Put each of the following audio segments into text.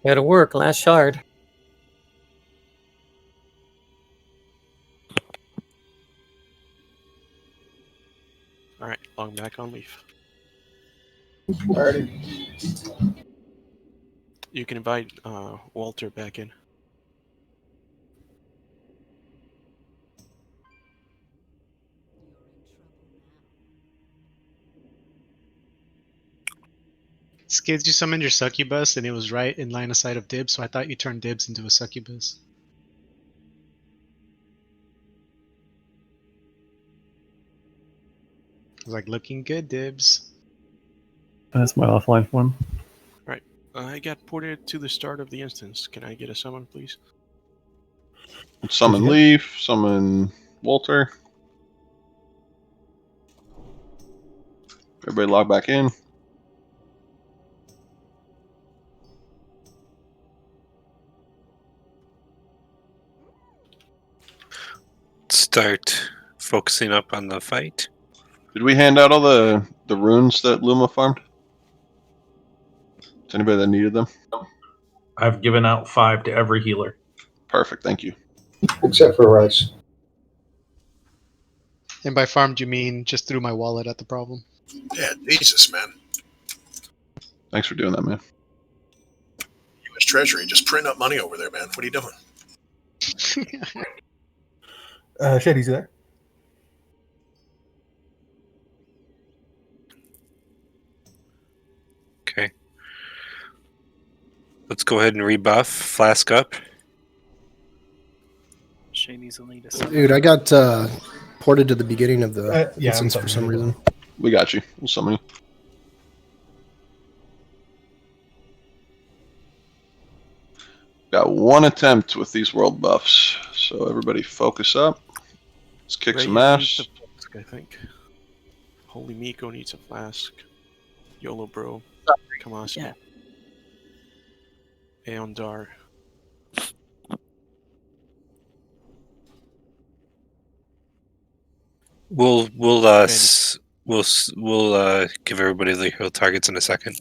Gotta work, last shard. Alright, long back on leaf. Alrighty. You can invite Walter back in. Skids, you summoned your succubus and it was right in line of sight of Dibs, so I thought you turned Dibs into a succubus. I was like, looking good, Dibs. That's my offline form. Right. I got ported to the start of the instance. Can I get a summon, please? Summon Leaf, summon Walter. Everybody log back in. Start focusing up on the fight. Did we hand out all the runes that Luma farmed? To anybody that needed them? I've given out 5 to every healer. Perfect, thank you. Except for Rice. And by farmed, you mean just threw my wallet at the problem? Yeah, Jesus, man. Thanks for doing that, man. U.S. Treasury, just print up money over there, man. What are you doing? Shady's there. Okay. Let's go ahead and rebuff. Flask up. Shady's will need a summon. Dude, I got ported to the beginning of the Yeah, instance for some reason. We got you. We'll summon you. Got one attempt with these world buffs, so everybody focus up. Let's kick Ray some needs ass. a flask, I think. Holy Miko needs a flask. YOLO bro. Come on, Yeah. Aeondar. We'll give everybody the hero targets in a second.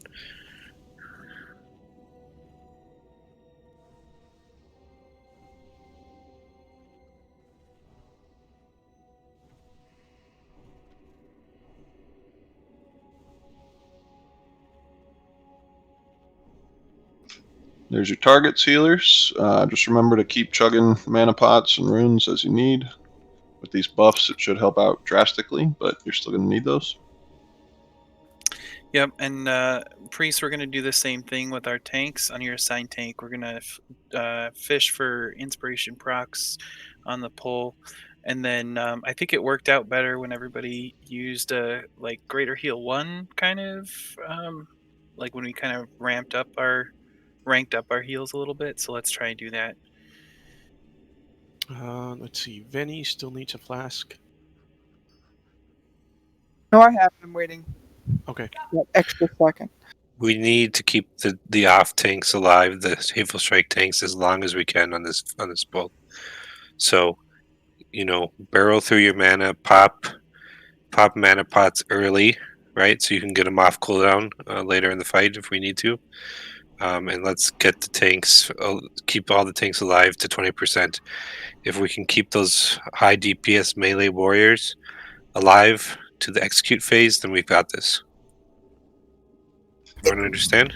There's your targets, healers. Just remember to keep chugging mana pots and runes as you need. With these buffs, it should help out drastically, but you're still going to need those. Yep, and Priest, we're going to do the same thing with our tanks. On your assigned tank, we're going to fish for inspiration procs on the pull. And then I think it worked out better when everybody used like Greater Heal 1 kind of, like when we kind of ranked up our heals a little bit. So let's try and do that. Let's see. Venny still needs a flask. No, I have. I'm waiting. Okay. That extra second. We need to keep the off tanks alive, the Hateful Strike tanks, as long as we can on this boat. So, barrel through your mana, pop mana pots early, right? So you can get them off cooldown later in the fight if we need to. And let's get the tanks, keep all the tanks alive to 20%. If we can keep those high DPS melee warriors alive to the execute phase, then we've got this. Everyone understand?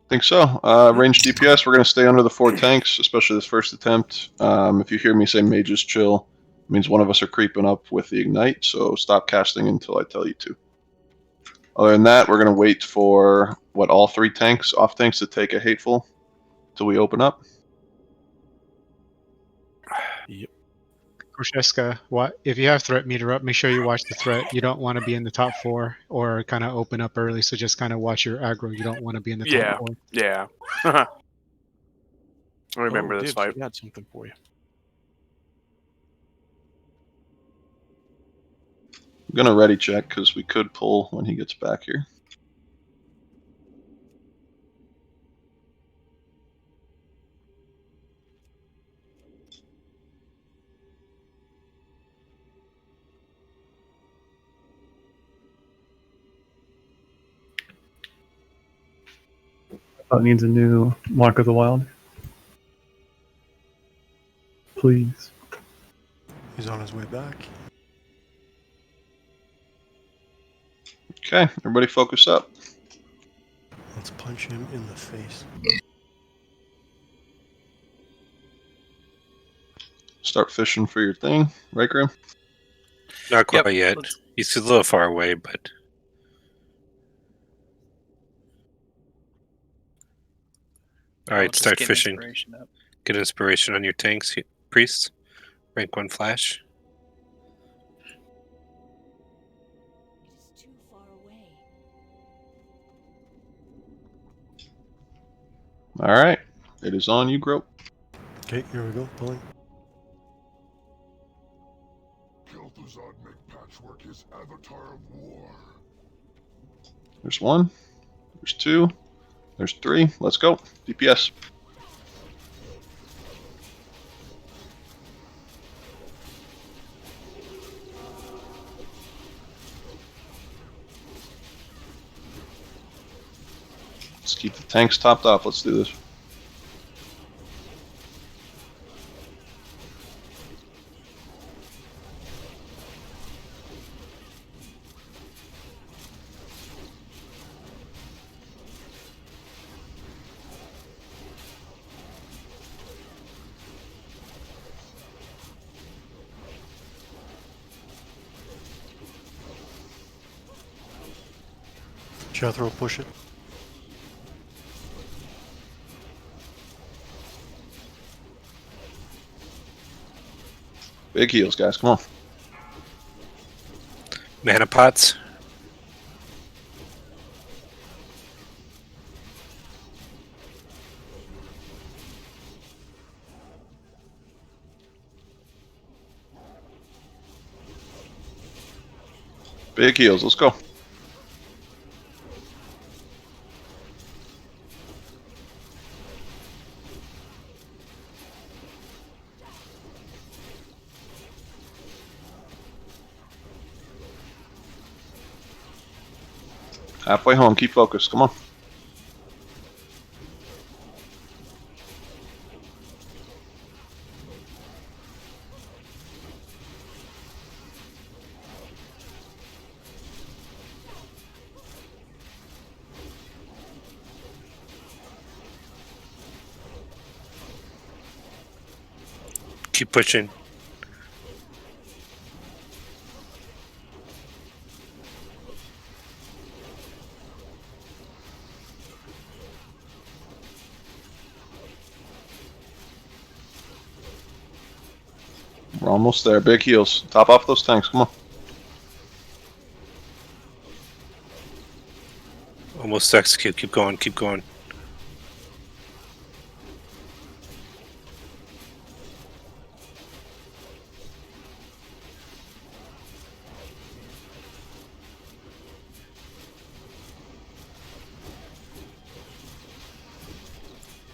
Think so. Range DPS, we're going to stay under the 4 tanks, especially this first attempt. If you hear me say mages chill, it means one of us are creeping up with the ignite, so stop casting until I tell you to. Other than that, we're going to wait for, all 3 tanks, off tanks, to take a hateful until we open up. Yep. Krusheska, if you have threat meter up, make sure you watch the threat. You don't want to be in the top 4 or kind of open up early, so just kind of watch your aggro. You don't want to be in the top 4. Yeah. I remember this Dibs, fight. I got something for you. I'm going to ready check because we could pull when he gets back here. It needs a new Mark of the Wild. Please. He's on his way back. Okay, everybody focus up. Let's punch him in the face. Start fishing for your thing, right, Grim? Not quite Yep, yet. let's- He's a little far away, but all I'll right. just Start get fishing. inspiration up. Get inspiration on your tanks, priests. Rank 1 flash. All right, it is on you, Grope. Okay, here we go. Pulling. There's 1. There's 2. There's 3. Let's go. DPS. Let's keep the tanks topped off. Let's do this. Jethro, push it. Big heals, guys. Come on. Mana pots. Big heals. Let's go. Halfway home. Keep focused. Come on. Keep pushing. We're almost there. Big heals. Top off those tanks. Come on. Almost execute. Keep going. Keep going.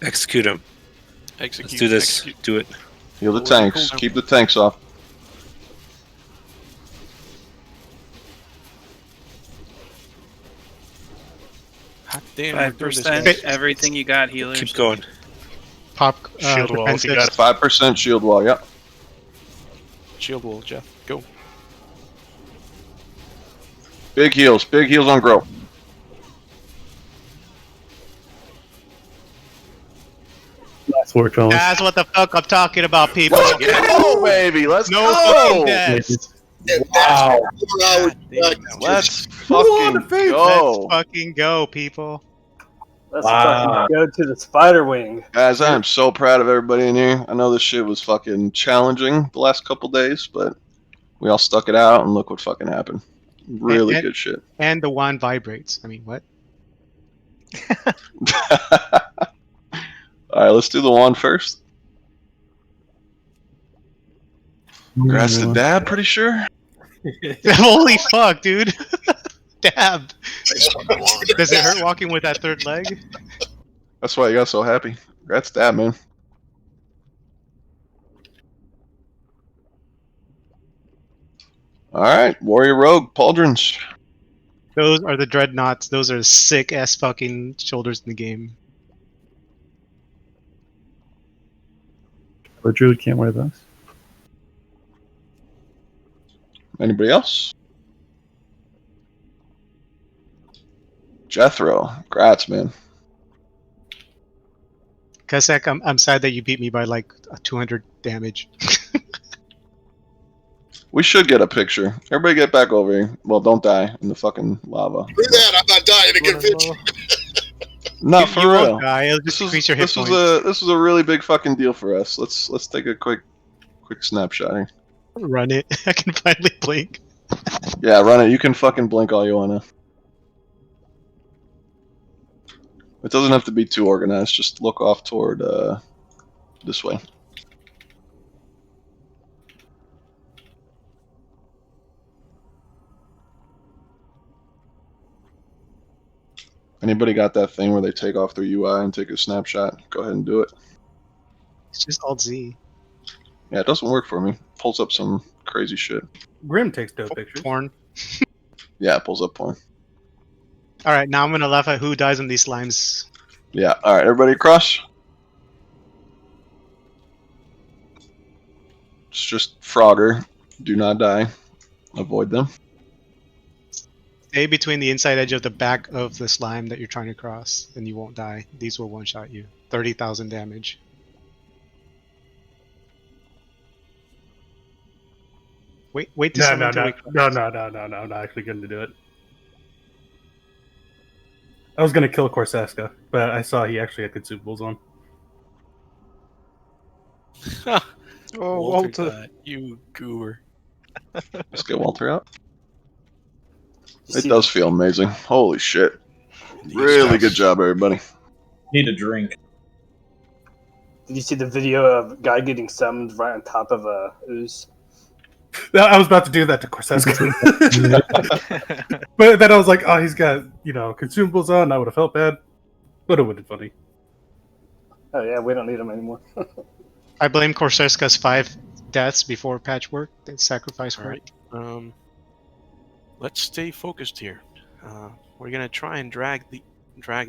Execute him. Execute. Let's do this. Execute. Do it. Heal the What was it tanks. called? Keep the tanks off. Hot damn, we're doing this, 5%. guys. Everything you got, healers. Keep going. Pop Shield wall if you got defensives. it. 5% shield wall. Yep. Shield wall, Jeff. Go. Big heals. Big heals on Grow. Nice work, fellas. That's what the fuck I'm talking about, people. Let's go, baby. Let's No go. fucking deaths. Wow. Let's on the fucking face. go. Let's fucking go, people. Let's Wow. fucking go to the spider wing. Guys, I am so proud of everybody in here. I know this shit was fucking challenging the last couple days, but we all stuck it out and look what fucking happened. Really And- good shit. And the wand vibrates. I mean, what? Alright, let's do the wand first. Congrats to Dab, pretty sure. Holy fuck, dude. Dab. Nice one, Juan. Does it hurt walking with that third leg? That's why I got so happy. Congrats, Dab, man. Alright, Warrior Rogue, Pauldrons. Those are the dreadnoughts. Those are sick ass fucking shoulders in the game. But Druid can't wear those. Anybody else? Jethro, grats, man. Kasek, I'm sad that you beat me by like 200 damage. We should get a picture. Everybody get back over here. Well, don't die in the fucking lava. Screw that! I'm not dying to get a picture. No, You for won't real. die, it'll just increase your hit points. This was a really big fucking deal for us. Let's take a quick snapshot here. Run it. I can finally blink. Yeah, run it. You can fucking blink all you wanna. It doesn't have to be too organized. Just look off toward this way. Anybody got that thing where they take off their UI and take a snapshot? Go ahead and do it. It's just Alt Z. Yeah, it doesn't work for me. Pulls up some crazy shit. Grim takes dope pictures. Porn. Yeah, it pulls up porn. Alright, now I'm gonna laugh at who dies in these slimes. Yeah, alright, everybody across. It's just Frogger. Do not die. Avoid them. Stay between the inside edge of the back of the slime that you're trying to cross, and you won't die. These will one-shot you. 30,000 damage. Wait to No, summon no, until no, we cross. no. I'm not actually going to do it. I was going to kill Corsaska, but I saw he actually had consumables on. Oh, Walter. died. You goober. Let's get Walter out. It does feel amazing. Holy shit. Really good job, everybody. Need a drink. Did you see the video of a guy getting summoned right on top of a ooze? I was about to do that to Corsaska. But then I was like, oh, he's got, consumables on. I would have felt bad. But it would have been funny. Oh, yeah, we don't need him anymore. I blame Corsaska's 5 deaths before patchwork. They sacrificed for it. Alright. Let's stay focused here. We're gonna try and drag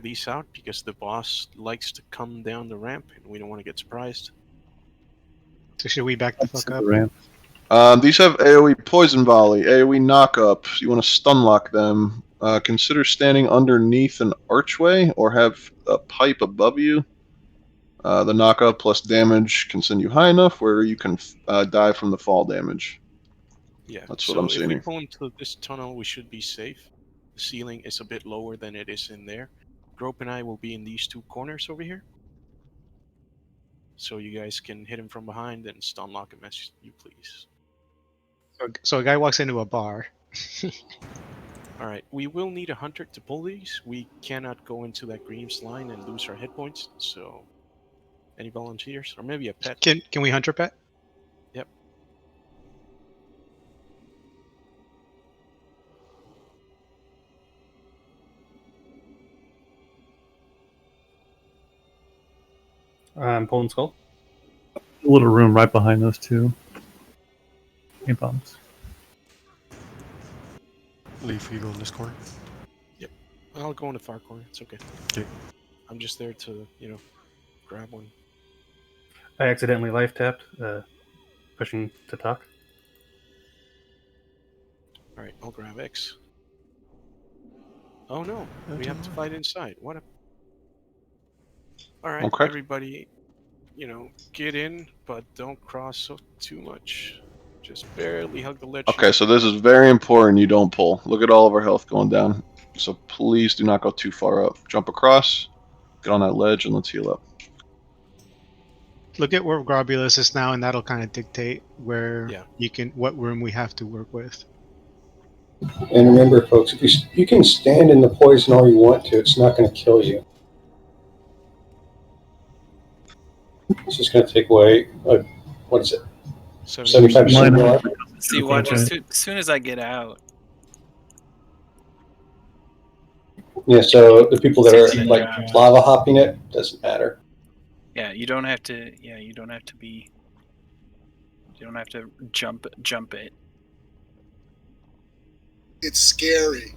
these out because the boss likes to come down the ramp and we don't want to get surprised. So should we back the fuck up? These have AoE Poison Volley, AoE Knock Up. You want to stun lock them. Consider standing underneath an archway or have a pipe above you. The knock up plus damage can send you high enough where you can die from the fall damage. Yeah, that's what I'm seeing if we here. pull into this tunnel, we should be safe. The ceiling is a bit lower than it is in there. Grope and I will be in these 2 corners over here. So you guys can hit him from behind and stun lock him as you please. So a guy walks into a bar. Alright, we will need a hunter to pull these. We cannot go into that green line and lose our hit points, so... Any volunteers? Or maybe a pet? Can we hunter pet? Yep. I'm pulling skull. A little room right behind those 2. Paint bombs. Leaf, you go in this corner. Yep. I'll go in the far corner. It's okay. Okay. I'm just there to, grab one. I accidentally life tapped, pushing to talk. Alright, I'll grab X. Oh no, we have to fight inside. What a... Alright, Okay. everybody, get in, but don't cross too much. Just barely hug the ledge. Okay, so this is very important you don't pull. Look at all of our health going down. So please do not go too far up. Jump across, get on that ledge, and let's heal up. Look at where Grobulus is now, and that'll kind of dictate where Yeah. what room we have to work with. And remember, folks, if you can stand in the poison all you want to, it's not going to kill you. It's just going to take away, what is it? 75% of your life? See, watch as soon as I get out. Yeah, so the people that are like lava hopping it, doesn't matter. Yeah, you don't have to. Yeah, you don't have to be. You don't have to jump it. It's scary.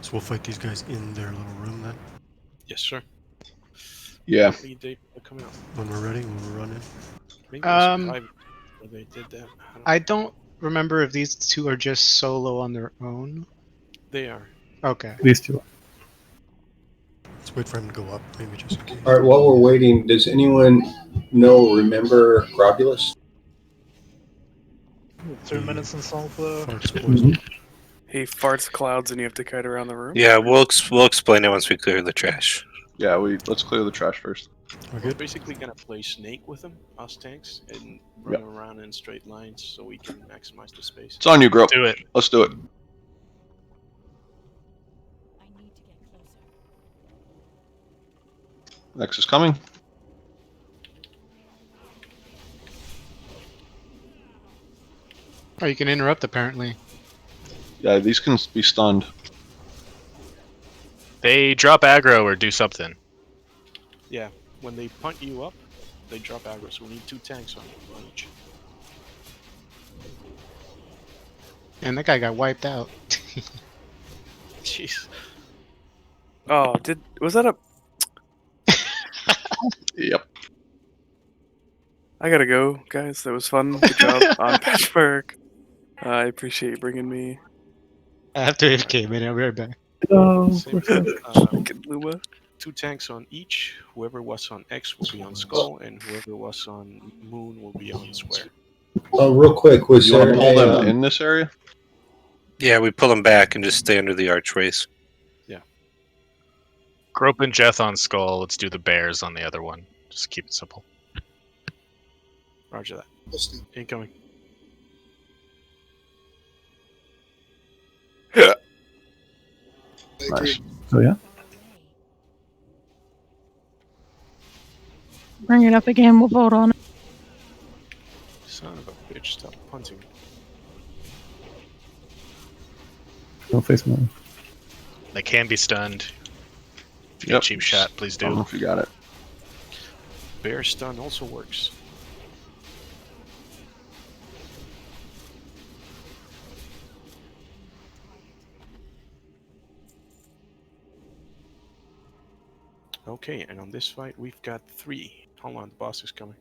So we'll fight these guys in their little room then. Yes, sir. Yeah. How many days will come out? When we're ready, when we're running. Maybe it was in private where they did that. I don't remember if these two are just solo on their own. They are. Okay. These two. Let's wait for him to go up, maybe just in case. All right, while we're waiting, does anyone remember Grobulus? 2 minutes in Soulflow. He farts clouds and you have to kite around the room? Yeah, we'll explain it once we clear the trash. Yeah, let's clear the trash first. We're basically gonna play Snake with them, us tanks, and run around in straight lines so we can maximize the space. It's on you, Grope. Do it. Let's do it. Naxx is coming. Oh, you can interrupt apparently. Yeah, these can be stunned. They drop aggro or do something. Yeah, when they punt you up, they drop aggro, so we need 2 tanks on each. And that guy got wiped out. Jeez. Oh, was that a... Yep. I gotta go, guys. That was fun. Good job on Patchwork. I appreciate you bringing me. After it came in, I'll be right back. Same thing, Luma. 2 tanks on each. Whoever was on X will be on Skull, and whoever was on Moon will be on Square. Real quick, was You want there to pull them a, in this area? Yeah, we pull them back and just stay under the archways. Yeah. Grope and Jeth on Skull. Let's do the bears on the other one. Just keep it simple. Roger that. Incoming. Nice. Oh yeah. Bring it up again. We'll vote on it. Son of a bitch, stop punting. Don't face me. They can be stunned. If you Yep. get cheap shot, please I don't know do. if you got it. Bear stun also works. Okay, and on this fight we've got 3. Hold on, the boss is coming.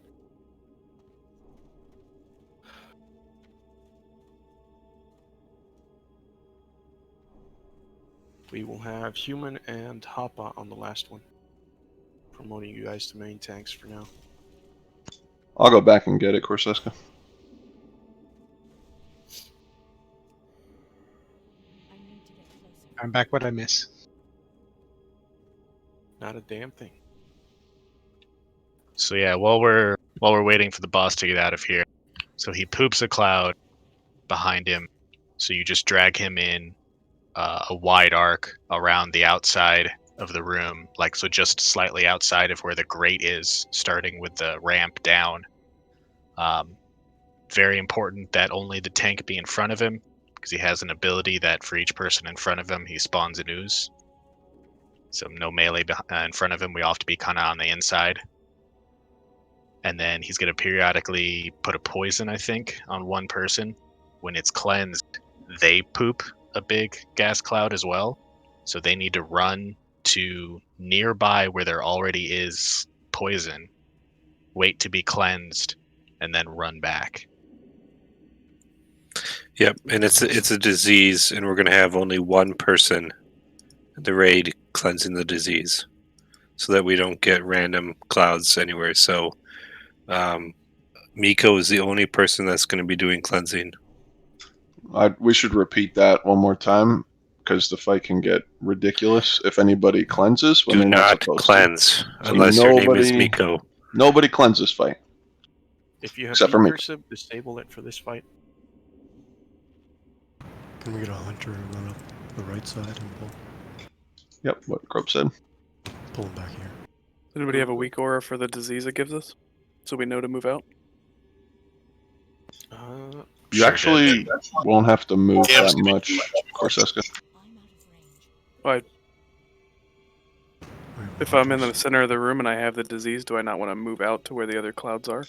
We will have Human and Hoppa on the last one. Promoting you guys to main tanks for now. I'll go back and get it, Corseska. I'm back. What I miss? Not a damn thing. So yeah, while we're waiting for the boss to get out of here, so he poops a cloud behind him. So you just drag him in a wide arc around the outside of the room, like so, just slightly outside of where the grate is, starting with the ramp down. Very important that only the tank be in front of him, because he has an ability that for each person in front of him, he spawns an ooze. So no melee in front of him. We all have to be kind of on the inside. And then he's going to periodically put a poison, I think, on one person. When it's cleansed, they poop a big gas cloud as well. So they need to run to nearby where there already is poison, wait to be cleansed, and then run back. Yep, and it's a disease, and we're going to have only one person in the raid cleansing the disease, so that we don't get random clouds anywhere. So Miko is the only person that's going to be doing cleansing. We should repeat that one more time, because the fight can get ridiculous if anybody cleanses when Do they're not not supposed cleanse to. unless your name is Miko. Nobody cleanses fight. If you have Except for me. cursive, disable it for this fight. Can we get a hunter and run up the right side and pull? Yep, what Grope said. Pull him back here. Does anybody have a weak aura for the disease it gives us? So we know to move out? You actually won't have to move that much, Corseska. Why? If I'm in the center of the room and I have the disease, do I not want to move out to where the other clouds are?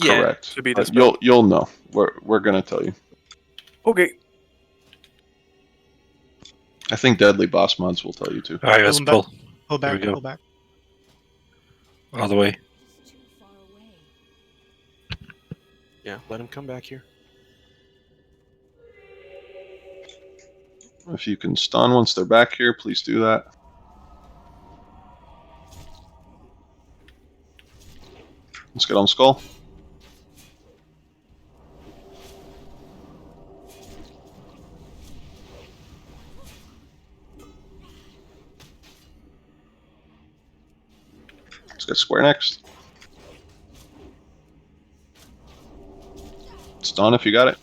Correct. To be dispelled. You'll know. We're gonna tell you. Okay. I think deadly boss mods will tell you to. All right, let's pull. Pull Here back. we go. Pull back. All the way. Yeah, let him come back here. If you can stun once they're back here, please do that. Let's get on Skull. Let's get Square next. Stun if you got it.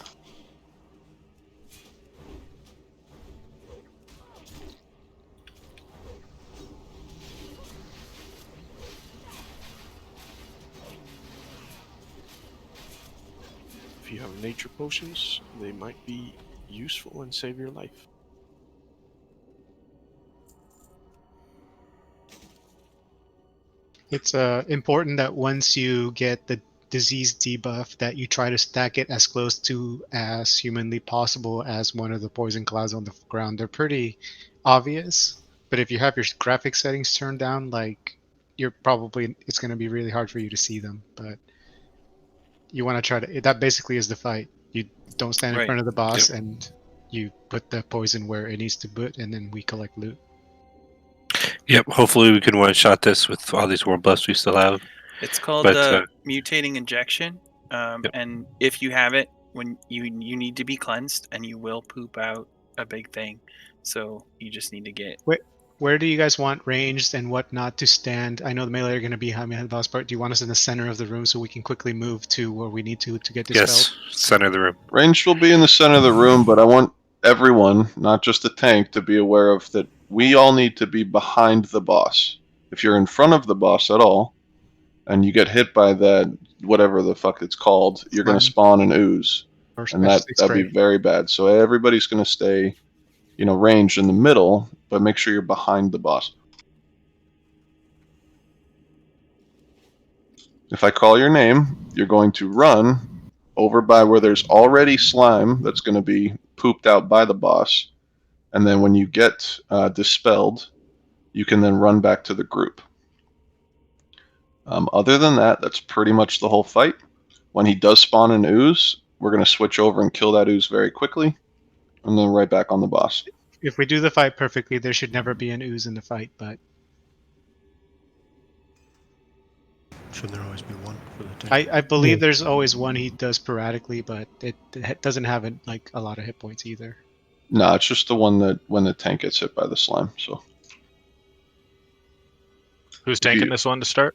If you have nature potions, they might be useful and save your life. It's important that once you get the disease debuff, that you try to stack it as close to as humanly possible as one of the poison clouds on the ground. They're pretty obvious, but if you have your graphic settings turned down, like it's going to be really hard for you to see them. But you want to try to. That basically is the fight. You don't stand in Right. front of the boss, Yep. and you put the poison where it needs to put, and then we collect loot. Yep. Hopefully we can one-shot this with all these World Buffs we still have. It's called But, mutating injection, and if you have it, when you need to be cleansed, and you will poop out a big thing, so you just need to get. Where do you guys want ranged and what not to stand? I know the melee are going to be behind the boss part. Do you want us in the center of the room so we can quickly move to where we need to get dispelled? Yes, center of the room. Ranged will be in the center of the room, but I want everyone, not just the tank, to be aware of that we all need to be behind the boss. If you're in front of the boss at all, and you get hit by that, whatever the fuck it's called, you're going to spawn an ooze. And that'd be very bad. So everybody's going to stay, ranged in the middle, but make sure you're behind the boss. If I call your name, you're going to run over by where there's already slime that's going to be pooped out by the boss. And then when you get dispelled, you can then run back to the group. Other than that, that's pretty much the whole fight. When he does spawn an ooze, we're going to switch over and kill that ooze very quickly, and then right back on the boss. If we do the fight perfectly, there should never be an ooze in the fight, but shouldn't there always be one for the tank? I believe there's always one he does sporadically, but it doesn't have a lot of hit points either. No, it's just the one that when the tank gets hit by the slime. So who's tanking this one to start?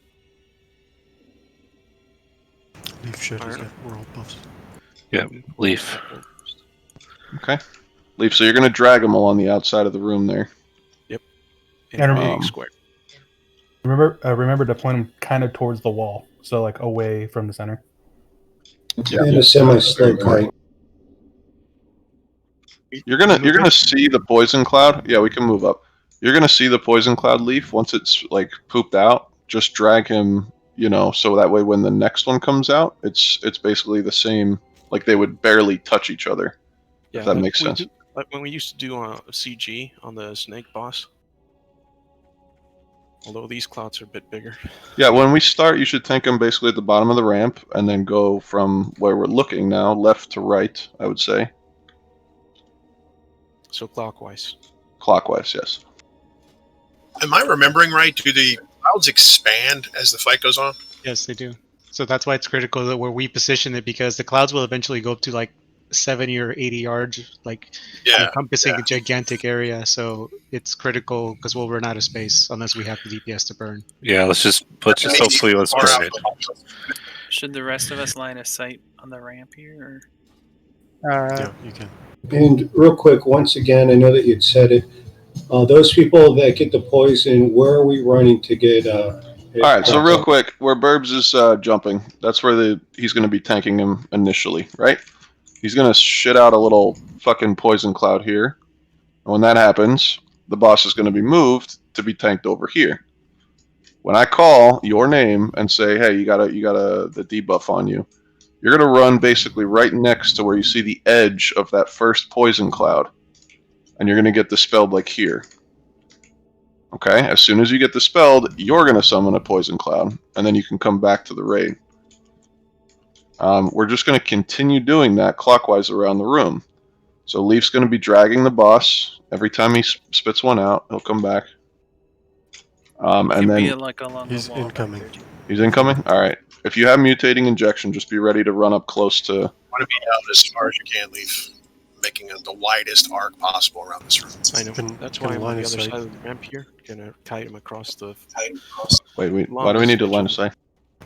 Leaf shit is that world buffs. Yep, Leaf. Okay. Leaf, so you're going to drag them along the outside of the room there. Yep. And square. Remember to point them kind of towards the wall, so like away from the center. And a semi-slow kite. You're gonna see the poison cloud. Yeah, we can move up. You're gonna see the poison cloud Leaf once it's like pooped out. Just drag him, so that way when the next one comes out, it's basically the same. Like they would barely touch each other. Yeah, if that makes sense. Like when we used to do CG on the snake boss. Although these clouds are a bit bigger. Yeah, when we start, you should tank them basically at the bottom of the ramp, and then go from where we're looking now, left to right, I would say. So clockwise. Clockwise, yes. Am I remembering right? Do the clouds expand as the fight goes on? Yes, they do. So that's why it's critical that where we position it, because the clouds will eventually go up to like 70 or 80 yards, encompassing a gigantic area. So it's critical because we'll run out of space unless we have the DPS to burn. Yeah, let's hopefully let's burn it. Should the rest of us line of sight on the ramp here? Yeah, you can. And real quick, once again, I know that you'd said it. Those people that get the poison, where are we running to get? All right, so real quick, where Burbs is jumping, that's where he's going to be tanking him initially, right? He's going to shit out a little fucking poison cloud here. And when that happens, the boss is going to be moved to be tanked over here. When I call your name and say, hey, you got the debuff on you, you're going to run basically right next to where you see the edge of that first poison cloud. and you're going to get dispelled like here. Okay, as soon as you get dispelled, you're going to summon a poison cloud, and then you can come back to the raid. We're just going to continue doing that clockwise around the room. So Leaf's going to be dragging the boss. Every time he spits one out, he'll come back. And then along he's the wall incoming. He's incoming? Alright. If you have mutating injection, just be ready to run up close to... Want to be out as far as you can, Leaf. Making the widest arc possible around this room. I know. That's why I'm on the other side of the ramp here. Gonna kite him across the... Wait, why do we need to line of sight?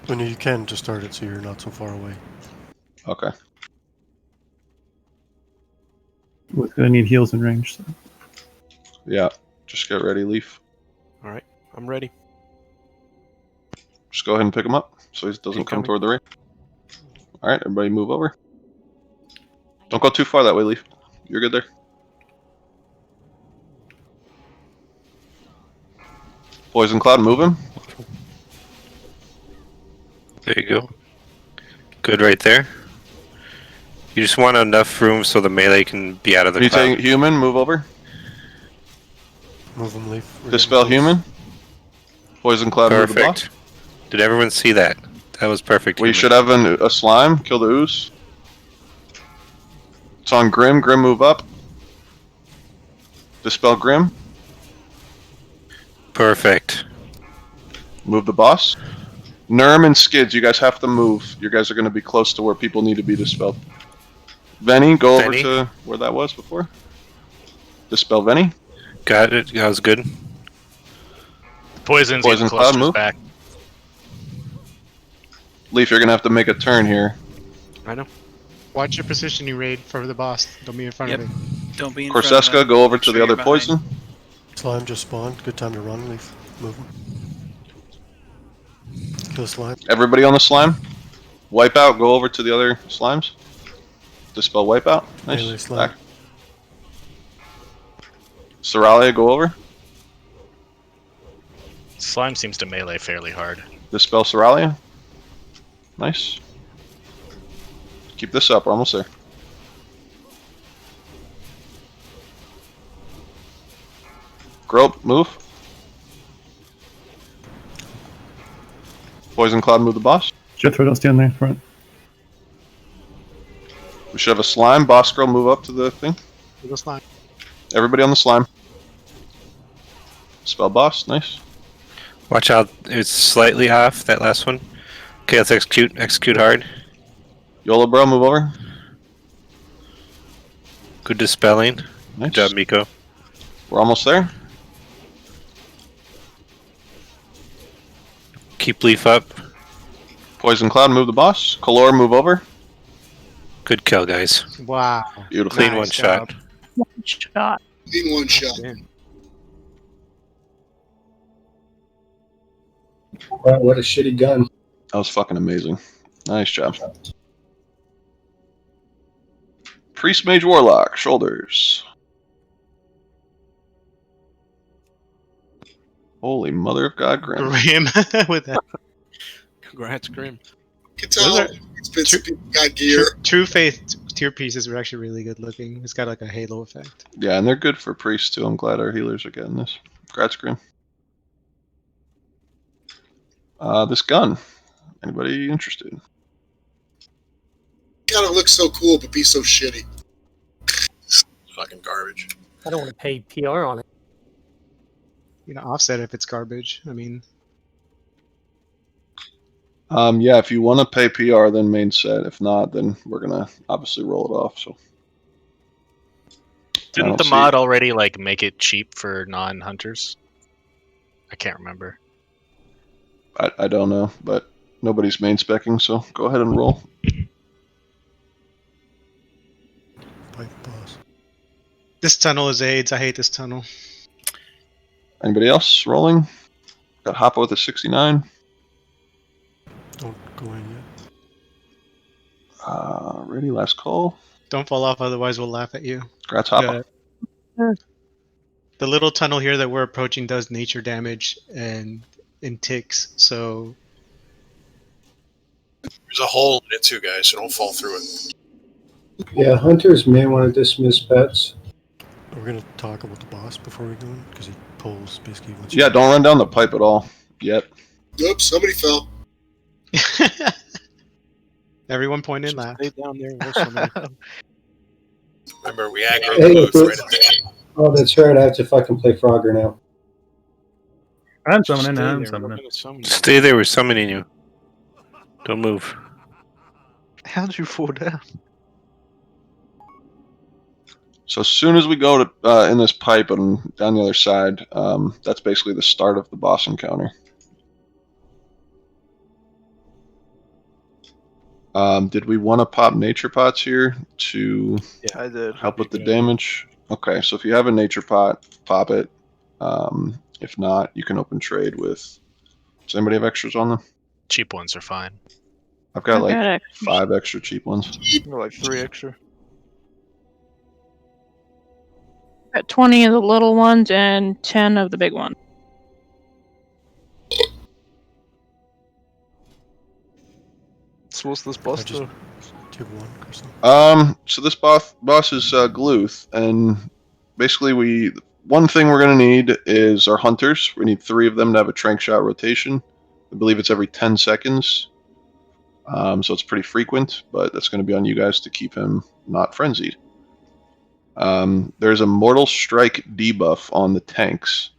When you can, just start it so you're not so far away. Okay. We're gonna need heals in range. So. Yeah, just get ready, Leaf. Alright, I'm ready. Just go ahead and pick him up so he doesn't come toward the raid. Alright, everybody move over. Don't go too far that way, Leaf. You're good there. Poison Cloud, move him. There you go. Good right there. You just want enough room so the melee can be out of the Mutate cloud. human, move over. Move him, Leaf. Dispel human. Poison Cloud, move the boss. Perfect. Did everyone see that? That was perfect. We human. should have a slime. Kill the ooze. It's on Grim. Grim, move up. Dispel Grim. Perfect. Move the boss. Nerm and Skids, you guys have to move. You guys are going to be close to where people need to be dispelled. Venny, go over to where that was before. Dispel Venny. Got it. That was good. Poison Cloud, closer move. back. Leaf, you're going to have to make a turn here. I know. Watch your position, you raid for the boss. Don't be in front of him. Don't be in front of Corseska, him. go over Make to sure the you're other behind. poison. Slime just spawned. Good time to run, Leaf. Move him. Kill slime. Everybody on the slime. Wipeout, go over to the other slimes. Dispel Wipeout. Melee Nice. slime. Back. Seralia, go over. Slime seems to melee fairly hard. Dispel Seralia. Nice. Keep this up, we're almost there. Grope, move. Poison Cloud, move the boss. Jethro, don't stand there in front. We should have a slime. Boss Girl, move up to the thing. The slime. Everybody on the slime. Spell boss, nice. Watch out. It's slightly off, that last one. Okay, let's execute. Execute hard. YOLO bro, move over. Good dispelling. Nice. Good job, Miko. We're almost there. Keep Leaf up. Poison Cloud, move the boss. Kalor, move over. Good kill, guys. Wow. Beautiful. Clean Nice one job. shot. One shot. In one shot. Wow, what a shitty gun. That was fucking amazing. Nice job. Priest, Mage, Warlock, shoulders. Holy mother of God, Grim. Grim with that. Congrats, Grim. You can tell it's been some people got gear. True Faith tier pieces were actually really good looking. It's got like a halo effect. Yeah, and they're good for priests too. I'm glad our healers are getting this. Congrats, Grim. This gun. Anybody interested? Gotta look so cool, but be so shitty. Fucking garbage. I don't want to pay PR on it. You know, offset if it's garbage. I mean, Yeah, if you want to pay PR, then main set. If not, then we're gonna obviously roll it off. So. Didn't the mod already like make it cheap for non-hunters? I can't remember. I don't know, but nobody's main specking, so go ahead and roll. Pipe boss. this tunnel is AIDS. I hate this tunnel. Anybody else rolling? Got Hoppa with a 69. Don't go in yet. Ready, last call. Don't fall off, otherwise we'll laugh at you. Congrats, Hoppa. The little tunnel here that we're approaching does nature damage and in ticks, so There's a hole in it too, guys, so don't fall through it. Yeah, hunters may want to dismiss pets. We're gonna talk about the boss before we go in because he pulls basically once. Yeah, don't run down the pipe at all yet. Oops, somebody fell. Everyone point and laugh. Stay down there. We'll summon you. Remember, we aggro Hey, the booth it's- right at the Oh, that's right. I have to fucking play Frogger now. I'm Just summoning. stay I'm there. We're summoning. gonna summon you. Stay there. We're summoning you. Don't move. How'd you fall down? So as soon as we go to in this pipe and down the other side, that's basically the start of the boss encounter. Did we want to pop nature pots here to I did. help with the damage? Okay, so if you have a nature pot, pop it. If not, you can open trade with. Does anybody have extras on them? Cheap ones are fine. I've got I've like got 5 extra cheap ones. Like 3 extra. Got 20 of the little ones and 10 of the big ones. So what's this boss do? Do you have one, Kristen? So this boss is Gluth, and basically one thing we're gonna need is our hunters. We need 3 of them to have a trank shot rotation. I believe it's every 10 seconds. So it's pretty frequent, but that's going to be on you guys to keep him not frenzied. There's a Mortal Strike debuff on the tanks.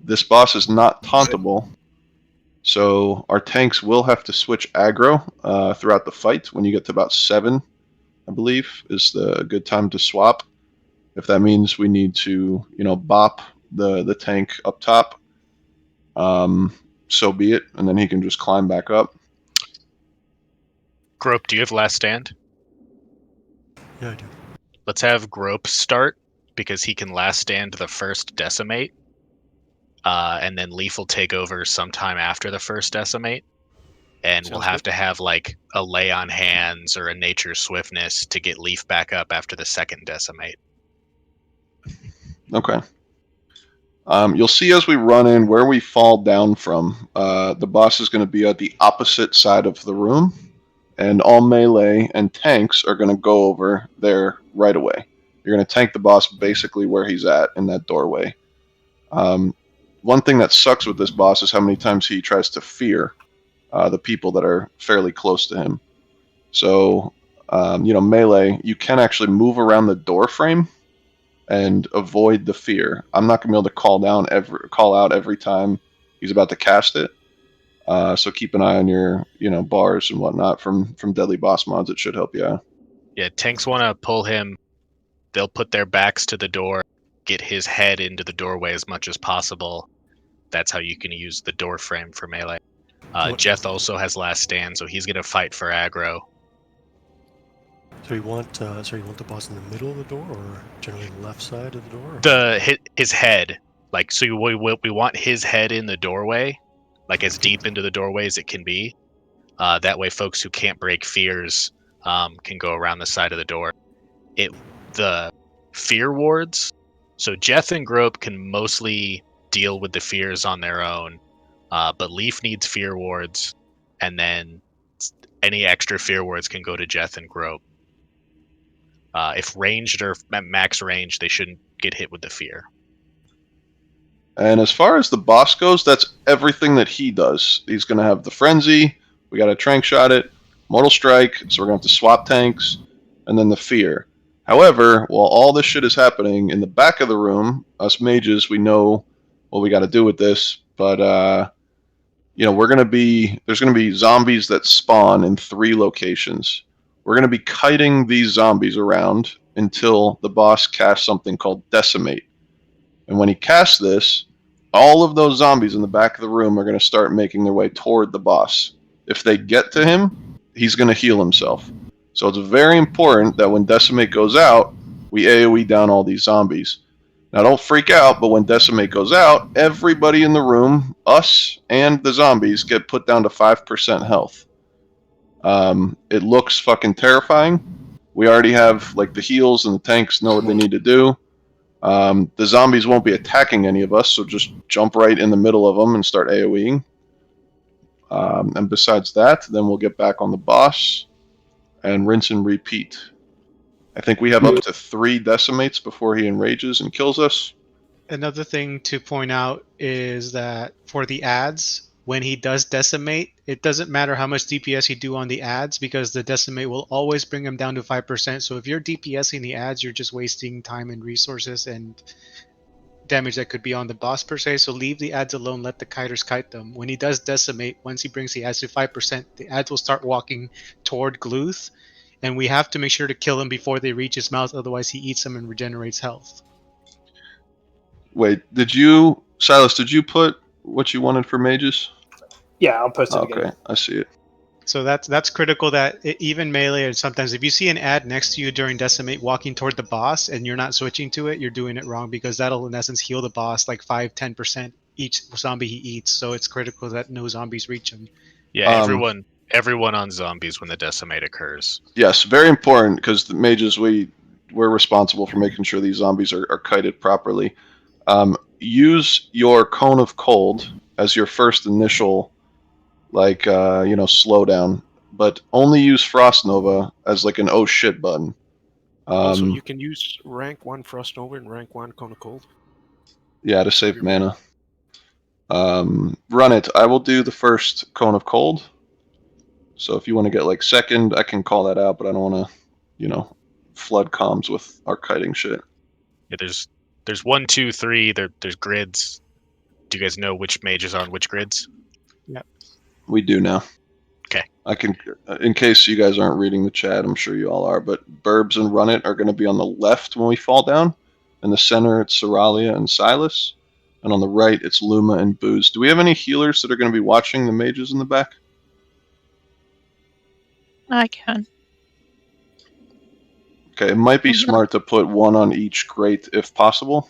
This boss is not tauntable, so our tanks will have to switch aggro throughout the fight. When you get to about 7, I believe, is the good time to swap. If that means we need to, bop the tank up top, so be it, and then he can just climb back up. Grope, do you have last stand? Yeah, I do. Let's have Grope start because he can last stand the first decimate. And then Leaf will take over sometime after the first decimate. And we'll have to have like a lay on hands or a nature swiftness to get Leaf back up after the second decimate. Okay. You'll see as we run in where we fall down from. The boss is going to be at the opposite side of the room, and all melee and tanks are going to go over there right away. You're going to tank the boss basically where he's at in that doorway. One thing that sucks with this boss is how many times he tries to fear the people that are fairly close to him. So, melee, you can actually move around the door frame and avoid the fear. I'm not going to be able to call out every time he's about to cast it. So keep an eye on your, bars and whatnot from deadly boss mods. It should help you out. Yeah, tanks want to pull him. They'll put their backs to the door, get his head into the doorway as much as possible. That's how you can use the door frame for melee. Jeth also has last stand, so he's going to fight for aggro. So you want the boss in the middle of the door, or generally the left side of the door? His head, so we want his head in the doorway, like as deep into the doorway as it can be. That way, folks who can't break fears can go around the side of the door. The fear wards. So Jeth and Grope can mostly deal with the fears on their own, but Leaf needs fear wards, and then any extra fear wards can go to Jeth and Grope. If ranged or at max range, they shouldn't get hit with the fear. And as far as the boss goes, that's everything that he does. He's going to have the frenzy. We got to trank shot it, mortal strike. So we're going to have to swap tanks, and then the fear. However, while all this shit is happening in the back of the room, us mages, we know what we got to do with this. But there's going to be zombies that spawn in 3 locations. We're going to be kiting these zombies around until the boss casts something called Decimate. And when he casts this, all of those zombies in the back of the room are going to start making their way toward the boss. If they get to him, he's going to heal himself. So it's very important that when Decimate goes out, we AoE down all these zombies. Now don't freak out, but when Decimate goes out, everybody in the room, us and the zombies, get put down to 5% health. It looks fucking terrifying. We already have the heals and the tanks know what they need to do. The zombies won't be attacking any of us, so just jump right in the middle of them and start AoEing. And besides that, then we'll get back on the boss and rinse and repeat. I think we have up to 3 decimates before he enrages and kills us. Another thing to point out is that for the ads, when he does decimate, it doesn't matter how much DPS you do on the ads because the decimate will always bring him down to 5%. So if you're DPSing the ads, you're just wasting time and resources and damage that could be on the boss per se. So leave the ads alone, let the kiters kite them. When he does decimate, once he brings the ads to 5%, the ads will start walking toward Gluth, and we have to make sure to kill him before they reach his mouth, otherwise he eats them and regenerates health. Wait, Silas, did you put what you wanted for mages? Yeah, I'll post it again. Okay, I see it. So that's critical that even melee, or sometimes if you see an ad next to you during decimate walking toward the boss and you're not switching to it, you're doing it wrong because that'll in essence heal the boss like 5-10% each zombie he eats. So it's critical that no zombies reach him. Yeah, everyone on zombies when the decimate occurs. Yes, very important because the mages we're responsible for making sure these zombies are kited properly. Use your cone of cold as your first initial slowdown, but only use Frost Nova as like an oh shit button. Also, you can use rank 1 Frost Nova and rank 1 Cone of Cold. Yeah, to save mana. Run it. I will do the first Cone of Cold. So if you want to get like second, I can call that out, but I don't want to, flood comms with our kiting shit. Yeah, there's 1, 2, 3. There's grids. Do you guys know which mage is on which grids? Yep. We do now. Okay. I can, in case you guys aren't reading the chat, I'm sure you all are, but Burbs and Run It are going to be on the left when we fall down. In the center, it's Soralia and Silas. And on the right, it's Luma and Booze. Do we have any healers that are going to be watching the mages in the back? I can. Okay, it might be smart to put one on each grate if possible.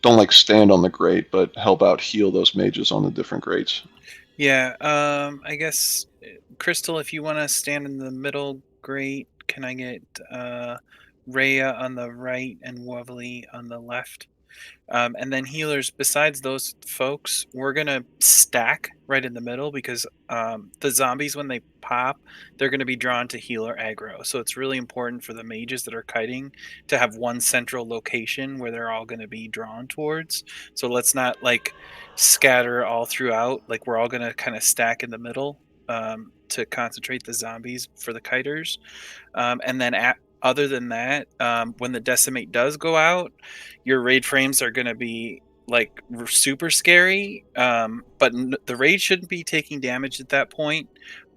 Don't stand on the grate, but help out heal those mages on the different grates. Yeah, I guess Crystal, if you want to stand in the middle, great. Can I get Rhea on the right and Wobbly on the left? And then healers, besides those folks, we're going to stack right in the middle because the zombies, when they pop, they're going to be drawn to healer aggro. So it's really important for the mages that are kiting to have one central location where they're all going to be drawn towards. So let's not scatter all throughout. We're all going to kind of stack in the middle to concentrate the zombies for the kiters. And then other than that, when the decimate does go out, your raid frames are going to be super scary, but the raid shouldn't be taking damage at that point.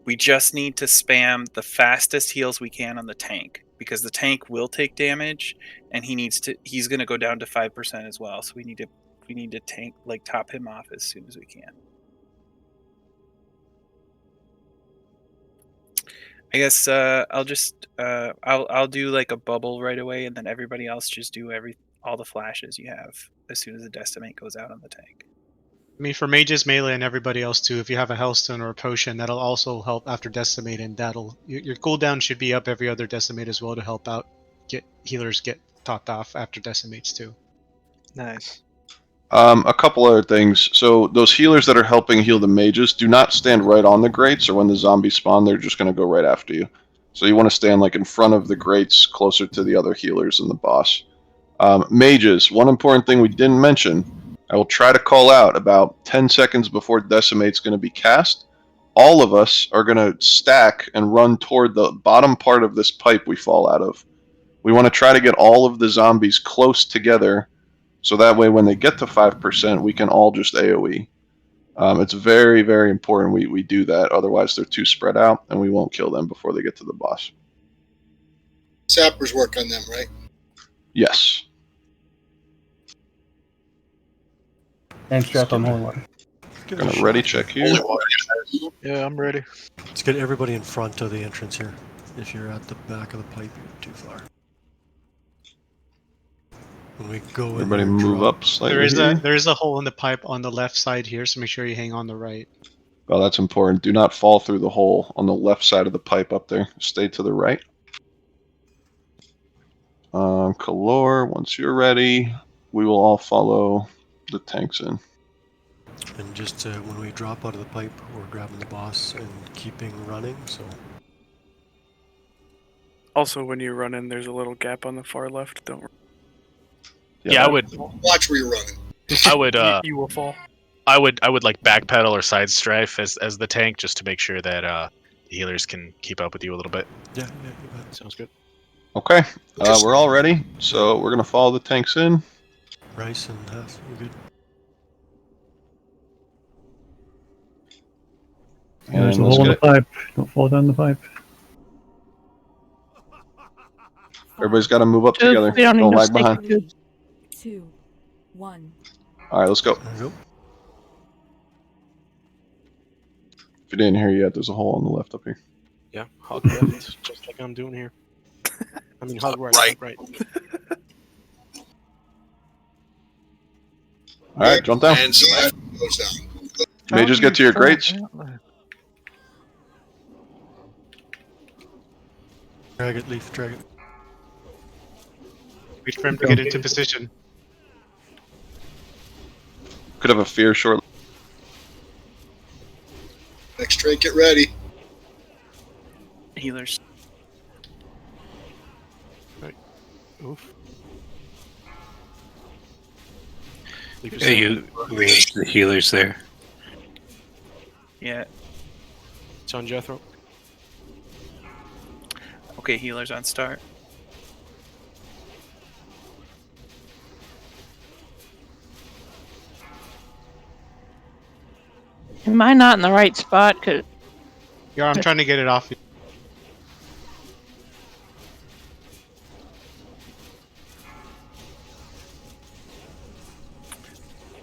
We just need to spam the fastest heals we can on the tank because the tank will take damage and he's going to go down to 5% as well. So we need to tank top him off as soon as we can. I guess I'll just I'll do a bubble right away, and then everybody else just do all the flashes you have as soon as the decimate goes out on the tank. I mean, for mages, melee, and everybody else too, if you have a Hellstone or a potion, that'll also help after decimate, and your cooldown should be up every other decimate as well to help out healers get topped off after decimates too. Nice. A couple other things. So those healers that are helping heal the mages do not stand right on the grates, or when the zombies spawn, they're just going to go right after you. So you want to stand in front of the grates, closer to the other healers and the boss. Mages, one important thing we didn't mention, I will try to call out about 10 seconds before Decimate's going to be cast. All of us are going to stack and run toward the bottom part of this pipe we fall out of. We want to try to get all of the zombies close together, so that way when they get to 5%, we can all just AoE. It's very, very important we do that, otherwise they're too spread out, and we won't kill them before they get to the boss. Sappers work on them, right? Yes. And strap on holy water. Gonna ready check here. Yeah, I'm ready. Let's get everybody in front of the entrance here. If you're at the back of the pipe, you're too far. When we go in Everybody there, move drop. up slightly. There is a hole in the pipe on the left side here, so make sure you hang on the right. Oh, that's important. Do not fall through the hole on the left side of the pipe up there. Stay to the right. Kalor, once you're ready, we will all follow the tanks in. And just when we drop out of the pipe, we're grabbing the boss and keeping running. So Also, when you run in, there's a little gap on the far left. Don't. Yeah, I would. Watch where you're running. I would. You will fall. I would like backpedal or side strafe as the tank just to make sure that the healers can keep up with you a little bit. Yeah, sounds good. Okay, we're all ready, so we're gonna follow the tanks in. Rice and Huff, we're good. Yeah, there's a And let's hole in get the it. pipe. Don't fall down the pipe. Everybody's got to move up Just- together. we don't need Don't no lag stick behind. figures. 2, 1. All right, let's go. There we go. If you didn't hear yet, there's a hole on the left up here. Yeah, hug left, just like I'm doing here. I mean, hug right. Hug right. All right, jump down. And select goes down. Mages get to your crates. Drag it, Leaf, drag it. Wait for him to get into position. Could have a fear short. Next trait, get ready. Healers. Right. Oof. Hey, the healer's there. Yeah. It's on Jethro. Okay, healers on start. Am I not in the right spot? Cause Yeah, I'm trying to get it off you.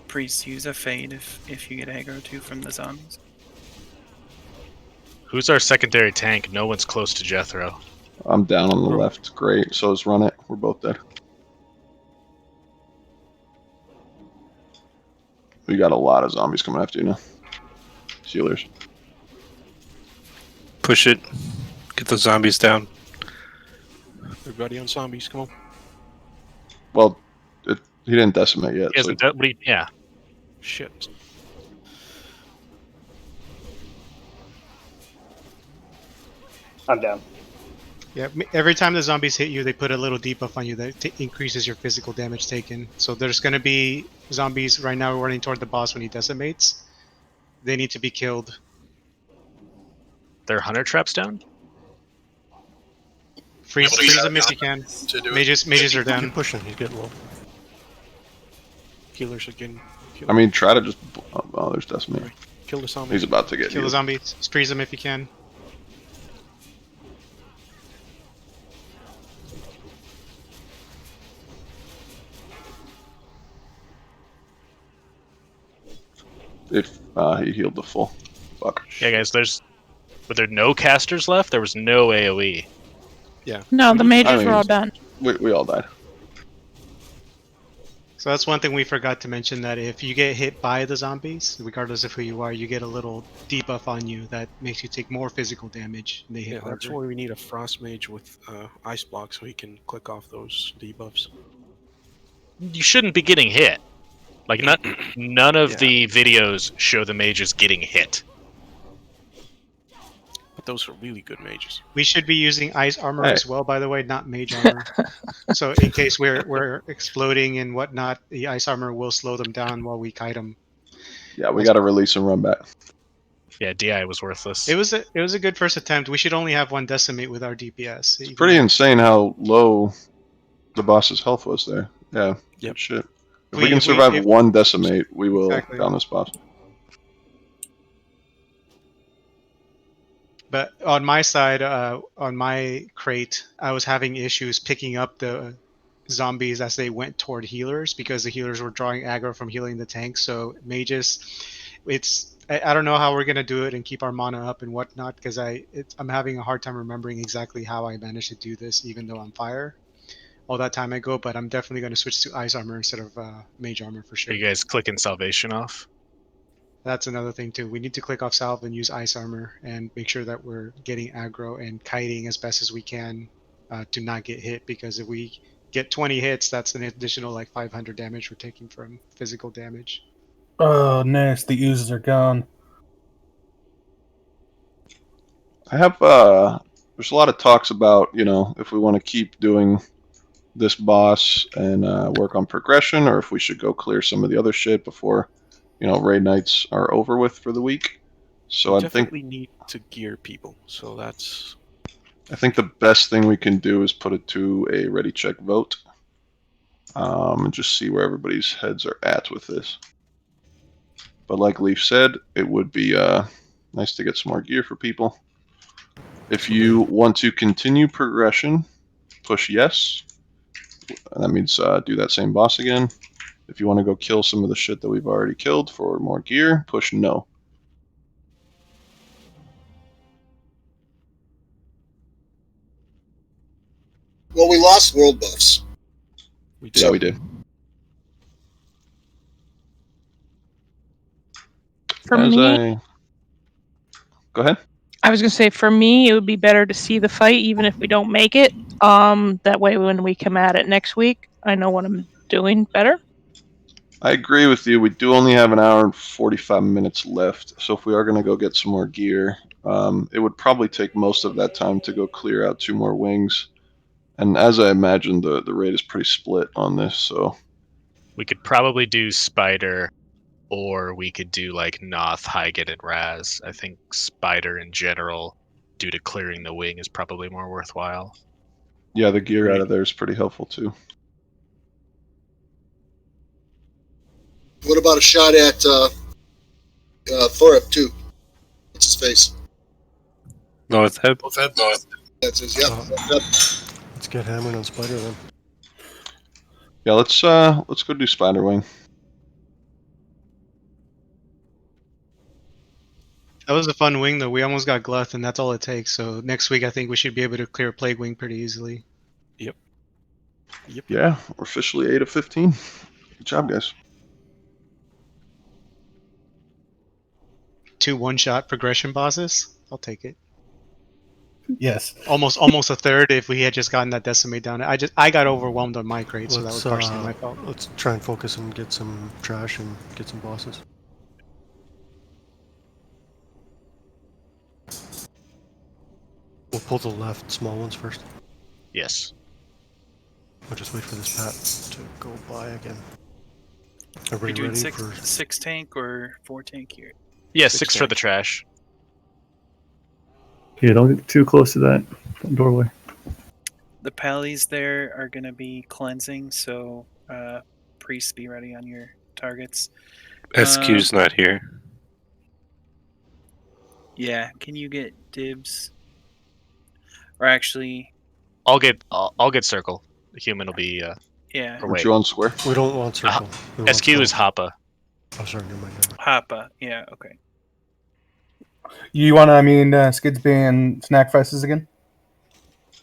Priest, use a fade if you get aggro too from the zombies. Who's our secondary tank? No one's close to Jethro. I'm down on the left. Great. So is Run It. We're both dead. We got a lot of zombies coming after you now. Healers. Push it. Get those zombies down. Everybody on zombies, come on. Well, he didn't decimate yet. He So hasn't yeah. Shit. I'm down. Yeah, every time the zombies hit you, they put a little debuff on you that increases your physical damage taken. So there's going to be zombies right now running toward the boss when he decimates. They need to be killed. Their hunter traps down? Freeze them if you can. Mages are down. Keep pushing, he's getting low. Healers again. I mean, try to just. Oh, there's decimate. Kill the zombie. He's about to get Kill the healed. zombies. Freeze them if you can. He healed the full. Fuck. Yeah, guys, were there no casters left? There was no AoE. Yeah. no, the mages I mean, were all done. We all died. So that's one thing we forgot to mention, that if you get hit by the zombies, regardless of who you are, you get a little debuff on you that makes you take more physical damage. And they hit Yeah, that's harder. why we need a frost mage with ice block so he can click off those debuffs. You shouldn't be getting hit. Like none of the videos show the mages getting hit. But those are really good mages. We should be using ice armor Hey. as well, by the way, not mage armor. So in case we're exploding and whatnot, the ice armor will slow them down while we kite them. Yeah, we got to release and run back. Yeah, DI was worthless. It was a good first attempt. We should only have one decimate with our DPS. It's pretty insane how low the boss's health was there. Yeah. Yep. Shit. If we can survive one decimate, we will down this boss. But on my side, on my crate, I was having issues picking up the zombies as they went toward healers because the healers were drawing aggro from healing the tanks. So mages, I don't know how we're gonna do it and keep our mana up and whatnot because I'm having a hard time remembering exactly how I managed to do this, even though I'm fire all that time ago. But I'm definitely going to switch to ice armor instead of mage armor for sure. Are you guys clicking salvation off? That's another thing too. We need to click off salve and use ice armor and make sure that we're getting aggro and kiting as best as we can to not get hit, because if we get 20 hits, that's an additional like 500 damage we're taking from physical damage. Oh, nice. The oozes are gone. I have there's a lot of talks about, you know, if we want to keep doing this boss and work on progression, or if we should go clear some of the other shit before, you know, raid nights are over with for the week. So We I think definitely need to gear people. So that's. I think the best thing we can do is put it to a ready check vote, and just see where everybody's heads are at with this. But like Leaf said, it would be nice to get some more gear for people. If you want to continue progression, push yes. And that means do that same boss again. If you want to go kill some of the shit that we've already killed for more gear, push no. Well, we lost world buffs. Yeah, we did. For me, Go ahead. I was gonna say for me, it would be better to see the fight, even if we don't make it. That way, when we come at it next week, I know what I'm doing better. I agree with you. We do only have an hour and 45 minutes left. So if we are going to go get some more gear, it would probably take most of that time to go clear out 2 more wings. And as I imagine, the raid is pretty split on this. So We could probably do Spider, or we could do like Noth, Hygen, and Raz. I think Spider in general, due to clearing the wing, is probably more worthwhile. yeah, the gear out of there is pretty helpful too. What about a shot at Thorpe too? What's his face? North Head. That's his. Yep. Let's get hammering on Spider then. Yeah, let's go do Spider Wing. That was a fun wing, though. We almost got Gluth, and that's all it takes. So next week, I think we should be able to clear Plague Wing pretty easily. Yep. Yep. Yeah, we're officially 8 of 15. Good job, guys. 2 one-shot progression bosses. I'll take it. Yes. Almost a third if we had just gotten that decimate down. I got overwhelmed on my crate, so that was partially my fault. Let's try and focus and get some trash and get some bosses. We'll pull the left small ones first. Yes. We'll just wait for this pat to go by again. Are we Everybody doing ready six, for 6 tank or 4 tank here? Yeah, 6 for the trash. Yeah, don't get too close to that doorway. The pallies there are going to be cleansing, so priests be ready on your targets. SQ's not here. Yeah, can you get dibs? Or actually, I'll get circle. The human will be. yeah. Or Put wait. you on square. We don't want circle. We want SQ is Hoppa. Oh, sorry, never mind. Hoppa, yeah, okay. You want to, Skidsby and Snack Fests again?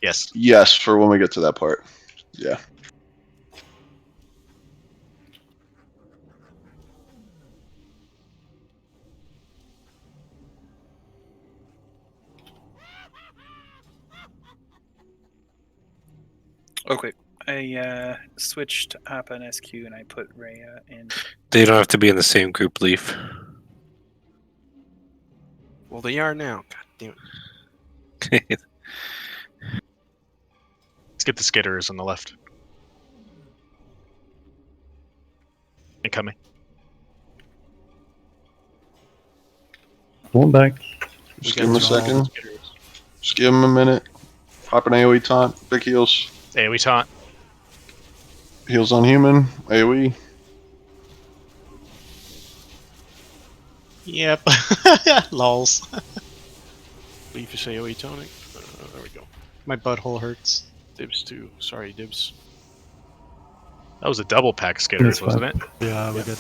Yes. Yes, for when we get to that part. Yeah. Okay, I switched Hoppa and SQ and I put Rhea in. They don't have to be in the same group, Leaf. Well, they are now. God damn it. Let's get the skitterers on the left. Incoming. Pulling back. Just give him a second. Just give him a minute. Pop an AoE taunt. Big heals. AoE taunt. Heals on human. AoE. Yep. Lols. Leaf is AoE tonic. There we go. My butthole hurts. Dibs too. Sorry, dibs. That was a double pack skitters, wasn't it? Yeah, we got.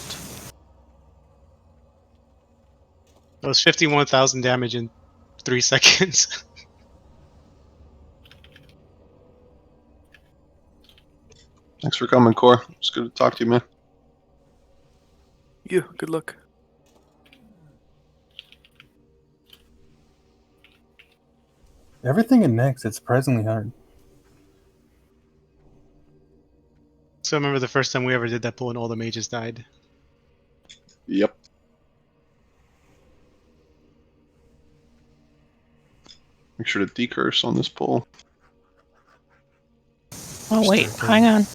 That was 51,000 damage in 3 seconds. Thanks for coming, Core. It's good to talk to you, man. Yeah, good luck. Everything in Naxx is surprisingly hard. So I remember the first time we ever did that pull and all the mages died. Yep. Make sure to decurse on this pull. Oh wait, hang on.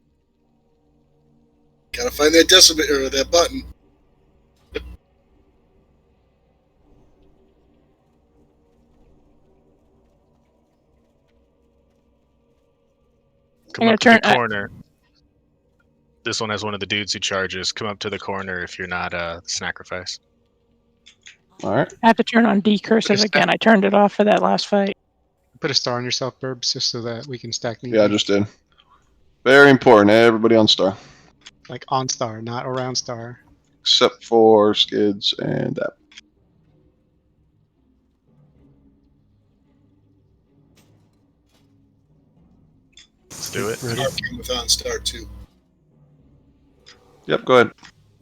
Gotta find that decimeter or that button. Come up to the corner. This one has one of the dudes who charges. Come up to the corner if you're not sacrifice. All right. I have to turn on decursive again. I turned it off for that last fight. Put a star on yourself, Burbs, just so that we can stack neatly. Yeah, I just did. Very important. Everybody on star. Like on star, not around star. Except for Skids and that. Let's do it. Our game with on star too. Yep, go ahead.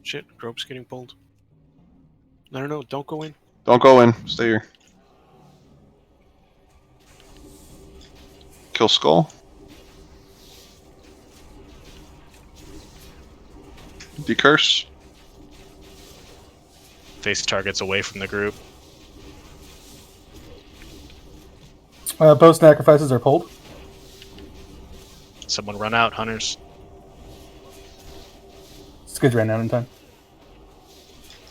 Shit, rope's getting pulled. No, don't go in. Don't go in. Stay here. Kill skull. Decurse. Face targets away from the group. Both sacrifices are pulled. Someone run out, hunters. Skids ran out in time.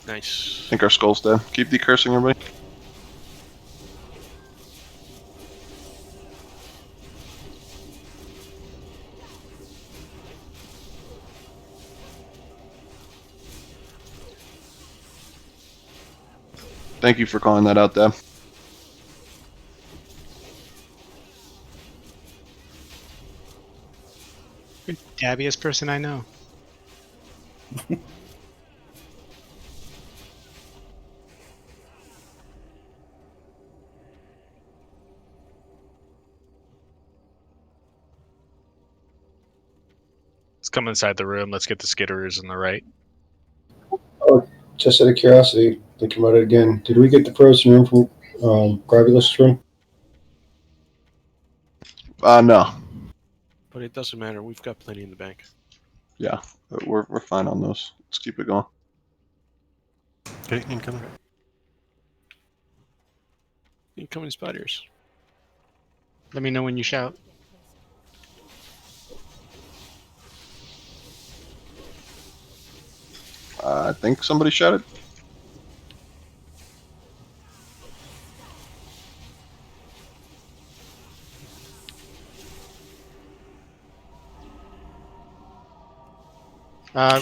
Nice. I think our skull's dead. Keep decursing, everybody. Thank you for calling that out, Deb. Dabbiest person I know. Let's come inside the room. Let's get the skitterers on the right. Oh, just out of curiosity, thinking about it again, did we get the frozen room from Gravulous room? No. But it doesn't matter. We've got plenty in the bank. Yeah, we're fine on those. Let's keep it going. Okay, incoming. Incoming spiders. Let me know when you shout. I think somebody shouted.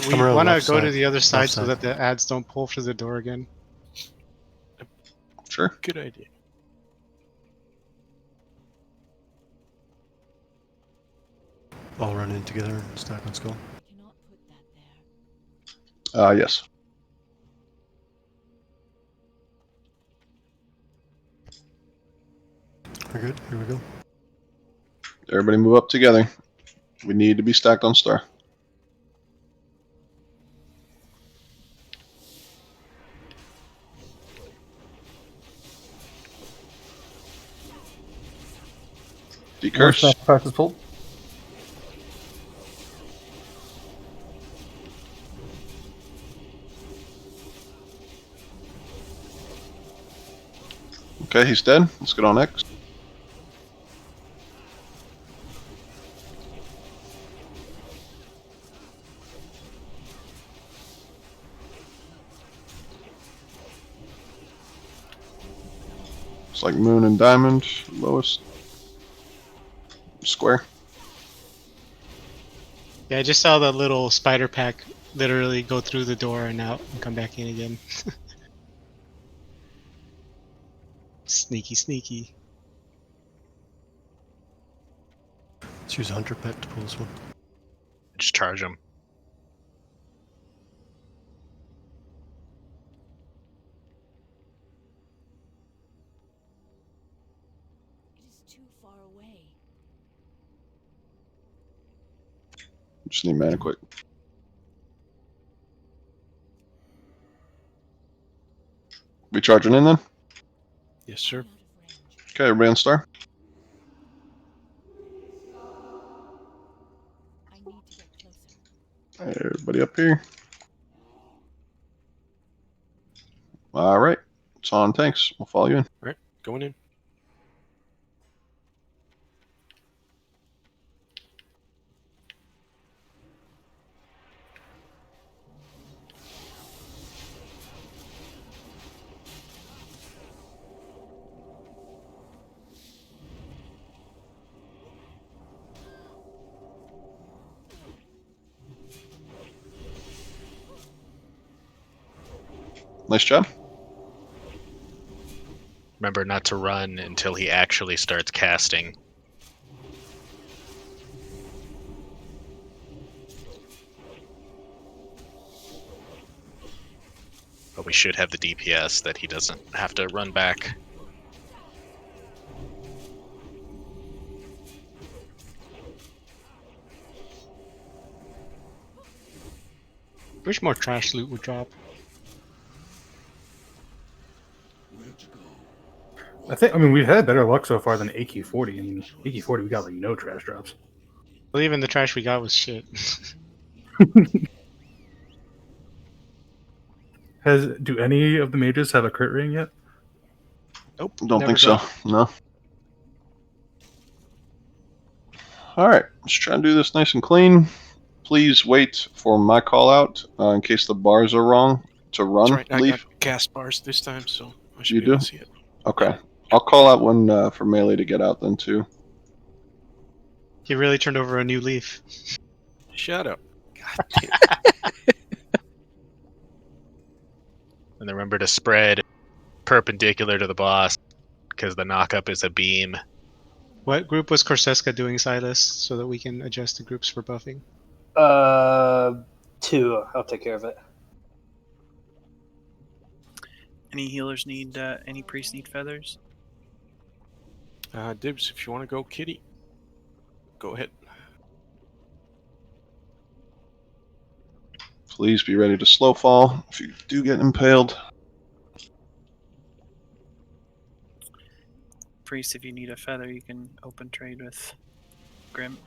We want to left go to side. the other side Left so side. that the ads don't pull through the door again. Sure. Good idea. All run in together and stack on skull. Yes. We're good. Here we go. Everybody move up together. We need to be stacked on star. One Decurse. sacrifice is pulled. Okay, he's dead. Let's get on X. It's like moon and diamond, lowest square. Yeah, I just saw the little spider pack literally go through the door and out and come back in again. Sneaky, sneaky. Let's use Hunter Pet to pull this one. Just charge them. Just need mana quick. We charging in then? Yes, sir. Okay, everybody on star. Everybody up here. All right, it's on tanks. We'll follow you in. All right, going in. Nice job. Remember not to run until he actually starts casting. But we should have the DPS that he doesn't have to run back. Wish more trash loot would drop. I mean, we've had better luck so far than AK-40. I mean, AK-40, we got like no trash drops. Well, even the trash we got was shit. Do any of the mages have a crit ring yet? Nope. Don't never think so. dropped. No. All right, let's try and do this nice and clean. Please wait for my call out in case the bars are wrong to run. That's right. I Leaf. cast bars this time, so I should You be able do? to see it. Okay. I'll call out when for Melee to get out then too. He really turned over a new leaf. Shut up. God damn. And then remember to spread perpendicular to the boss, because the knockup is a beam. What group was Corseska doing, Silas, so that we can adjust the groups for buffing? 2. I'll take care of it. Any healers need, any priests need feathers? Dibs, if you want to go kitty, go ahead. Please be ready to slow fall if you do get impaled. Priest, if you need a feather, you can open trade with Grim.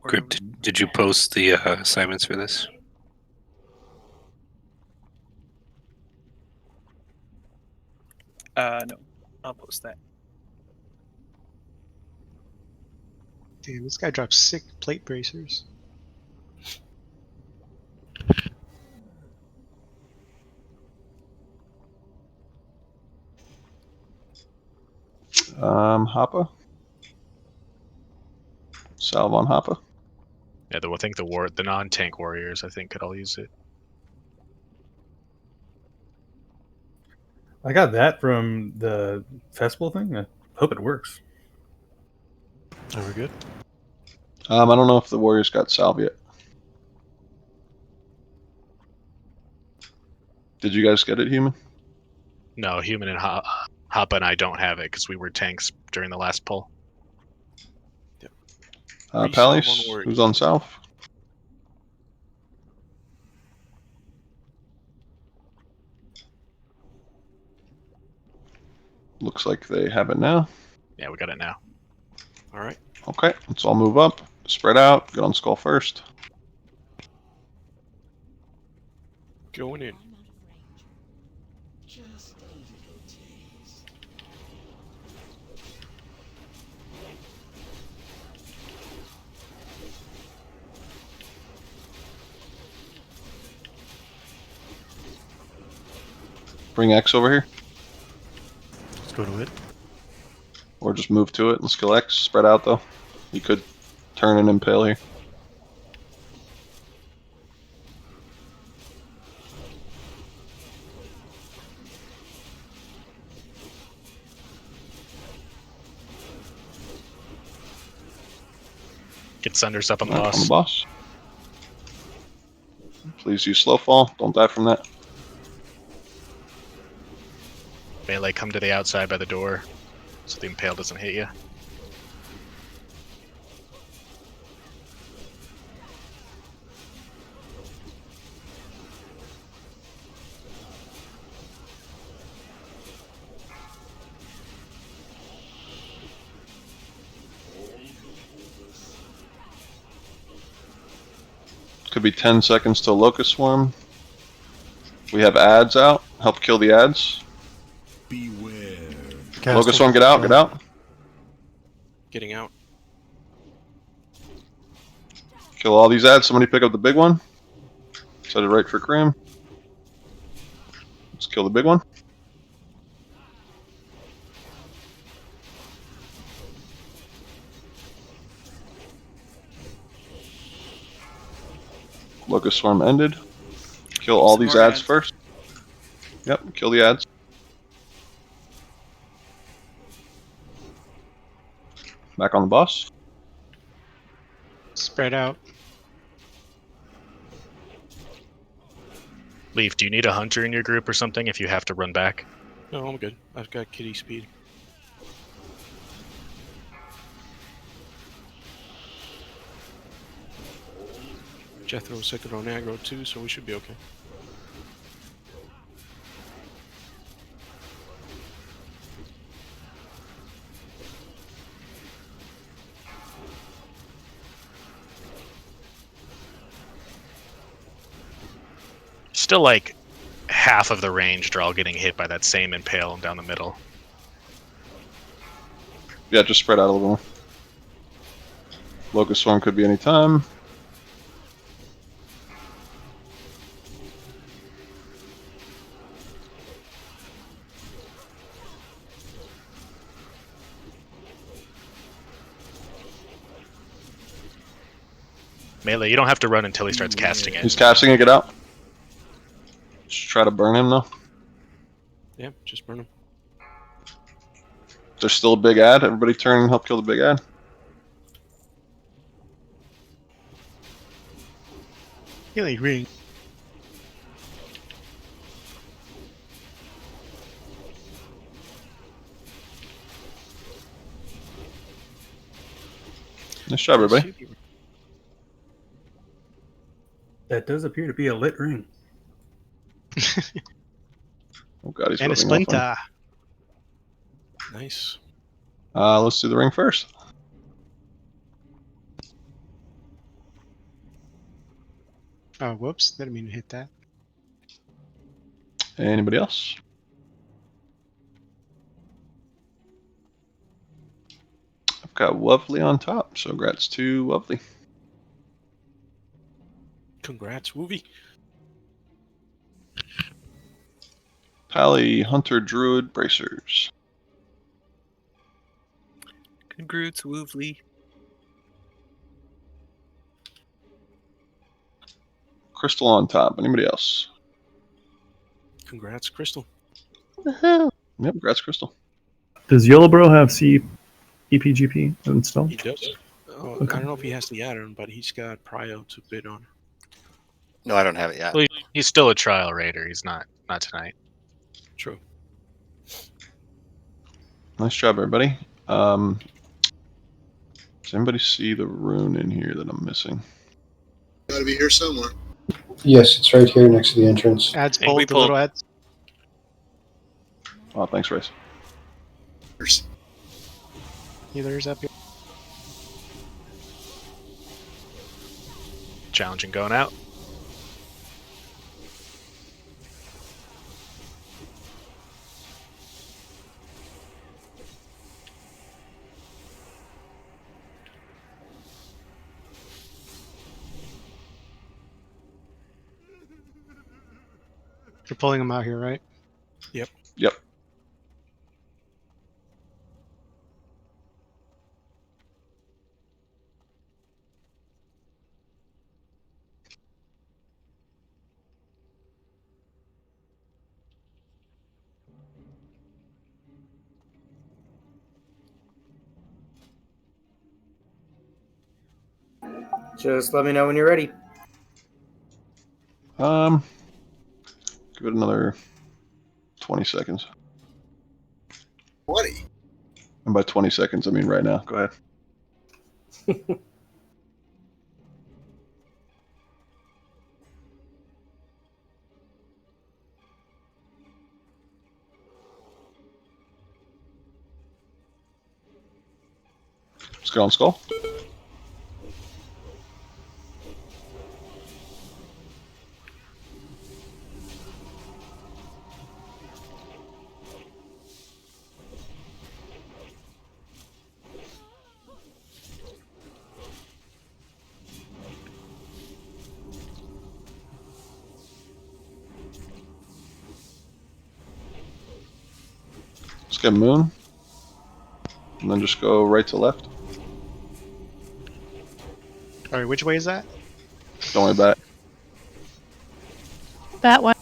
Or Grip, did you post the assignments for this? no, I'll post that. Damn, this guy drops sick plate bracers. Hoppa. Salve on Hoppa. Yeah, I think the non-tank warriors, I think, could all use it. I got that from the festival thing. I hope it works. Are we good? I don't know if the Warriors got salve yet. Did you guys get it, Human? No, Human and Hoppa and I don't have it because we were tanks during the last pull. Palace, who's on south? Looks like they have it now. Yeah, we got it now. All right. Okay, let's all move up, spread out, get on skull first. Going in. Bring X over here. Let's go to it. Or just move to it and skill X. Spread out though. You could turn and impale here. Get Sunders up on the Alright, boss. on the boss. Please use slow fall. Don't die from that. Melee, come to the outside by the door so the impale doesn't hit you. Could be 10 seconds till Locust Swarm. We have ads out. Help kill the ads. Beware. Locust Swarm, get out, get out. Getting out. Kill all these ads. Somebody pick up the big one. Set it right for Grim. Let's kill the big one. Locust Swarm ended. Kill all these ads first. Yep, kill the ads. Back on the boss. Spread out. Leaf, do you need a hunter in your group or something if you have to run back? No, I'm good. I've got kitty speed. Jethro's second on aggro too, so we should be okay. Still like half of the ranged are all getting hit by that same impale down the middle. Yeah, just spread out a little more. Locust Swarm could be any time. Melee, you don't have to run until he starts casting it. He's casting it, get out. Just try to burn him though. Yeah, just burn him. There's still a big ad. Everybody turn and help kill the big ad. Healing ring. Nice job, everybody. That does appear to be a lit ring. Oh god, he's And a rubbing off on splinter. Nice. Let's do the ring first. Oh, whoops. Didn't mean to hit that. Anybody else? I've got Lovely on top, so congrats to Lovely. Congrats, Woovie. Pally, Hunter, Druid, Bracers. Congrats, Woovly. Crystal on top. Anybody else? Congrats, Crystal. Yep, congrats, Crystal. Does Yellow Bro have EPGP installed? He does. Oh, Okay. I don't know if he has the add-on, but he's got Prio to bid on. No, I don't have it yet. Well, he's still a trial raider. He's not tonight. True. Nice job, everybody. Does anybody see the rune in here that I'm missing? Gotta be here somewhere. Yes, it's right here next to the entrance. Ads Hey, we pulled, the little pulled. ads. Oh, thanks, Race. Healers up here. Challenging going out. You're pulling them out here, right? Yep. Yep. Just let me know when you're ready. Give it another 20 seconds. 20. And by 20 seconds, I mean right now. Go ahead. Skull on skull. Let's get moon. And then just go right to left. Alright, which way is that? Don't worry about it. That way.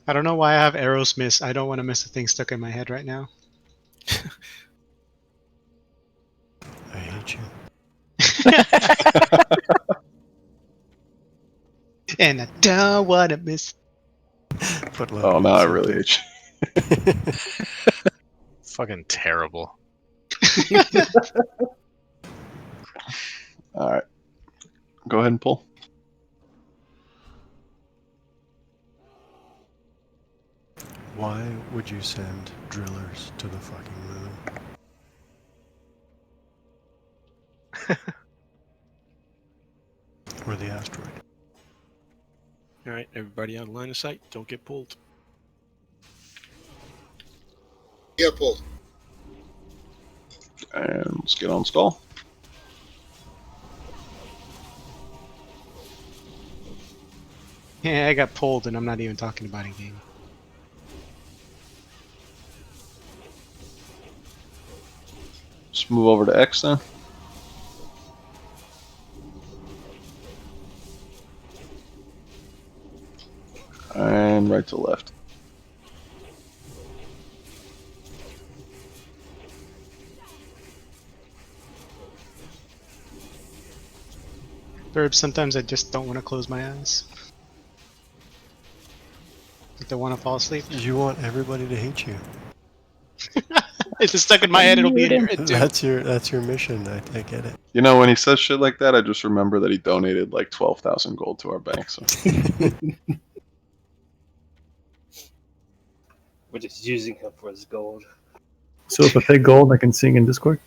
I don't know why I have arrows miss. I don't want to miss a thing stuck in my head right now. I hate you. And I don't want to miss. Put Oh, now I really hate you. Fucking terrible. All right. Go ahead and pull. Why would you send drillers to the fucking moon? Or the asteroid? All right, everybody on line of sight. Don't get pulled. Get pulled. And let's get on Skull. Yeah, I got pulled, and I'm not even talking about a game. Let's move over to X then. And right to left. Burb, sometimes I just don't want to close my eyes. Like I want to fall asleep. You want everybody to hate you. It's just stuck in my head. It'll be in your head too. That's your mission. I get it. You know, when he says shit like that, I just remember that he donated like 12,000 gold to our bank. So. We're just using him for his gold. So if I pay gold, I can sing in Discord?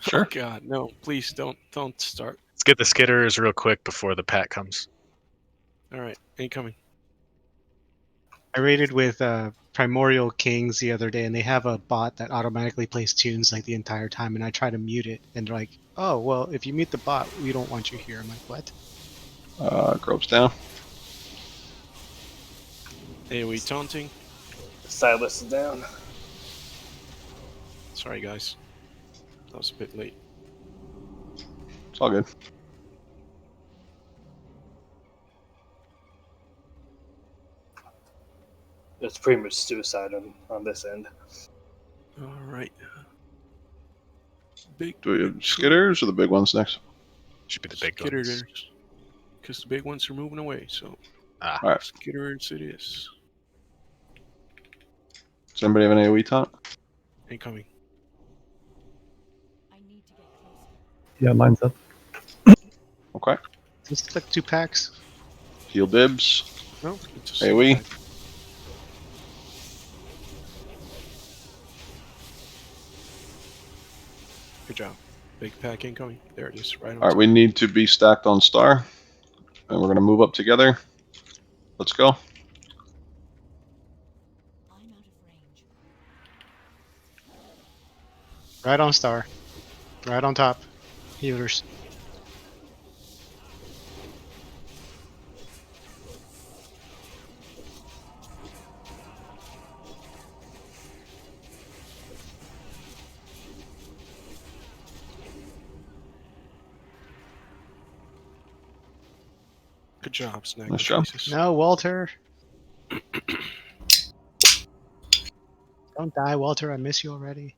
Sure. Oh God, no! Please don't start. Let's get the skitters real quick before the pack comes. All right, incoming. I raided with Primordial Kings the other day, and they have a bot that automatically plays tunes like the entire time, and I try to mute it, and they're like, oh, well, if you mute the bot, we don't want you here. I'm like, what? Gropes down. AoE taunting. Silas is down. Sorry, guys. That was a bit late. It's all good. It's pretty much suicide on this end. All right. Big. Do we have skitters or the big ones next? Should be the big Skitters. ones. Because the big ones are moving away, so. Ah. All right. Skitters it is. Does anybody have an AoE taunt? Incoming. Yeah, mine's up. Okay. It's like 2 packs. Heal dibs. No, it's a AoE. pack. Good job. Big pack incoming. There it is. Right on. All right, we need to be stacked on star. And we're going to move up together. Let's go. Right on star. Right on top. Healers. Good job, Snack. Nice job. No, Walter. Don't die, Walter. I miss you already.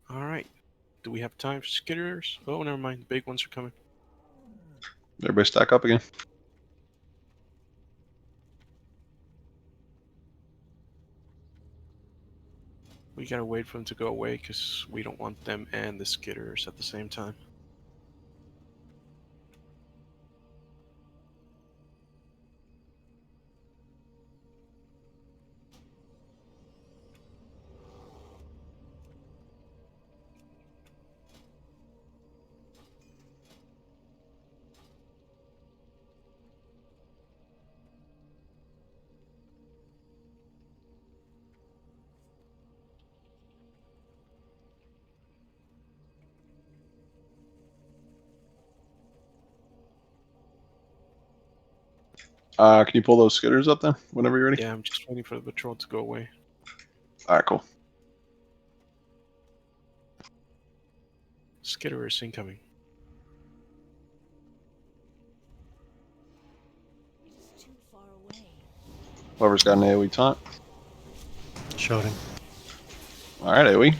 All right. Do we have time for skitters? Oh, never mind. The big ones are coming. Everybody stack up again. We gotta wait for them to go away because we don't want them and the skitters at the same time. Can you pull those skitters up then, whenever you're ready? Yeah, I'm just waiting for the patrol to go away. All right, cool. Skitter is incoming. Whoever's got an AoE taunt. Shouting. All right, AoE.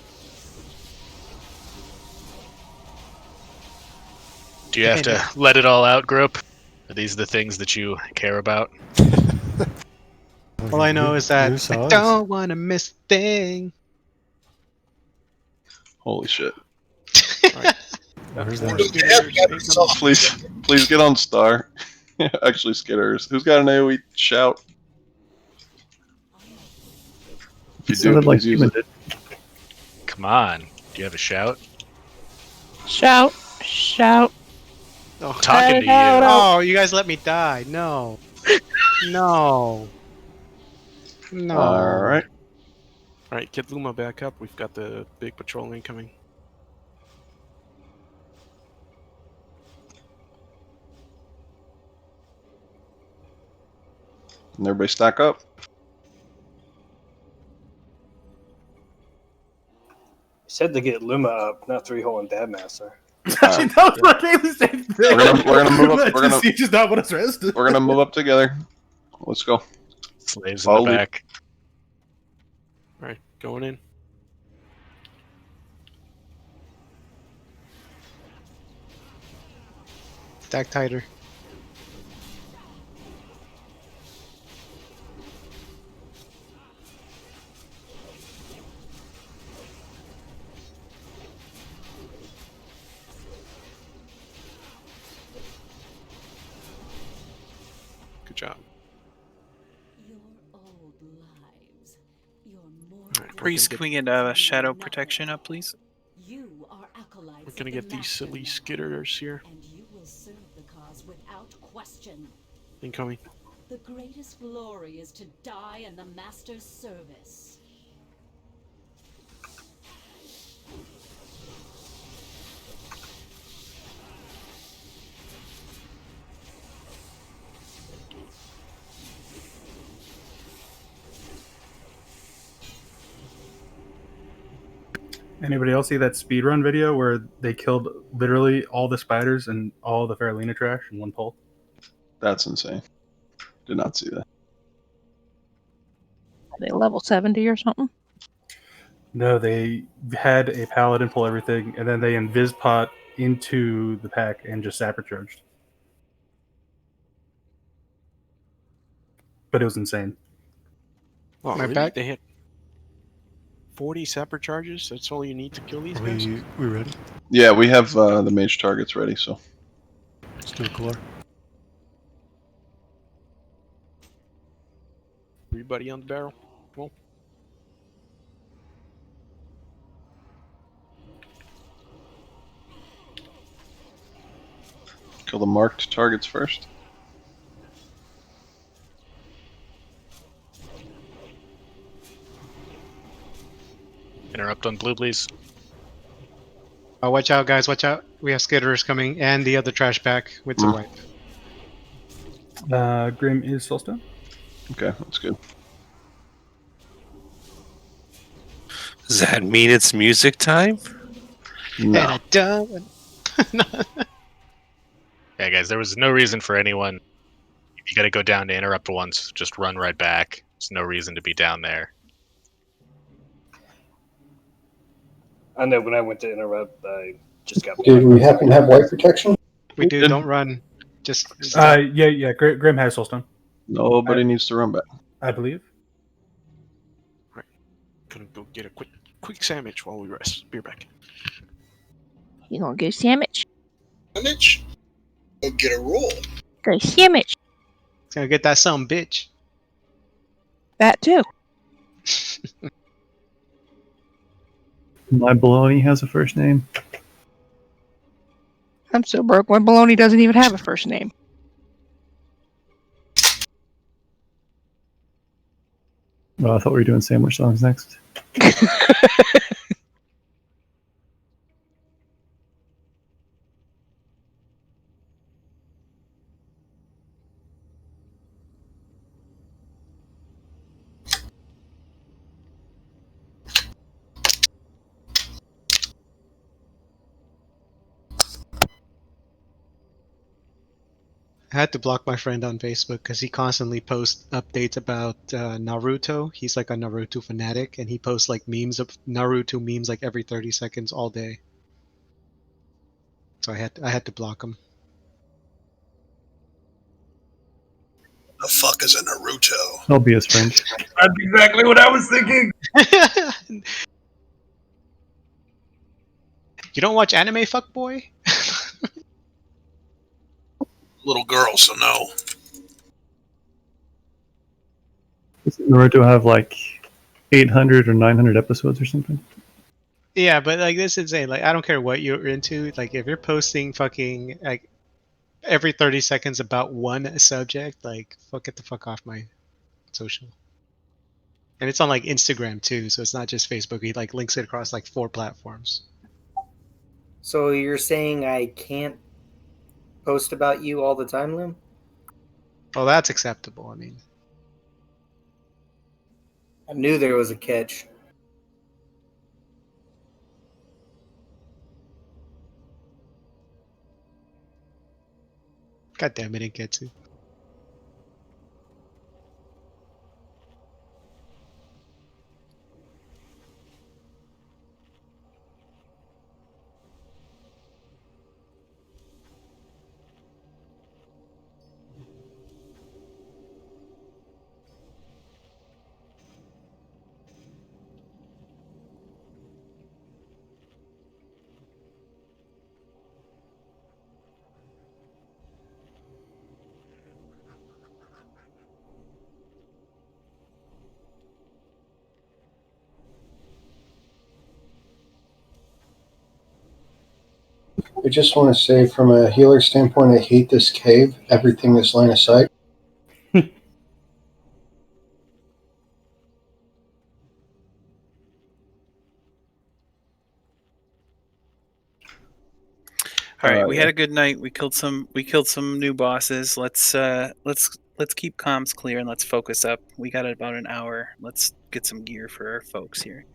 Do you have to let it all out, Grope? Are these the things that you care about? All I know is that new I songs. don't want to miss a thing. Holy shit. Where's Look, that? they have got the sauce. Please get on Star. Actually, Skitters. Who's got an AoE shout? If you do, Sounded like please use Human it. did. Come on. Do you have a shout? Shout, shout. Oh, talking to you. Oh, you guys let me die. No. No. No. All right. All right, get Luma back up. We've got the big patrol incoming. And everybody stack up. Said to get Luma up, not 3-hole and Dad Master. That was what I was saying. We're gonna move up. Siege is not what it's rest. We're gonna move up together. Let's go. Slaves in the back. All right, going in. Stack tighter. Good job. Priest, can we get shadow protection up, please? We're gonna get these silly skitters here. Incoming. The greatest glory is to die in the Master's service. Anybody else see that speedrun video where they killed literally all the spiders and all the Faralina trash in one pull? That's insane. Did not see that. Are they level 70 or something? No, they had a paladin pull everything, and then they invis-pot into the pack and just sapper charged. But it was insane. Oh, My really? back? They hit 40 separate charges? That's all you need to kill these guys? We ready? Yeah, we have the mage targets ready, so. Let's do a core. Everybody on the barrel. Well, Kill the marked targets first. Interrupt on blue, please. Oh, watch out, guys. Watch out. We have skitterers coming and the other trash pack with the wipe. Grim is Soulstone. Okay, that's good. Does that mean it's music time? No. And I don't. Yeah, guys, there was no reason for anyone. If you got to go down to interrupt once, just run right back. There's no reason to be down there. I know when I went to interrupt, I just got. Do we happen to have white protection? We do. Don't run. Just. Yeah. Grim has Soulstone. Nobody needs to run back. I believe. right. Gonna go get a quick sandwich while we rest. Be back. You gonna get a sandwich? Sandwich? Go get a roll. Get a sandwich. It's gonna get that some bitch. That too. My baloney has a first name. I'm so broke. My baloney doesn't even have a first name. Oh, I thought we were doing sandwich songs next. I had to block my friend on Facebook because he constantly posts updates about Naruto. He's like a Naruto fanatic, and he posts like memes of Naruto memes like every 30 seconds all day. So I had to block him. The fuck is a Naruto? I'll be his friend. That's exactly what I was thinking. You don't watch anime, fuckboy? Little girl, so no. Doesn't Naruto have like 800 or 900 episodes or something? Yeah, but like this is insane. Like I don't care what you're into. Like if you're posting fucking like every 30 seconds about one subject, like get the fuck off my social. And it's on like Instagram too, so it's not just Facebook. He like links it across like 4 platforms. So you're saying I can't post about you all the time, Lim? Oh, that's acceptable. I mean, I knew there was a catch. God damn it, Inketsu. I just want to say, from a healer standpoint, I hate this cave. Everything is line of sight. All right, we had a good night. We killed some new bosses. Let's keep comms clear and let's focus up. We got about an hour. Let's get some gear for our folks here.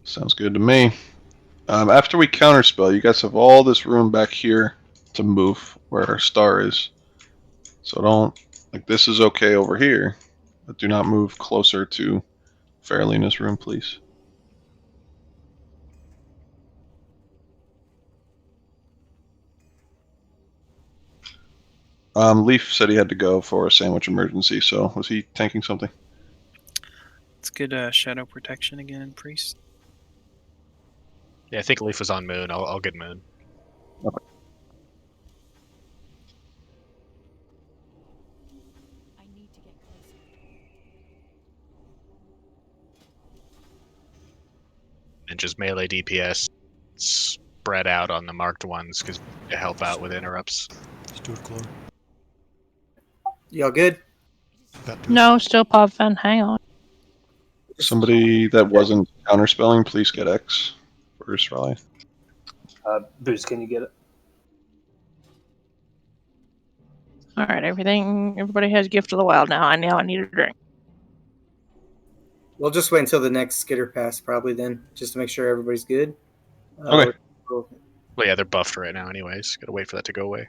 Sounds good to me. After we counterspell, you guys have all this room back here to move where our star is. So don't, like, this is okay over here, but do not move closer to Faralina's room, please. Leaf said he had to go for a sandwich emergency, so was he tanking something? Let's get shadow protection again, priest. Yeah, I think Leaf was on Moon. I'll get Moon. Okay. And just melee DPS spread out on the marked ones because to help out with interrupts. Let's do it, Chloe. Y'all good? No, still pop fan. Hang on. Somebody that wasn't counterspelling, please get X for Raleigh. Boost, can you get it? All right, everybody has gift of the wild now. I need a drink. We'll just wait until the next skitter pass, probably then, just to make sure everybody's good. Okay. Well, yeah, they're buffed right now, anyways. Gotta wait for that to go away.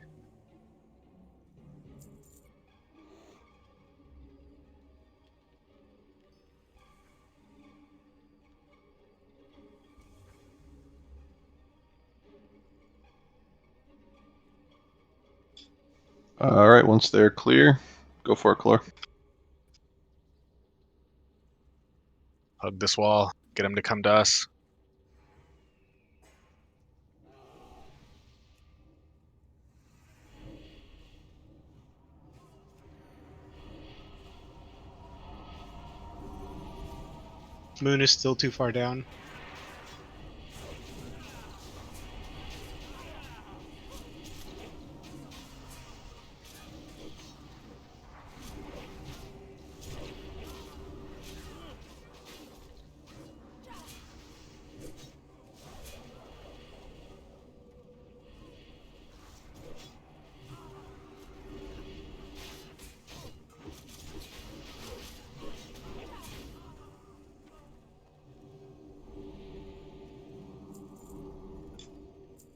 All right, once they're clear, go for it, Clore. Hug this wall. Get them to come to us. Moon is still too far down.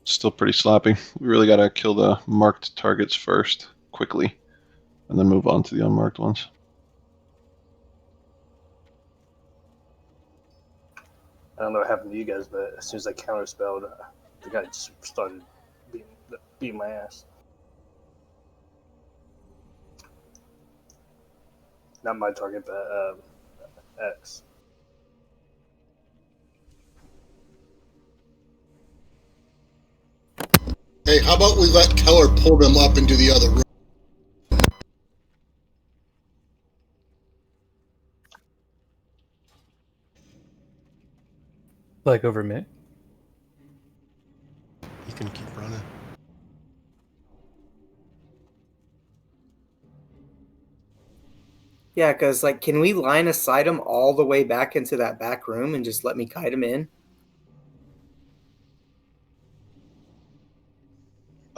Still pretty sloppy. We really gotta kill the marked targets first, quickly, and then move on to the unmarked ones. I don't know what happened to you guys, but as soon as I counterspelled, the guy just started beating my ass. Not my target, but X. Hey, how about we let Keller pull them up into the other room? Like over mid? You can keep running. Yeah, because like, can we line aside him all the way back into that back room and just let me kite him in?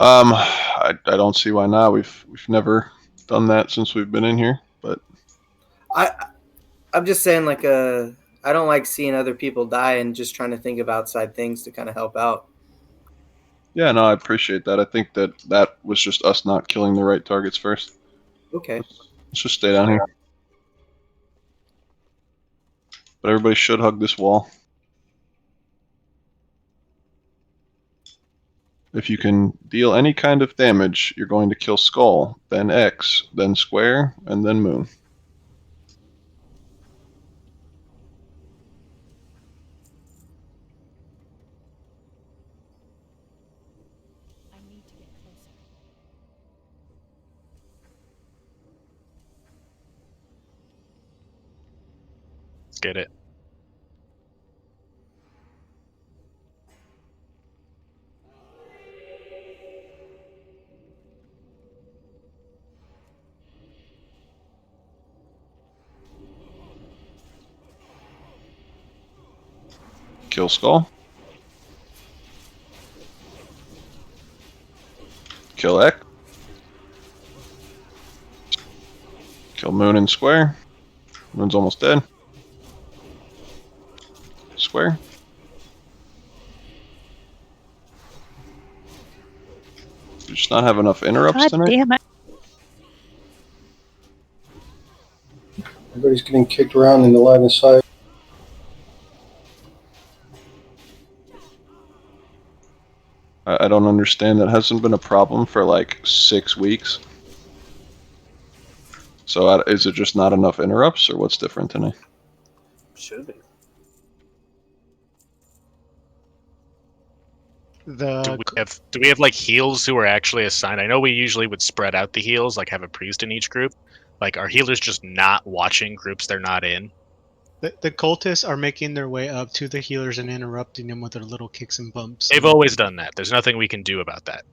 I don't see why not. We've never done that since we've been in here, but I'm just saying, like, I don't like seeing other people die and just trying to think of outside things to kind of help out. yeah, no, I appreciate that. I think that was just us not killing the right targets first. Okay. Let's just stay down here. But everybody should hug this wall. If you can deal any kind of damage, you're going to kill Skull, then X, then Square, and then Moon. I need to get closer. Let's get it. Kill Skull. Kill X. Kill Moon and Square. Moon's almost dead. Square. We just not have enough interrupts God tonight. damn it. Everybody's getting kicked around in the line of sight. I don't understand. That hasn't been a problem for like 6 weeks. So is it just not enough interrupts, or what's different tonight? Should be. Do we have like heals who are actually assigned? I know we usually would spread out the heals, like have a priest in each group. Like, are healers just not watching groups they're not in? The cultists are making their way up to the healers and interrupting them with their little kicks and bumps. They've always done that. There's nothing we can do about that.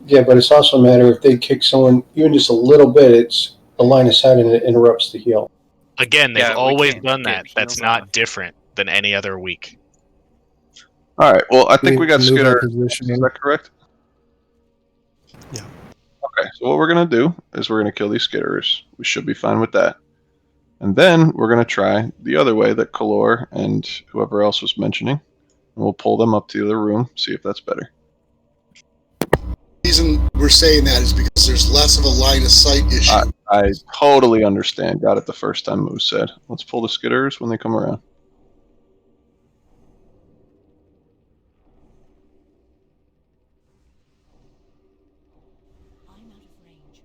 Yeah, but it's also a matter if they kick someone even just a little bit, it's the line of sight and it interrupts the heal. Again, they've Yeah, we always can't done get that. That's heals not off. different than any other week. All right. Well, I think we got Move our Skitter. position. Is that correct? Yeah. Okay. So what we're gonna do is we're gonna kill these Skitterers. We should be fine with that. And then we're gonna try the other way that Kalor and whoever else was mentioning, and we'll pull them up to the other room, see if that's better. The reason we're saying that is because there's less of a line of sight issue. I totally understand. Got it the first time Moose said. Let's pull the Skitterers when they come around. I'm out of range.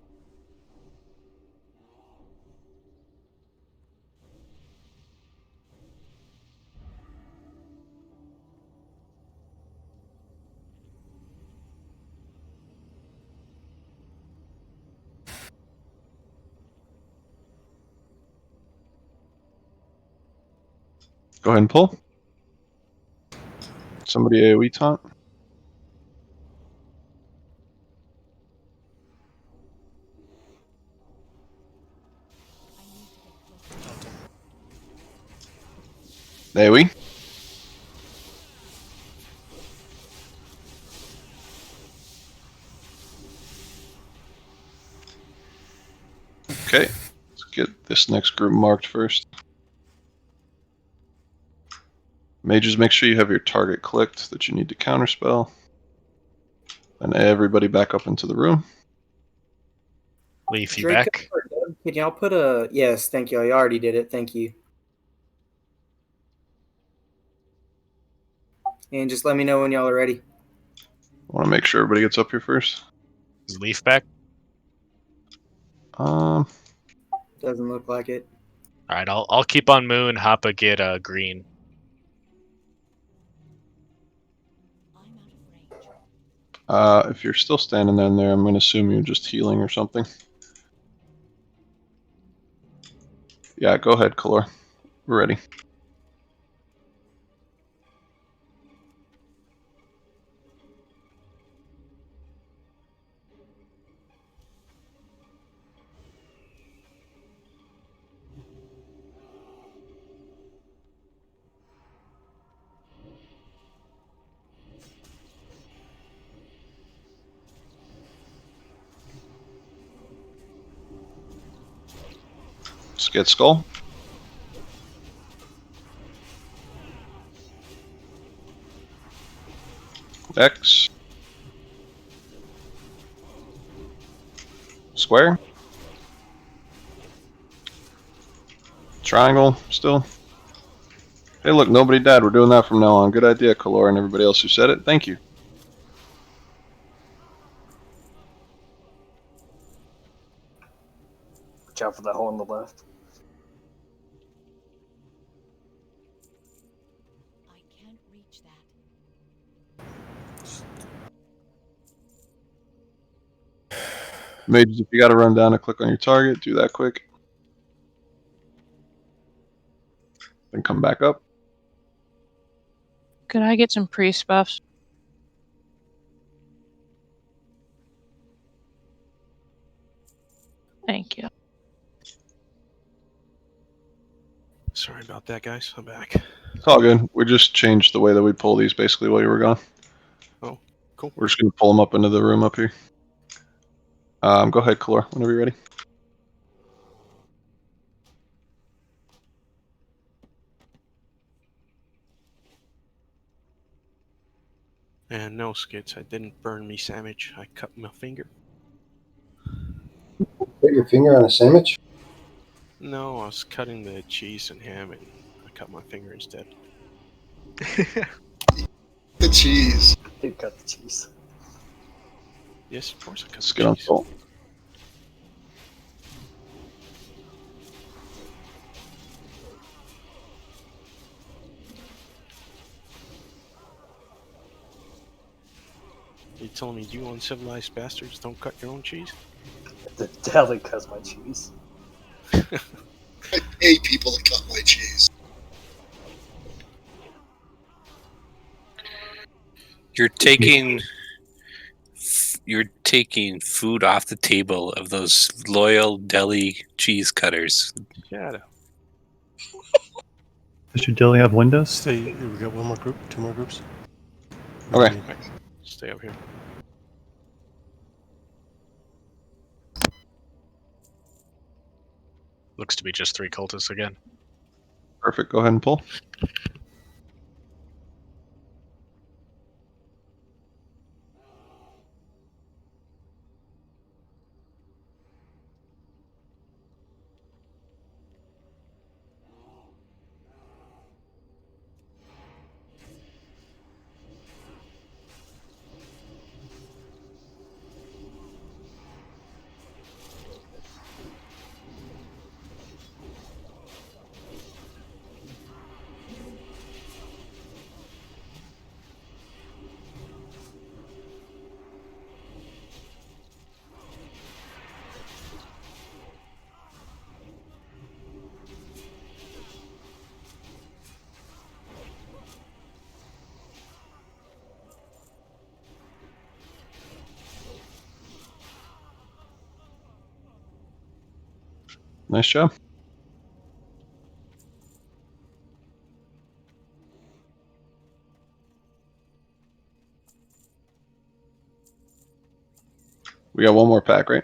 Go ahead and pull. Somebody AoE taunt. AoE. Okay, let's get this next group marked first. Mages, make sure you have your target clicked that you need to counterspell. And everybody back up into the room. Leaf, you Draco back? or Deb, can y'all put a yes? Thank you. I already did it. Thank you. And just let me know when y'all are ready. I want to make sure everybody gets up here first. Is Leaf back? Doesn't look like it. All right, I'll keep on Moon. Hoppa get green. If you're still standing down there, I'm going to assume you're just healing or something. Yeah, go ahead, Kalor. We're ready. Let's get Skull. X. Square. Triangle, still. Hey, look, nobody died. We're doing that from now on. Good idea, Kalor, and everybody else who said it. Thank you. Watch out for that hole on the left. Mages, if you got to run down and click on your target, do that quick. Then come back up. Could I get some priest buffs? Thank you. Sorry about that, guys. I'm back. It's all good. We just changed the way that we pull these basically while you were gone. Oh, cool. We're just going to pull them up into the room up here. Go ahead, Kalor, whenever you're ready. And no, Skits, I didn't burn me sandwich. I cut my finger. Put your finger on a sandwich? No, I was cutting the cheese and ham, and I cut my finger instead. The cheese. You cut the cheese. Yes, of course I cut Let's the get on cheese. Skull. You telling me you uncivilized bastards don't cut your own cheese? The deli cuts my cheese. I pay people to cut my cheese. You're taking food off the table of those loyal deli cheese cutters. Shut up. Does your deli have windows? Stay. We got one more group, two more groups. Okay. Stay up here. Looks to be just 3 cultists again. Perfect. Go ahead and pull. Nice job. We got one more pack, right?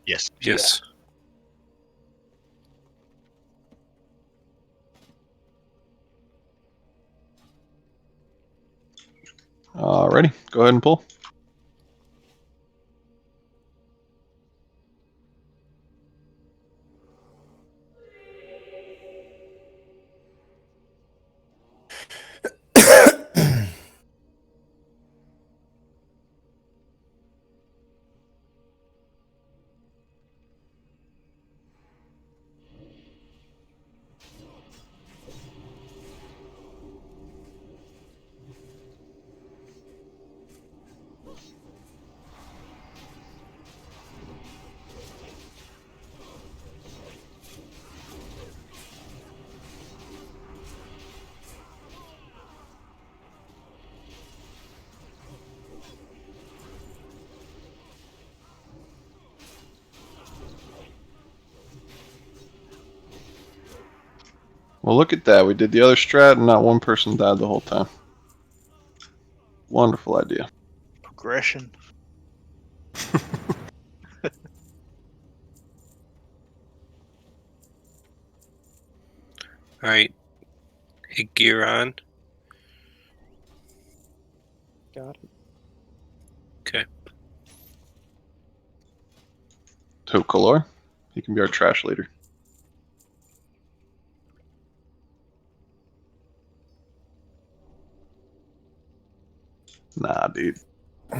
Yes. Yes. Alrighty, go ahead and pull. Well, look at that. We did the other strat and not one person died the whole time. Wonderful idea. Progression. All right. Hit gear on. Got it. Okay. To Kalor. He can be our trash leader. Nah, dude.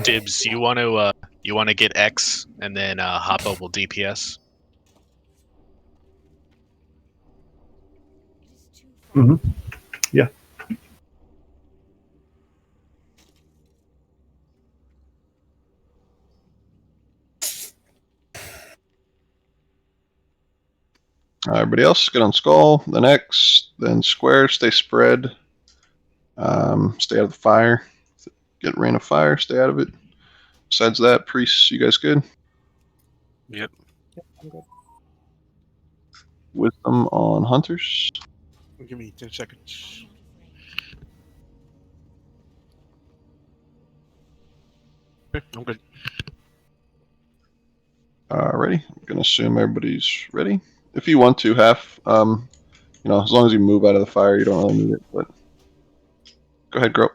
Dibs, you want to get X and then Hoppo will DPS. Mm-hmm. Yeah. Everybody else, get on skull, then X, then square, stay spread. Stay out of the fire. Get rain of fire, stay out of it. Besides that, priests, you guys good? Yep. I'm good. Wisdom on hunters. Give me 10 seconds. Okay, I'm good. Ready? I'm gonna assume everybody's ready. If you want to, half, you know, as long as you move out of the fire, you don't really need it. But go ahead, Grope.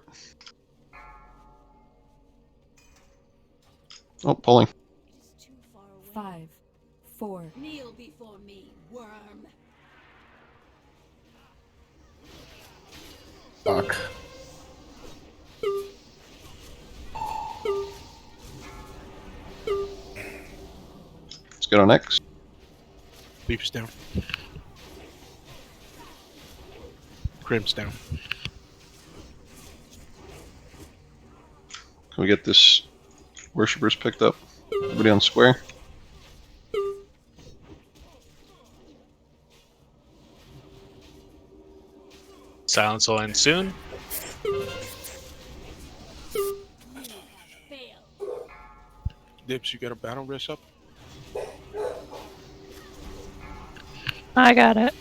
Oh, pulling. 5, 4. Kneel before me, worm. Fuck. Let's get on X. Leaf's down. Crim's down. Can we get this worshippers picked up? Everybody on square. Silence will end soon. Dibs, you got a battle risk up? I got it.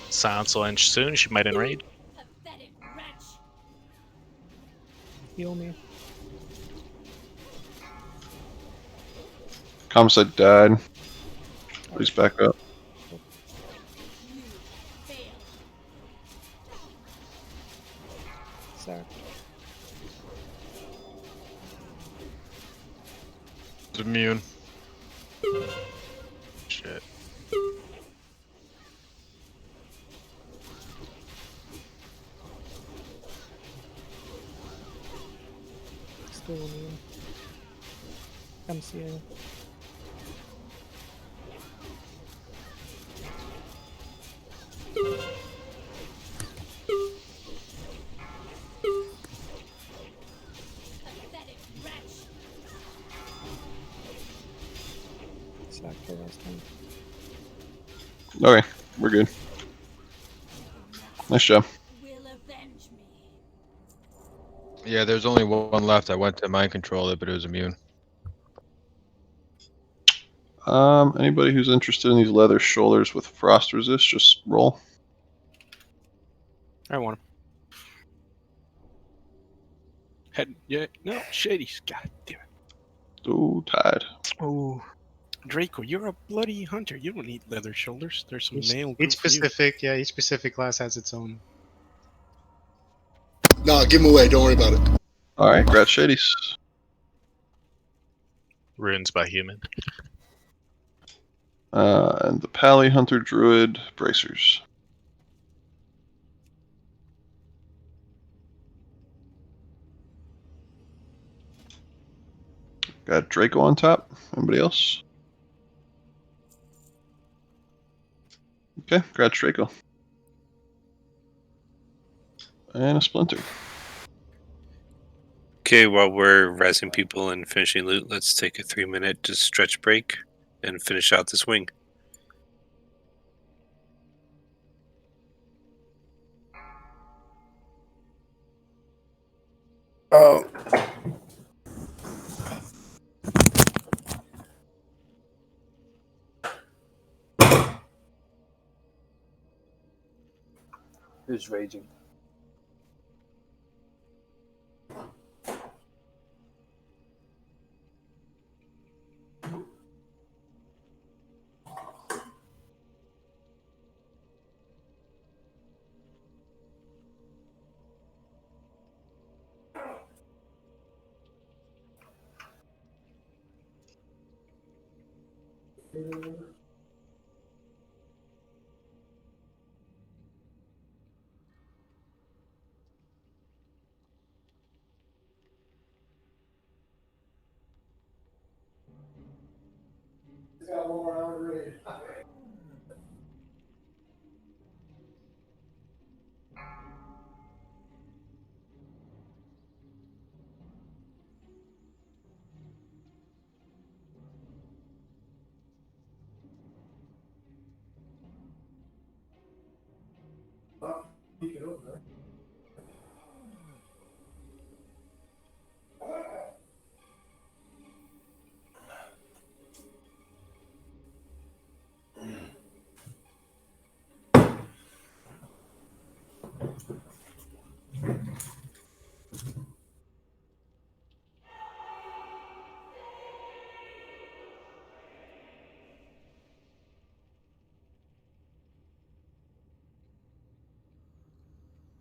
Silence will end soon. She might enrage. Heal me. Comsite died. Please back up. Sacked. It's immune. Shit. Still immune. MCA. Sacked the last time. Okay, we're good. Nice job. Yeah, there's only one left. I went to mind control it, but it was immune. Anybody who's interested in these leather shoulders with frost resist, just roll. I want him. Head, yeah, no, Shady's. God damn it. Ooh, tied. Ooh. Draco, you're a bloody hunter. You don't need leather shoulders. There's some Each, mail each goo for you. specific, yeah, each specific class has its own. No, give him away. Don't worry about it. All right, grab Shady's. Runes by human. And the Pally Hunter Druid bracers. Got Draco on top. Anybody else? Okay, grab Draco. And a Splinter. Okay, while we're resing people and finishing loot, let's take a 3-minute just stretch break and finish out this wing. Oh. Who's raging?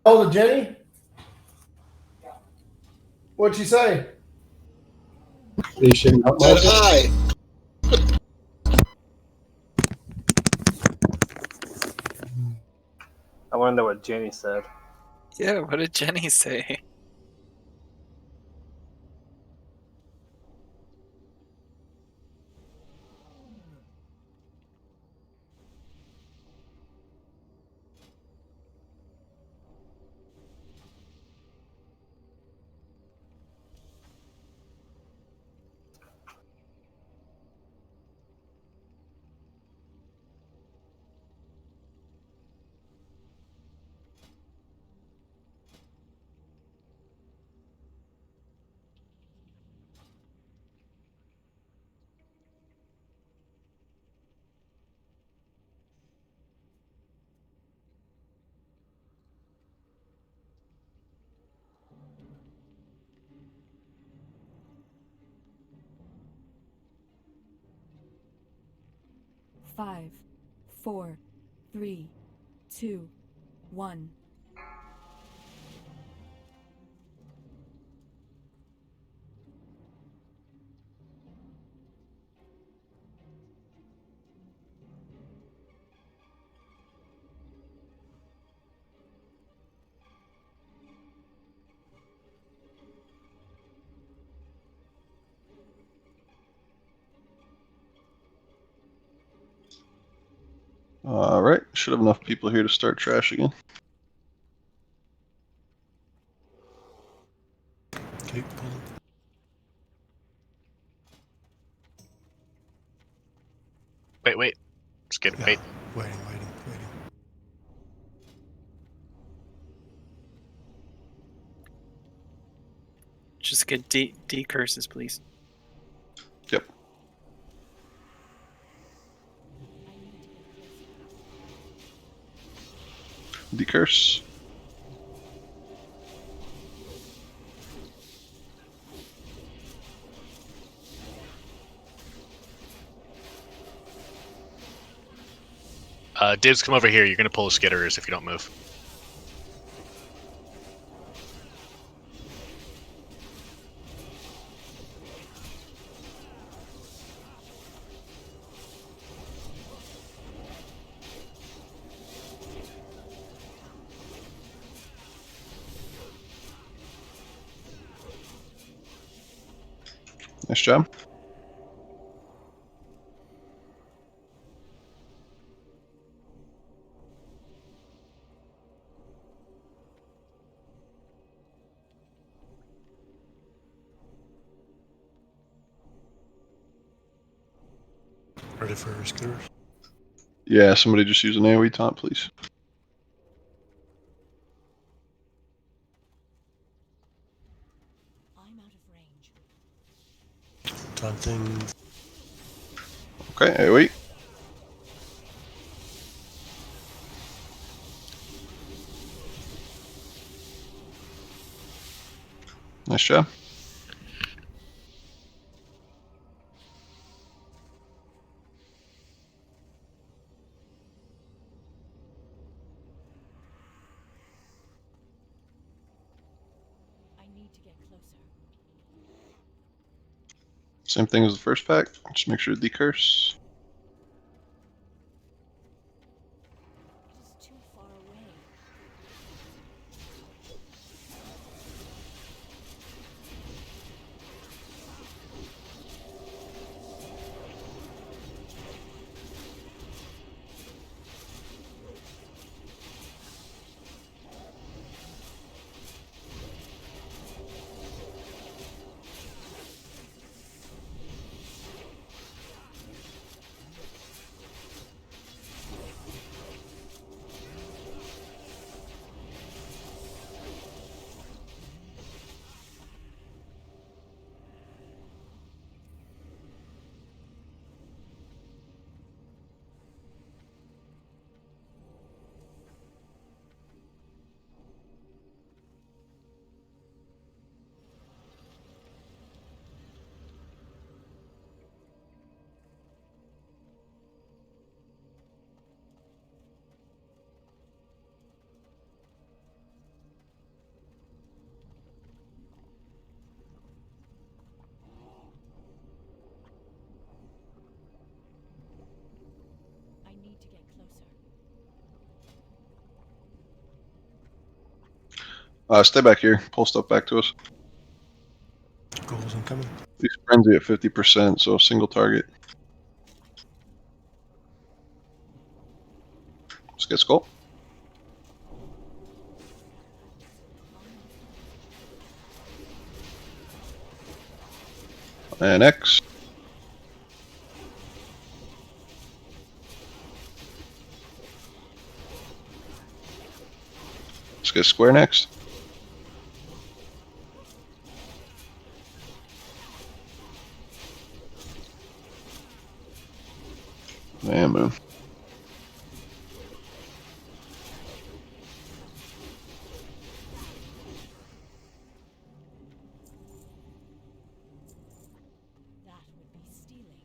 Oh, the Jenny? What'd she say? They should not Said hi. I want to know what Jenny said. Yeah, what did Jenny say? Five, four, three, two, one. All right, should have enough people here to start trash again. Okay, pulling. Wait. Just get Yeah, wait. waiting. Just get D curses, please. Yep. Decurse. Dibs, come over here. You're gonna pull skitterers if you don't move. Nice job. Ready for skitters? Yeah, somebody just use an AoE taunt, please. I'm out of range. Taunting. Okay, AoE. Nice job. I need to get closer. Same thing as the first pack. Just make sure to decurse. It is too far away. I need to get closer. Stay back here. Pull stuff back to us. Goals incoming. These frenzy at 50%, so single target. Let's get skull. And X. Let's get square next. And moon. That would be stealing.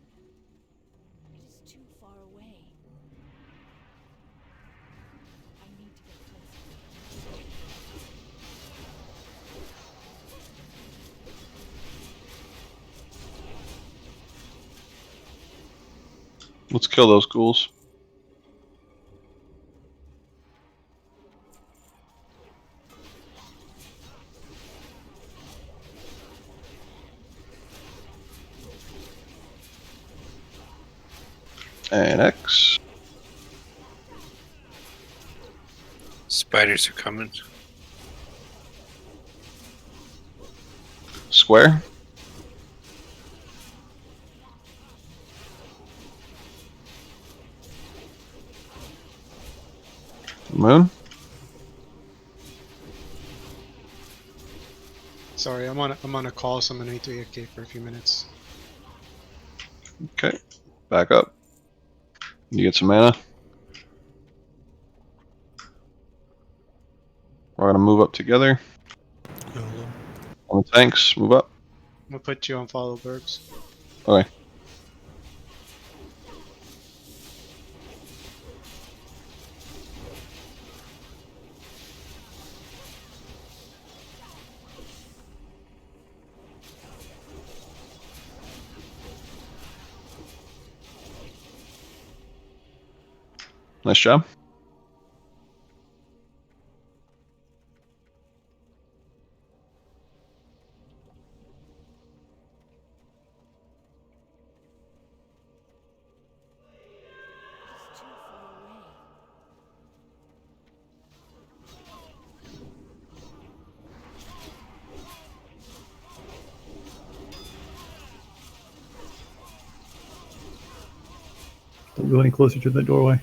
It is too far away. I need to get closer. Let's kill those ghouls. And X. Spiders are coming. Square. Moon. Sorry, I'm on a call, so I'm gonna need to AFK for a few minutes. Okay. Back up. You get some mana. We're gonna move up together. On the tanks, move up. I'm gonna put you on follow Bergs. Okay. Nice job. Don't go any closer to the doorway.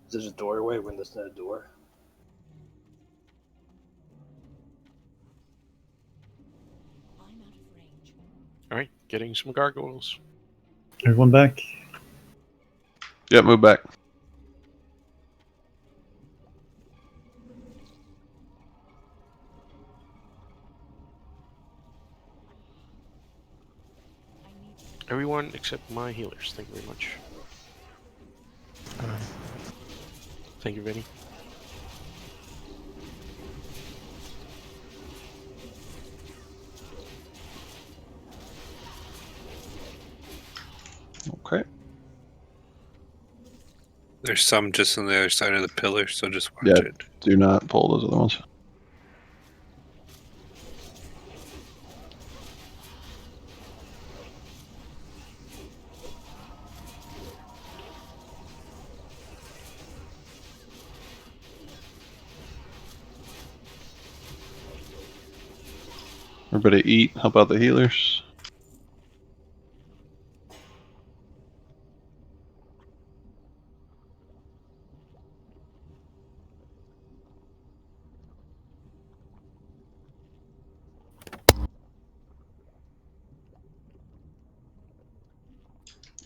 There's a doorway when there's not a door. All right, getting some gargoyles. Everyone back. Yep, move back. Everyone except my healers. Thank you very much. Thank you, Vinny. Okay. There's some just on the other side of the pillar, so just watch Yeah, it. do not pull those other ones. Everybody eat. Help out the healers.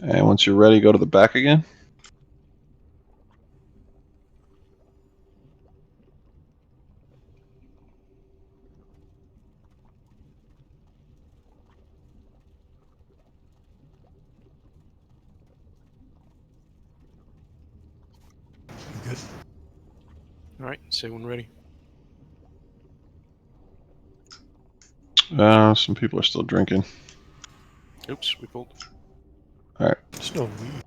And once you're ready, go to the back again. Good. All right, is everyone ready? Some people are still drinking. Oops, we pulled. All right. There's no weed.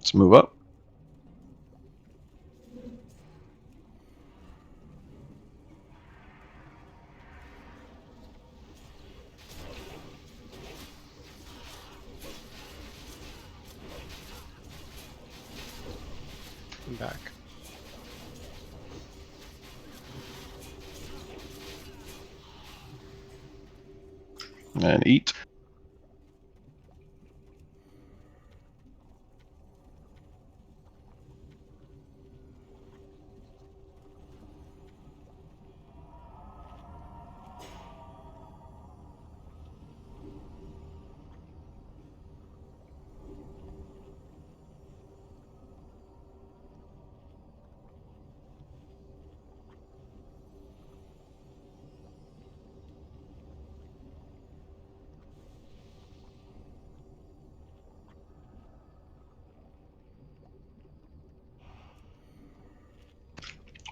Let's move up. I'm back. And eat.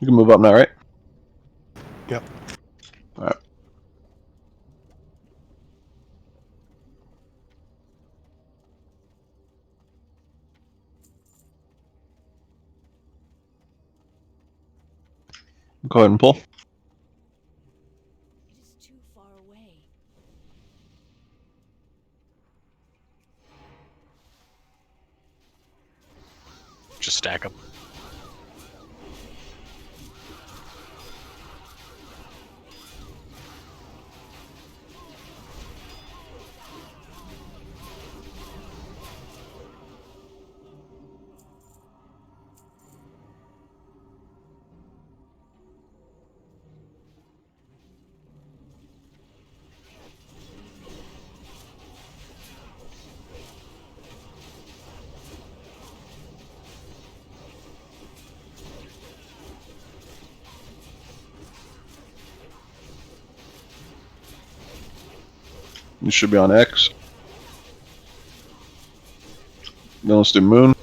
You can move up now, right? Yep. All right. Go ahead and pull. Just stack them. You should be on X. Then let's do Moon.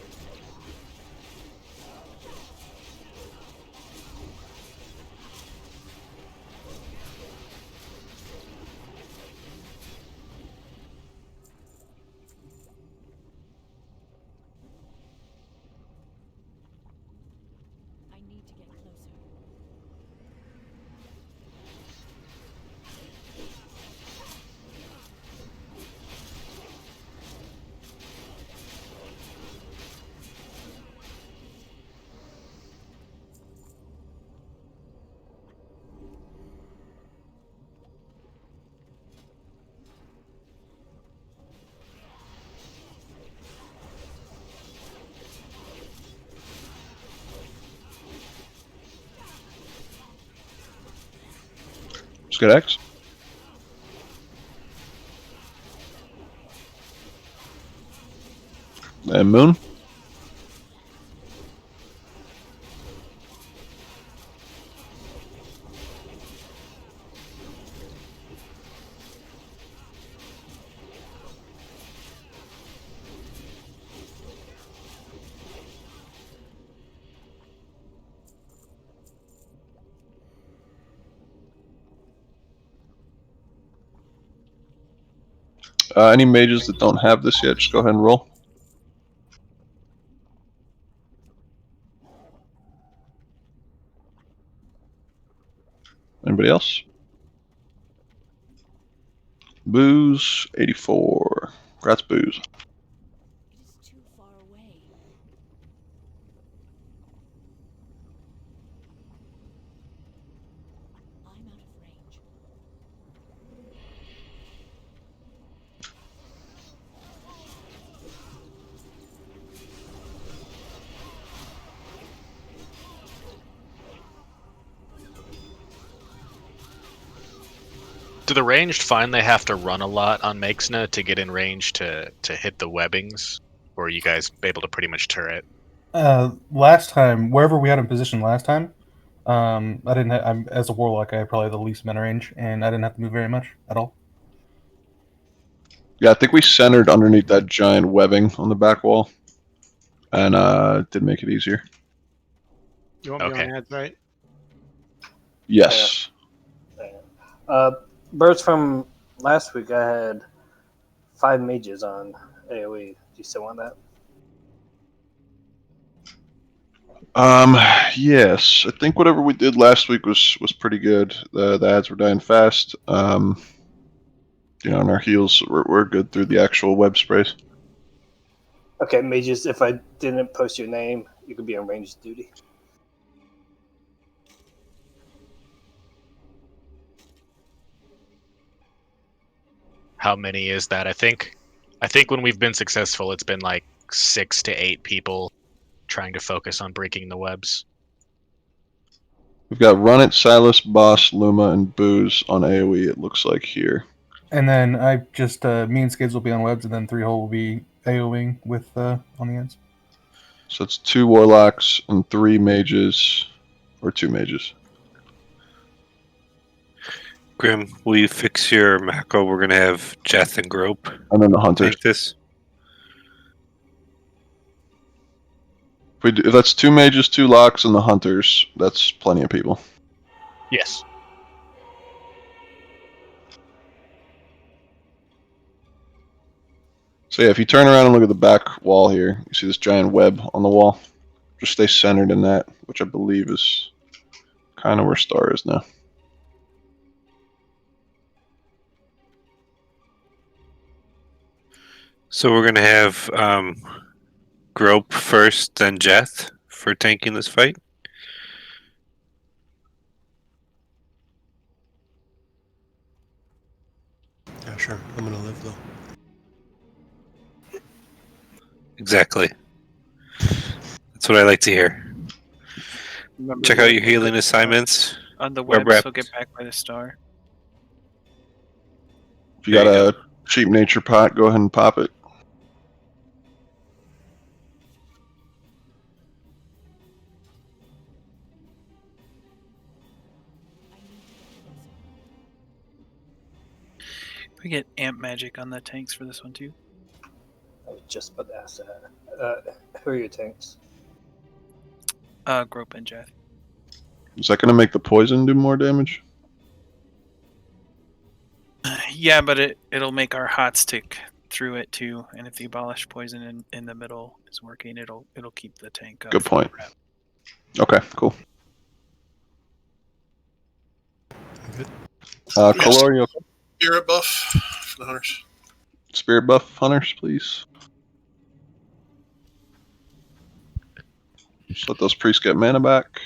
Let's get X. And Moon. Any mages that don't have this yet, just go ahead and roll. Anybody else? Booze, 84. Congrats, Booze. Do the ranged find they have to run a lot on Makesna to get in range to hit the webbings? Or are you guys able to pretty much turret? Last time, wherever we had him positioned last time, I didn't. I'm as a warlock, I had probably the least mana range, and I didn't have to move very much at all. Yeah, I think we centered underneath that giant webbing on the back wall, and did make it easier. You want me on ads, right? Yes. Birds from last week, I had 5 mages on AoE. Do you still want that? Yes. I think whatever we did last week was pretty good. The ads were dying fast. On our heals, we're good through the actual web sprays. Okay, mages, if I didn't post your name, you could be on ranged duty. How many is that? I think when we've been successful, it's been like 6 to 8 people trying to focus on breaking the webs. We've got Run It, Silas, Boss, Luma, and Booze on AoE, it looks like here. And then I just me and Skids will be on webs, and then 3-hole will be AoEing with on the ends. So it's 2 warlocks and 3 mages, or 2 mages. Grim, will you fix your macro? We're gonna have Jeth and Grope. And then the hunters. Take this. If that's 2 mages, 2 locks, and the hunters, that's plenty of people. Yes. So yeah, if you turn around and look at the back wall here, you see this giant web on the wall. Just stay centered in that, which I believe is kind of where Star is now. So we're gonna have Grope first, then Jeth for tanking this fight. Yeah, sure. I'm gonna live though. Exactly. That's what I like to hear. Remember Check out your healing assignments. on the Web web, rep. so get back by the star. If you got a cheap nature pot, go ahead and pop it. We get amp magic on the tanks for this one too. I was just about to ask that. Who are your tanks? Grope and Jeff. Is that going to make the poison do more damage? Yeah, but it'll make our hot stick through it too, and if the abolish poison in the middle is working, it'll keep the tank up. Good point. Okay, cool. Good. Color, you okay? Spirit buff for the hunters. Spirit buff hunters, please. Just let those priests get mana back.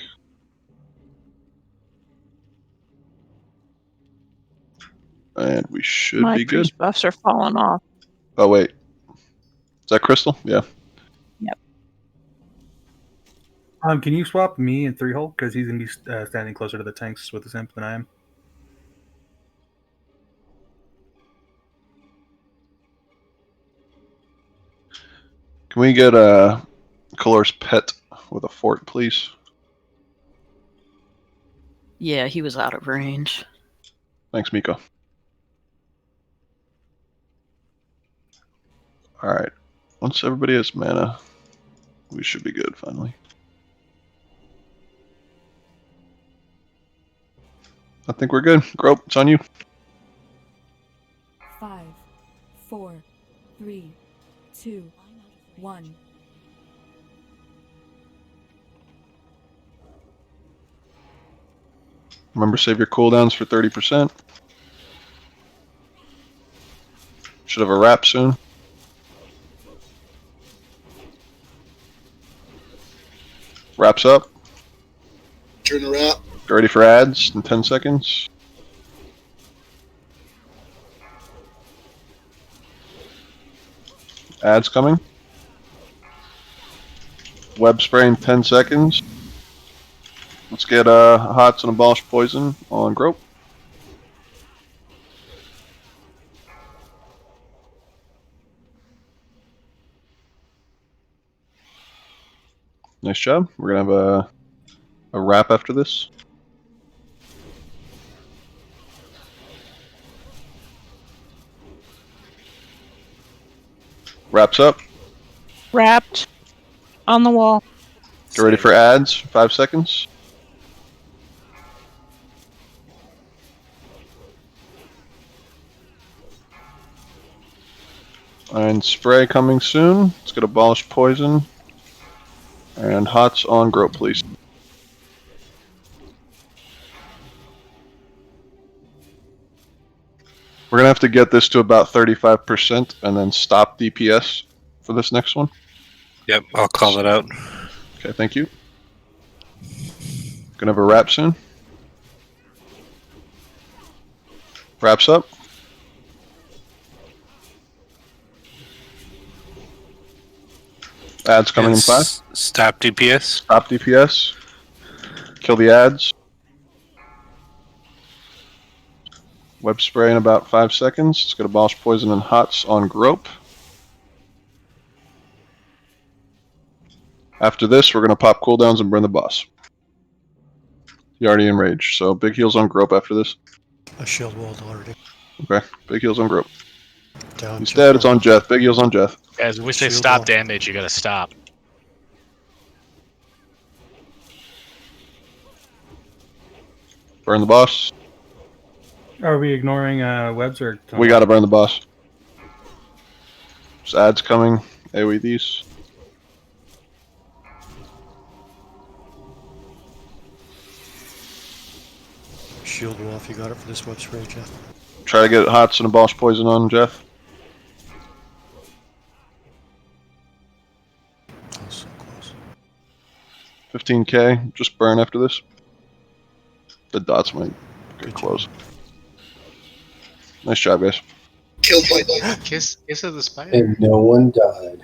And we should My be good. priest buffs are falling off. Oh, wait. Is that Crystal? Yeah. Yep. Can you swap me and 3-hole? Because he's going to be standing closer to the tanks with the imp than I am. Can we get Color's pet with a fort, please? Yeah, he was out of range. Thanks, Miko. Alright. Once everybody has mana, we should be good, finally. I think we're good. Grope, it's on you. 5, 4, 3, 2, 1. Remember, save your cooldowns for 30%. Should have a wrap soon. Wraps up. Turn the wrap. Get ready for ads in 10 seconds. Ads coming. Web spray in 10 seconds. Let's get Hots and Abolish Poison on Grope. Nice job. We're going to have a wrap after this. Wraps up. Wrapped. On the wall. Get ready for ads. 5 seconds. And spray coming soon. Let's get Abolish Poison. And Hots on Grope, please. We're going to have to get this to about 35% and then stop DPS for this next one. Yep, I'll call it out. Okay, thank you. Gonna have a wrap soon. Wraps up. Ads coming in 5. Stop DPS. Stop DPS. Kill the ads. Web spray in about 5 seconds. Let's get Abolish Poison and Hots on Grope. After this, we're going to pop cooldowns and burn the boss. He already enraged, so big heals on Grope after this. I shield walled already. Okay, big heals on Grope. Down. He's dead, it's on Jeff. Big heals on Jeff. Guys, when we say Shield stop wall. damage, you gotta stop. Burn the boss. Are we ignoring webs or? We got to burn the boss. There's ads coming. AoE these. Shield wall if you got it for this web spray, Jeff. Try to get Hots and Abolish Poison on Jeff. Oh, so close. 15k. Just burn after this. The dots might get Good close. Nice job, guys. Killed by Kiss of the spider. And no one died.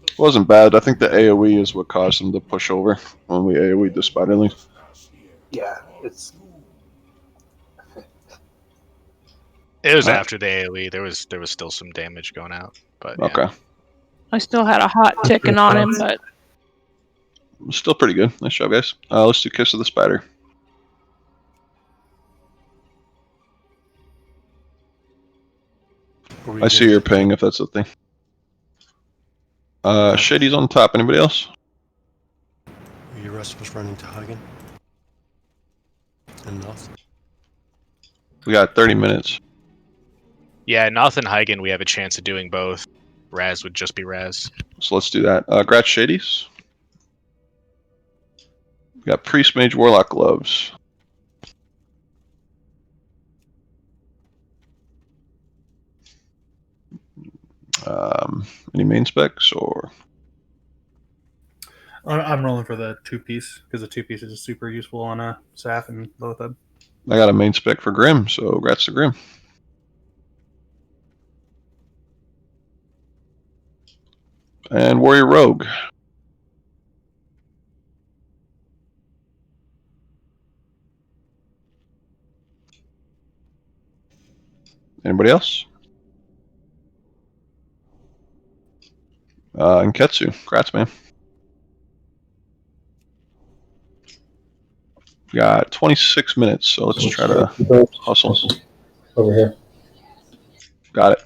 It wasn't bad. I think the AoE is what caused them to push over when we AoE'd the Spiderling. Yeah, it's It was Alright. after the AoE. There was still some damage going out, but yeah. Okay. I still had a hot ticking on him, but Still pretty good. Nice job, guys. Let's do Kiss of the Spider. were you I see doing? your ping if that's the thing. Shady's on top. Anybody else? Were you rest of us running to Hagen? And Noth? We got 30 minutes. Yeah, Noth and Hagen, we have a chance of doing both. Raz would just be Raz. So let's do that. Gratz Shady's. We got Priest Mage Warlock gloves. Any main specs or? I'm rolling for the 2-piece because the 2-piece is super useful on a Saf and Lotheb. I got a main spec for Grim, so Gratz to Grim. And Warrior Rogue. Anybody else? And Ketsu. Gratz, man. We got 26 minutes, so let's try to hustle. Over here. Got it.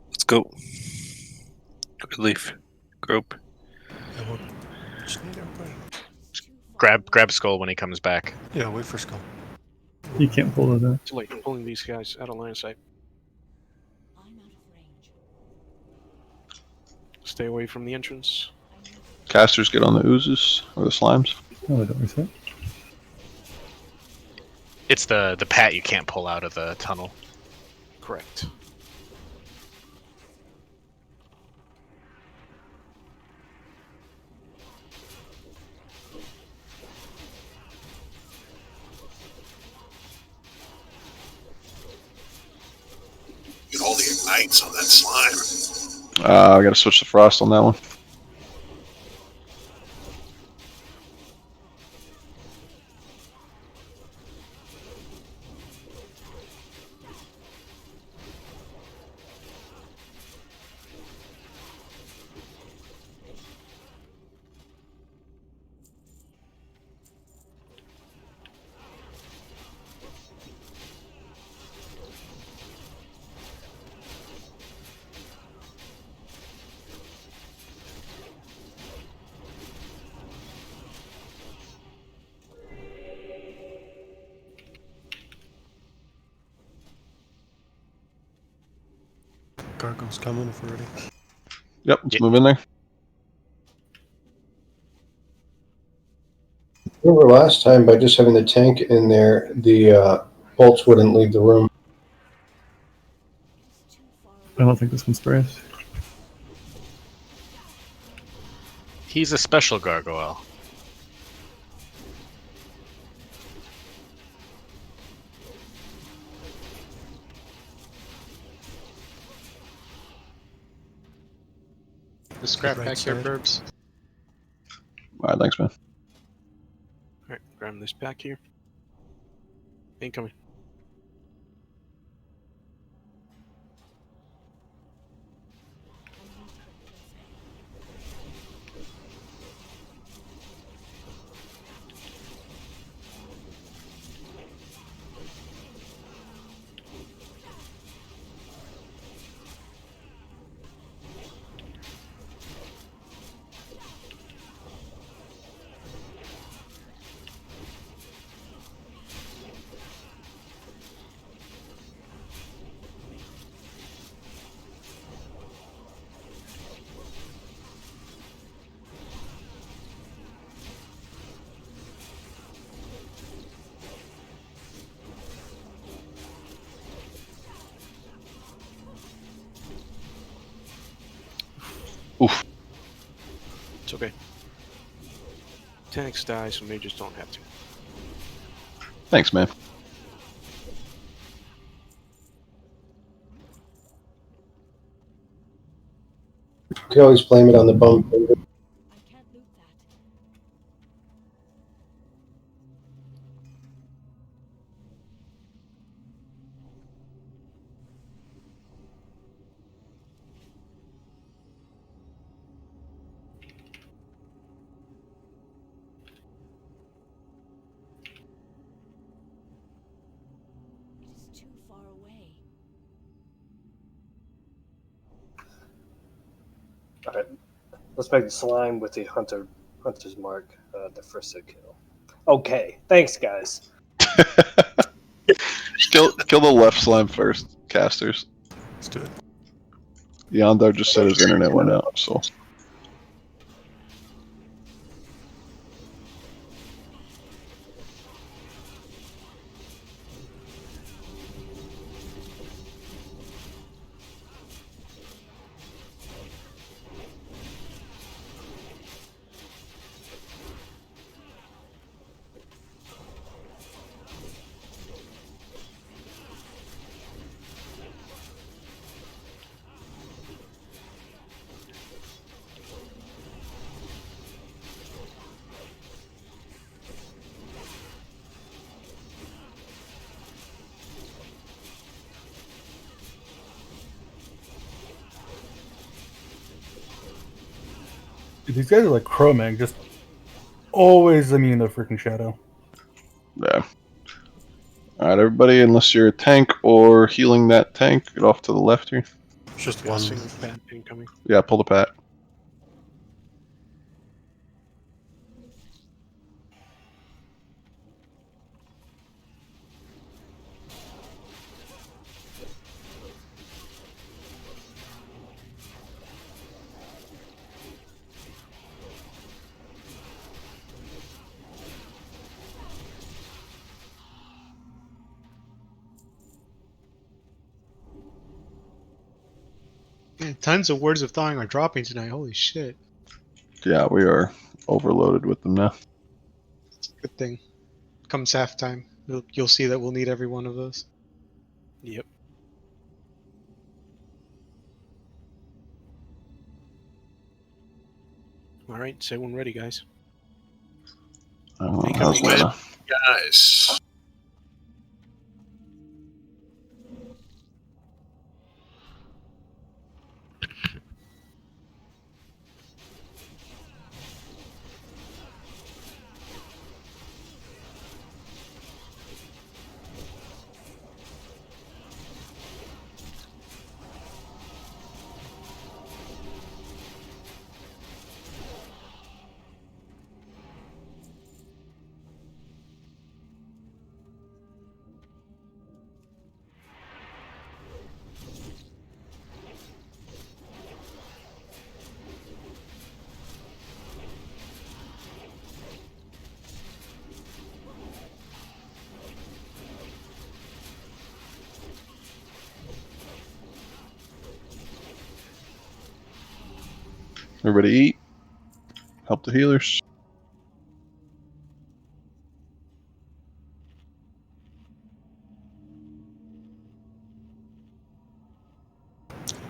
Let's go. Relief group. Yeah, we'll just need everybody. Grab Skull when he comes back. Yeah, wait for Skull. You can't pull it out. It's like pulling these guys out of line of sight. Stay away from the entrance. Casters get on the oozes or the slimes. No, I don't reset. It's the pat you can't pull out of the tunnel. Correct. Get all the ignites on that slime. I gotta switch to frost on that one. Gargoyle's coming if we're ready. Yep, let's move in there. Remember last time by just having the tank in there, the bolts wouldn't leave the room. I don't think this one's sprays. He's a special gargoyle. The scrap Right back here, side. Burbs. Alright, thanks, man. Alright, grab this back here. Incoming. Oof. It's okay. Tanks die, so mages don't have to. Thanks, man. You could always blame it on the bum. far away. All right, let's make the slime with the hunter's mark the first hit kill. Okay, thanks, guys. Kill the left slime first, casters. Let's do it. Yandar just said his internet went out, so. Dude, these guys are like Cro-Mag, just always immune to freaking shadow. Yeah. Alright, everybody, unless you're a tank or healing that tank, get off to the left here. Just Got a one. single pat incoming. Yeah, pull the pat. Man, tons of words of thawing are dropping tonight. Holy shit. Yeah, we are overloaded with them now. Good thing. Comes halftime. You'll see that we'll need every one of those. Yep. All right, say when ready, guys. How's When, Lena? guys. Everybody eat. Help the healers.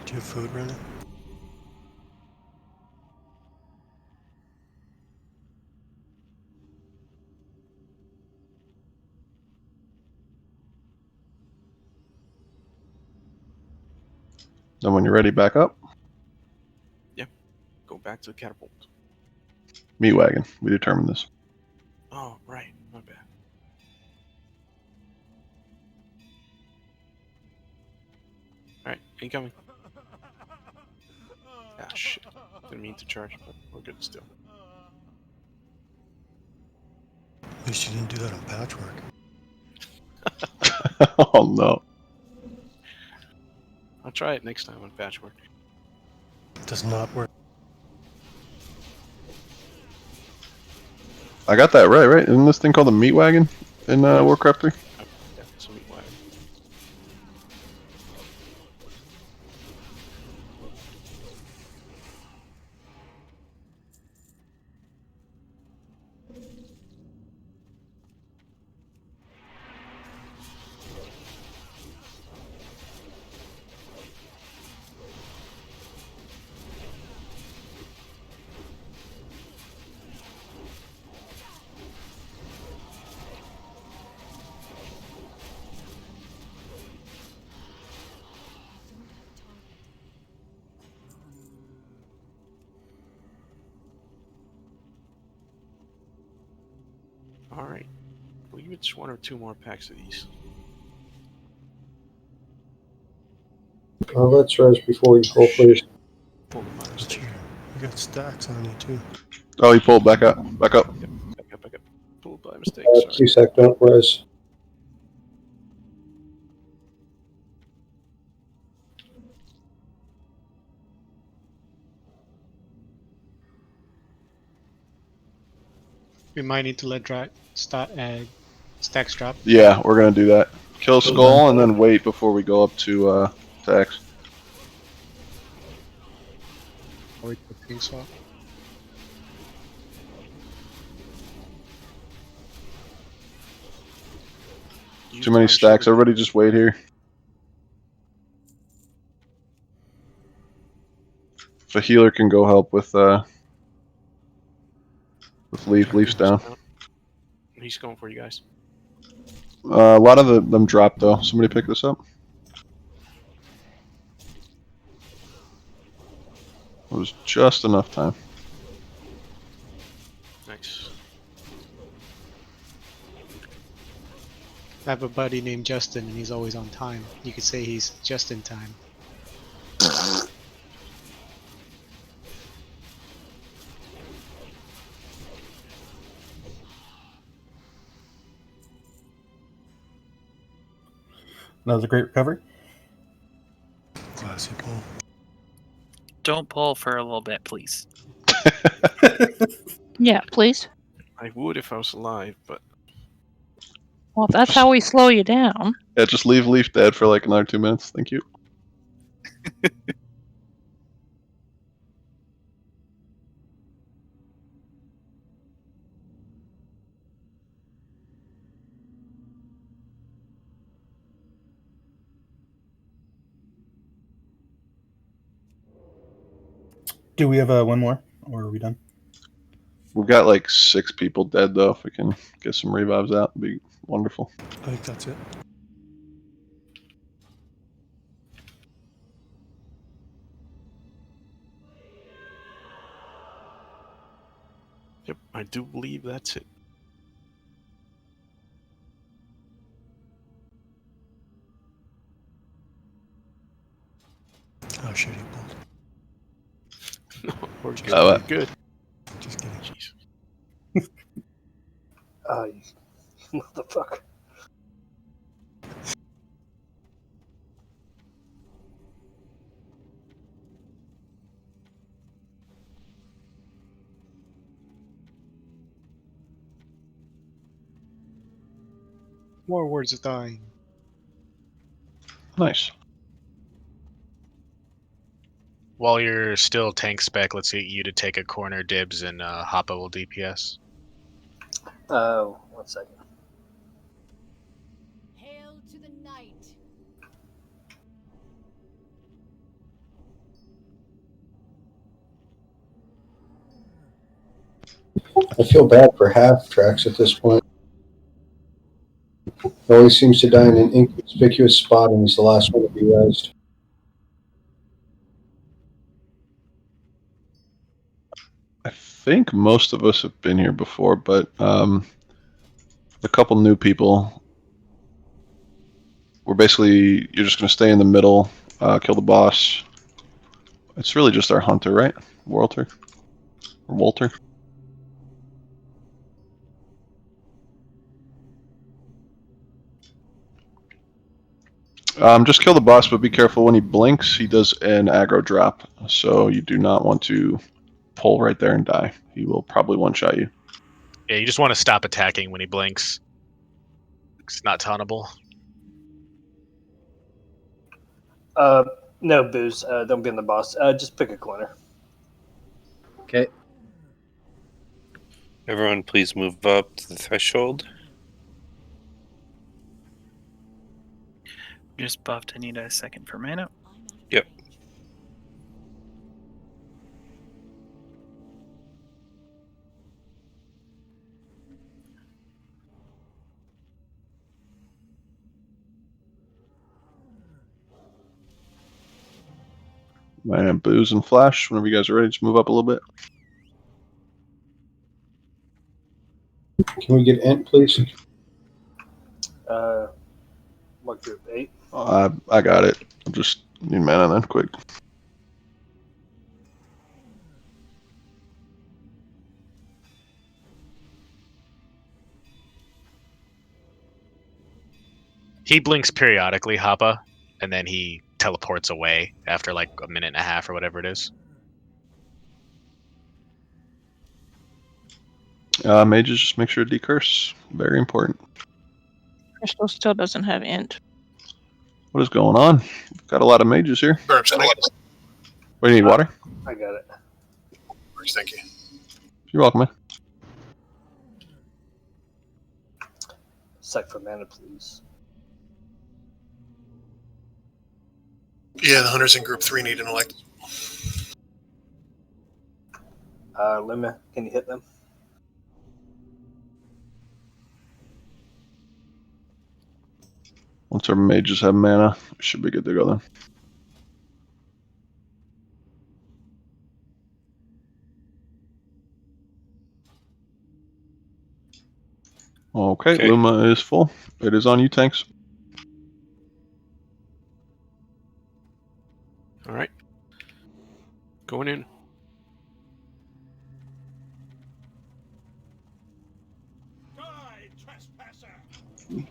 Do you have food, Brandon? Then when you're ready, back up. Yeah. Go back to the catapult. Meat wagon. We determined this. Oh, right. My bad. All right, incoming. Ah, shit. Didn't mean to charge, but we're good still. At least you didn't do that on patchwork. Oh no. I'll try it next time on patchwork. It does not work. I got that right? Isn't this thing called a meat wagon in Warcraft 3? Yeah, sweet wagon. All right. I believe it's one or two more packs of these. Let's res before you pull, please. Pull him by mistake. You got stacks on you too. Oh, he pulled back up. Back up. Back up. Pulled by mistake. 2 sec, don't res. We might need to let stacks drop. Yeah, we're gonna do that. Kill Skull and then wait before we go up to X. Wait for ping swap. Too many stacks. Everybody just wait here. If a healer can go help with Leaf's down. He's going for you guys. A lot of them dropped though. Somebody pick this up. It was just enough time. Nice. I have a buddy named Justin, and he's always on time. You could say he's just in time. That was a great recovery. Classy pull. Don't pull for a little bit, please. Yeah, please. I would if I was alive, but Well, if that's how we slow you down. Yeah, just leave Leaf dead for like another 2 minutes. Thank you. Do we have one more, or are we done? We've got like 6 people dead though. If we can get some revives out, it'd be wonderful. I think that's it. yep, I do believe that's it. Oh shit, he pulled. No, we're good. Oh, We're good. Just kidding. Jeez. You motherfucker. More words of dying. Nice. While you're still tank spec, let's get you to take a corner dibs and Hoppa will DPS. Oh, 1 second. Hail to the night. I feel bad for half tracks at this point. He always seems to die in an inconspicuous spot, and he's the last one to be resed. I think most of us have been here before, but a couple new people. We're basically, you're just going to stay in the middle, kill the boss. It's really just our hunter, right? Walter? Or Walter? Just kill the boss, but be careful when he blinks. He does an aggro drop, so you do not want to pull right there and die. He will probably one-shot you. Yeah, you just want to stop attacking when he blinks. It's not tauntable. No, Booze. Don't be in the boss. Just pick a corner. Okay. Everyone, please move up to the threshold. Just buffed. I need a second for mana. Yep. And Booze and Flash, whenever you guys are ready, just move up a little bit. Can we get Ent, please? What group? 8? I got it. I'm just Need mana then, quick. He blinks periodically, Hoppa, and then he teleports away after like a minute and a half or whatever it is. Mages, just make sure to decurse. Very important. Crystal still doesn't have int. What is going on? We've got a lot of mages here. Burps, can I get What do you need, water? I got it. Burps, thank you. You're welcome, man. Sec for mana, please. Yeah, the hunters in group 3 need an elect. Limit, can you hit them? Once our mages have mana, we should be good to go then. Okay, Luma is full. It is on you, tanks. All right. Going in.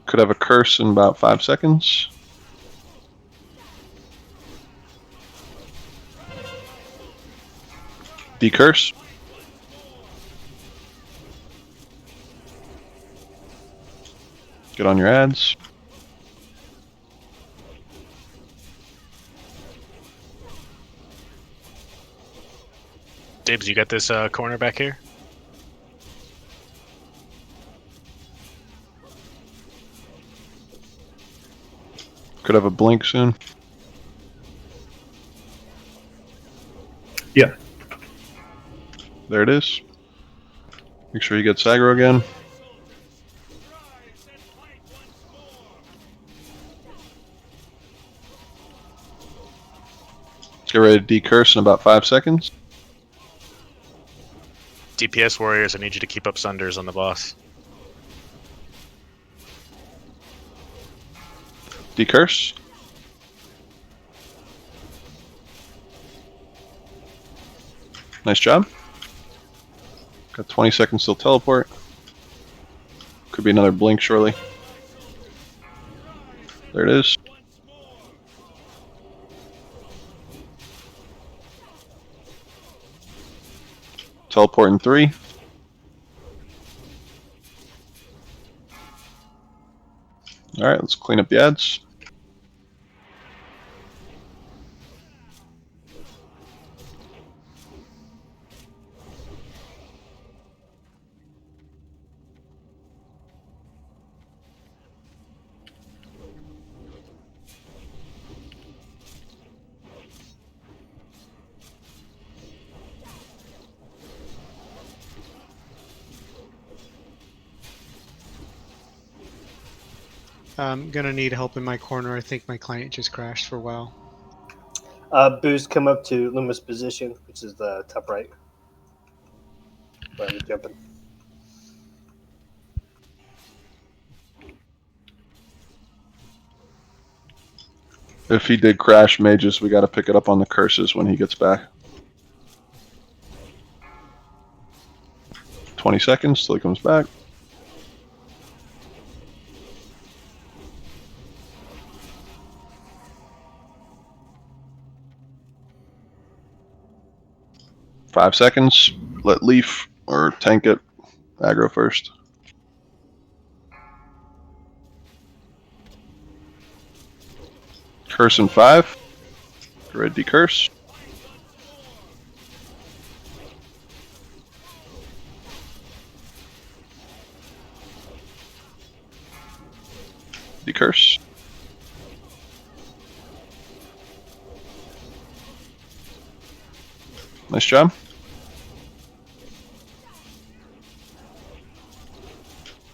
Could have a curse in about 5 seconds. Decurse. Get on your ads. Dibs, you got this corner back here? Could have a blink soon. Yeah. There it is. Make sure you get aggro again. Let's get ready to decurse in about 5 seconds. DPS warriors, I need you to keep up sunders on the boss. Decurse. Nice job. Got 20 seconds till teleport. Could be another blink shortly. There it is. Teleport in 3. Alright, let's clean up the ads. I'm gonna need help in my corner. I think my client just crashed for a while. Boost, come up to Luma's position, which is the top right. Where I'm jumping. If he did crash mages, we gotta pick it up on the curses when he gets back. 20 seconds till he comes back. Five seconds. Let leaf or tank it. Aggro first. Curse in 5. Red decurse. Decurse. Nice job.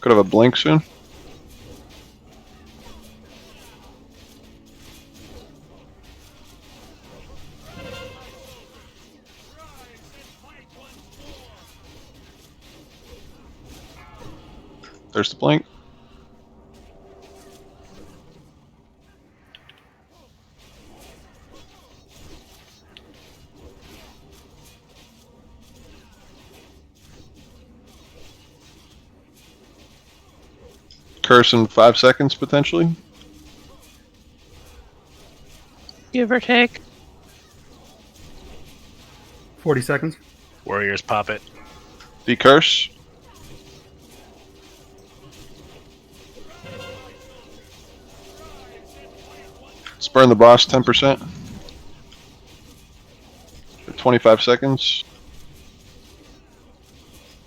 Could have a blink soon. There's the blink. curse in 5 seconds potentially. Give or take. 40 seconds. Warriors pop it. Decurse. Spurn the boss 10%. For 25 seconds.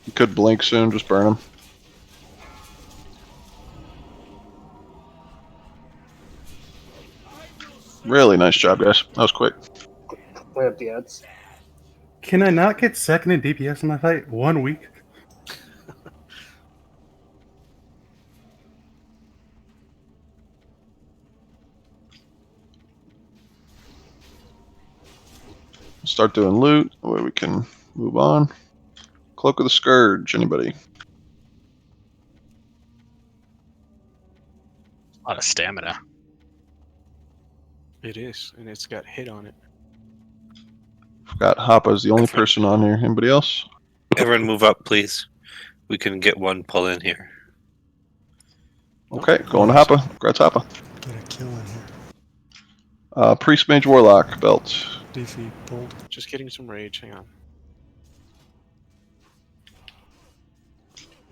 You could blink soon, just burn him. Really nice job, guys. That was quick. Clean up the ads. Can I not get second in DPS in that fight? 1 week? Start doing loot, where we can move on. Cloak of the Scourge, anybody? A lot of stamina. It is, and it's got hit on it. Forgot Hoppa's the only person on here. Anybody else? Everyone move up, please. We can get one pull in here. Okay, going to Hoppa. Congrats, Hoppa. Get a kill in here. Priest, Mage, Warlock, belt. Defeat, bold. Just getting some rage. Hang on.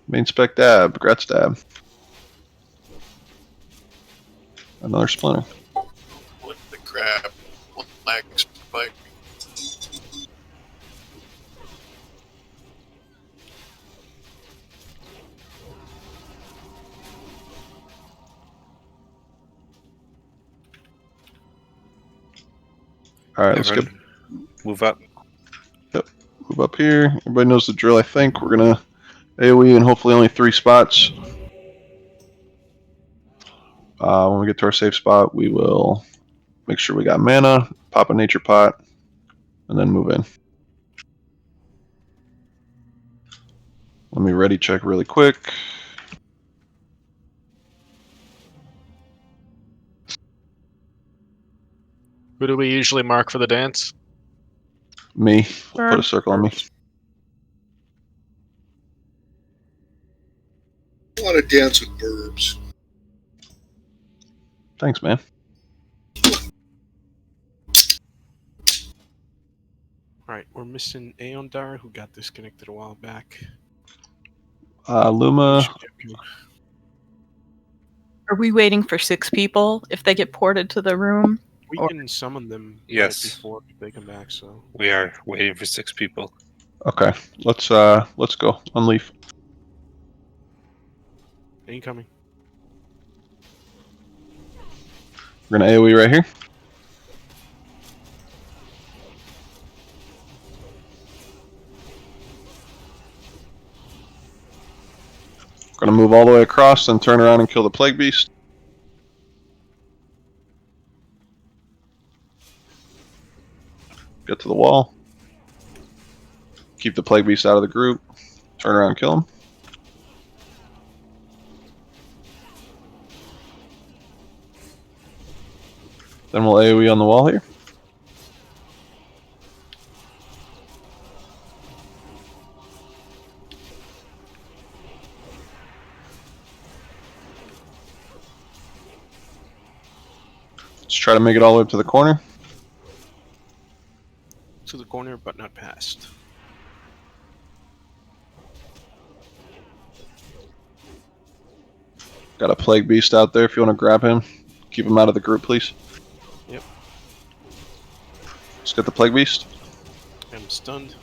Main spec, Dab. Congrats, Dab. Another splinter. What the crap? Lag spike. Alright, let's get... Move up. Yep, move up here. Everybody knows the drill, I think. We're gonna AoE in hopefully only 3 spots. When we get to our safe spot, we will make sure we got mana, pop a nature pot, and then move in. Let me ready check really quick. Who do we usually mark for the dance? Me. We'll put a circle on me. I want to dance with burbs. Thanks, man. Alright, we're missing Aeondar, who got disconnected a while back. Luma. Are we waiting for 6 people if they get ported to the room? We can summon them Yes. before they come back, so... We are waiting for 6 people. Okay, let's go. Unleaf. Incoming. We're gonna AoE right here. Gonna move all the way across, then turn around and kill the Plague Beast. Get to the wall. Keep the Plague Beast out of the group. Turn around and kill him. Then we'll AoE on the wall here. Let's try to make it all the way up to the corner. To the corner, but not past. Got a Plague Beast out there if you want to grab him. Keep him out of the group, please. Yep. Let's get the Plague Beast. I'm stunned.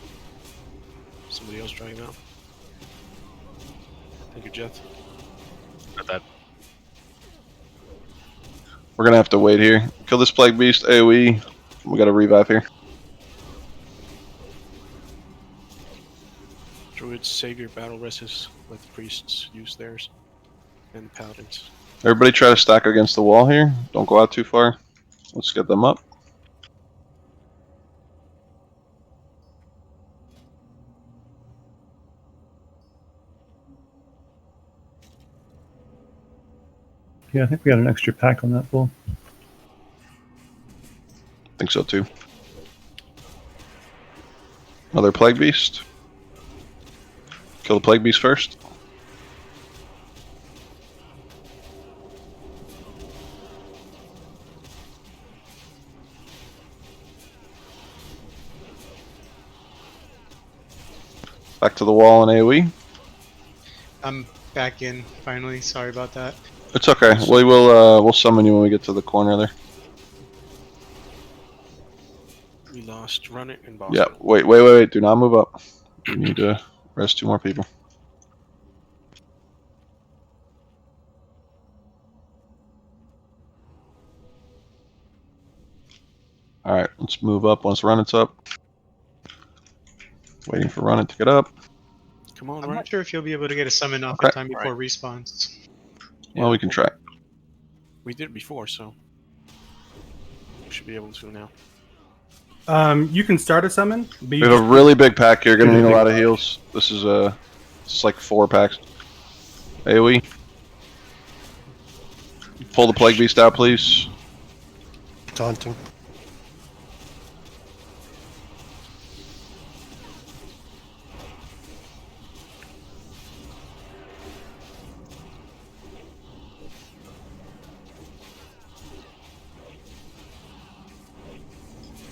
Somebody else trying now. Thank you, Jeth. Got that. We're gonna have to wait here. Kill this Plague Beast, AoE. We got a revive here. Druids save your battle rests. Let the priests use theirs. And the paladins. Everybody try to stack against the wall here. Don't go out too far. Let's get them up. Yeah, I think we got an extra pack on that bull. Think so too. Another Plague Beast. Kill the Plague Beast first. Back to the wall and AoE. I'm back in finally. Sorry about that. It's okay. We will we'll summon you when we get to the corner there. We lost Run It and Boss. Yeah. Wait. Do not move up. We need to rest 2 more people. All right. Let's move up once Run It's up. Waiting for Run It to get up. Come on, I'm not sure if you'll be able to get a summon off Okay. in time before respawns. Well, we can try. We did it before, so we should be able to now. You can start a summon. But We have a really big pack here. Gonna need a lot of heals. This is it's like 4 packs. AoE. Pull the Plague Beast out, please. Taunting.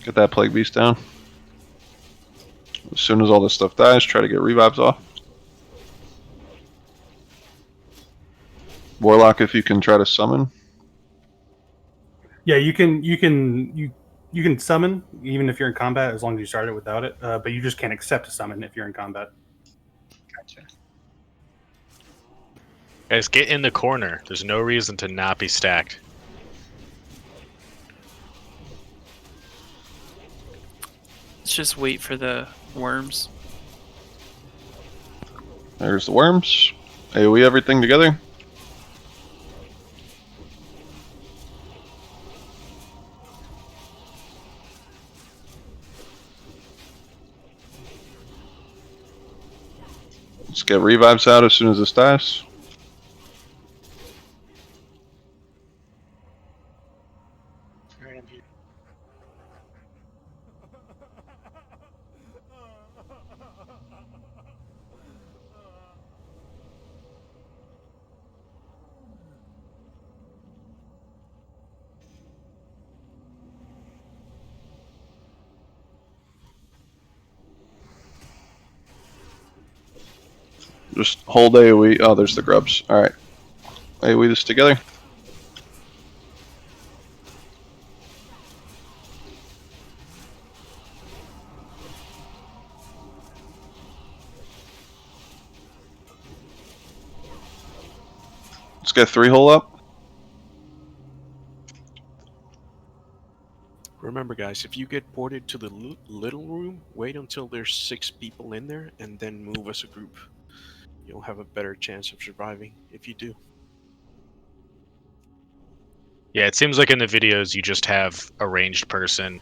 Get that Plague Beast down. As soon as all this stuff dies, try to get revives off. Warlock, if you can try to summon. Yeah, you can summon even if you're in combat as long as you start it without it. But you just can't accept a summon if you're in combat. Gotcha. Guys, get in the corner. There's no reason to not be stacked. Let's just wait for the worms. There's the worms. AoE everything together. Let's get revives out as soon as this dies. Alright, I'm here. Just hold AoE. Oh, there's the grubs. Alright. AoE this together. Let's get 3 hole up. Remember, guys, if you get ported to the little room, wait until there's 6 people in there and then move as a group. You'll have a better chance of surviving if you do. Yeah, it seems like in the videos you just have a ranged person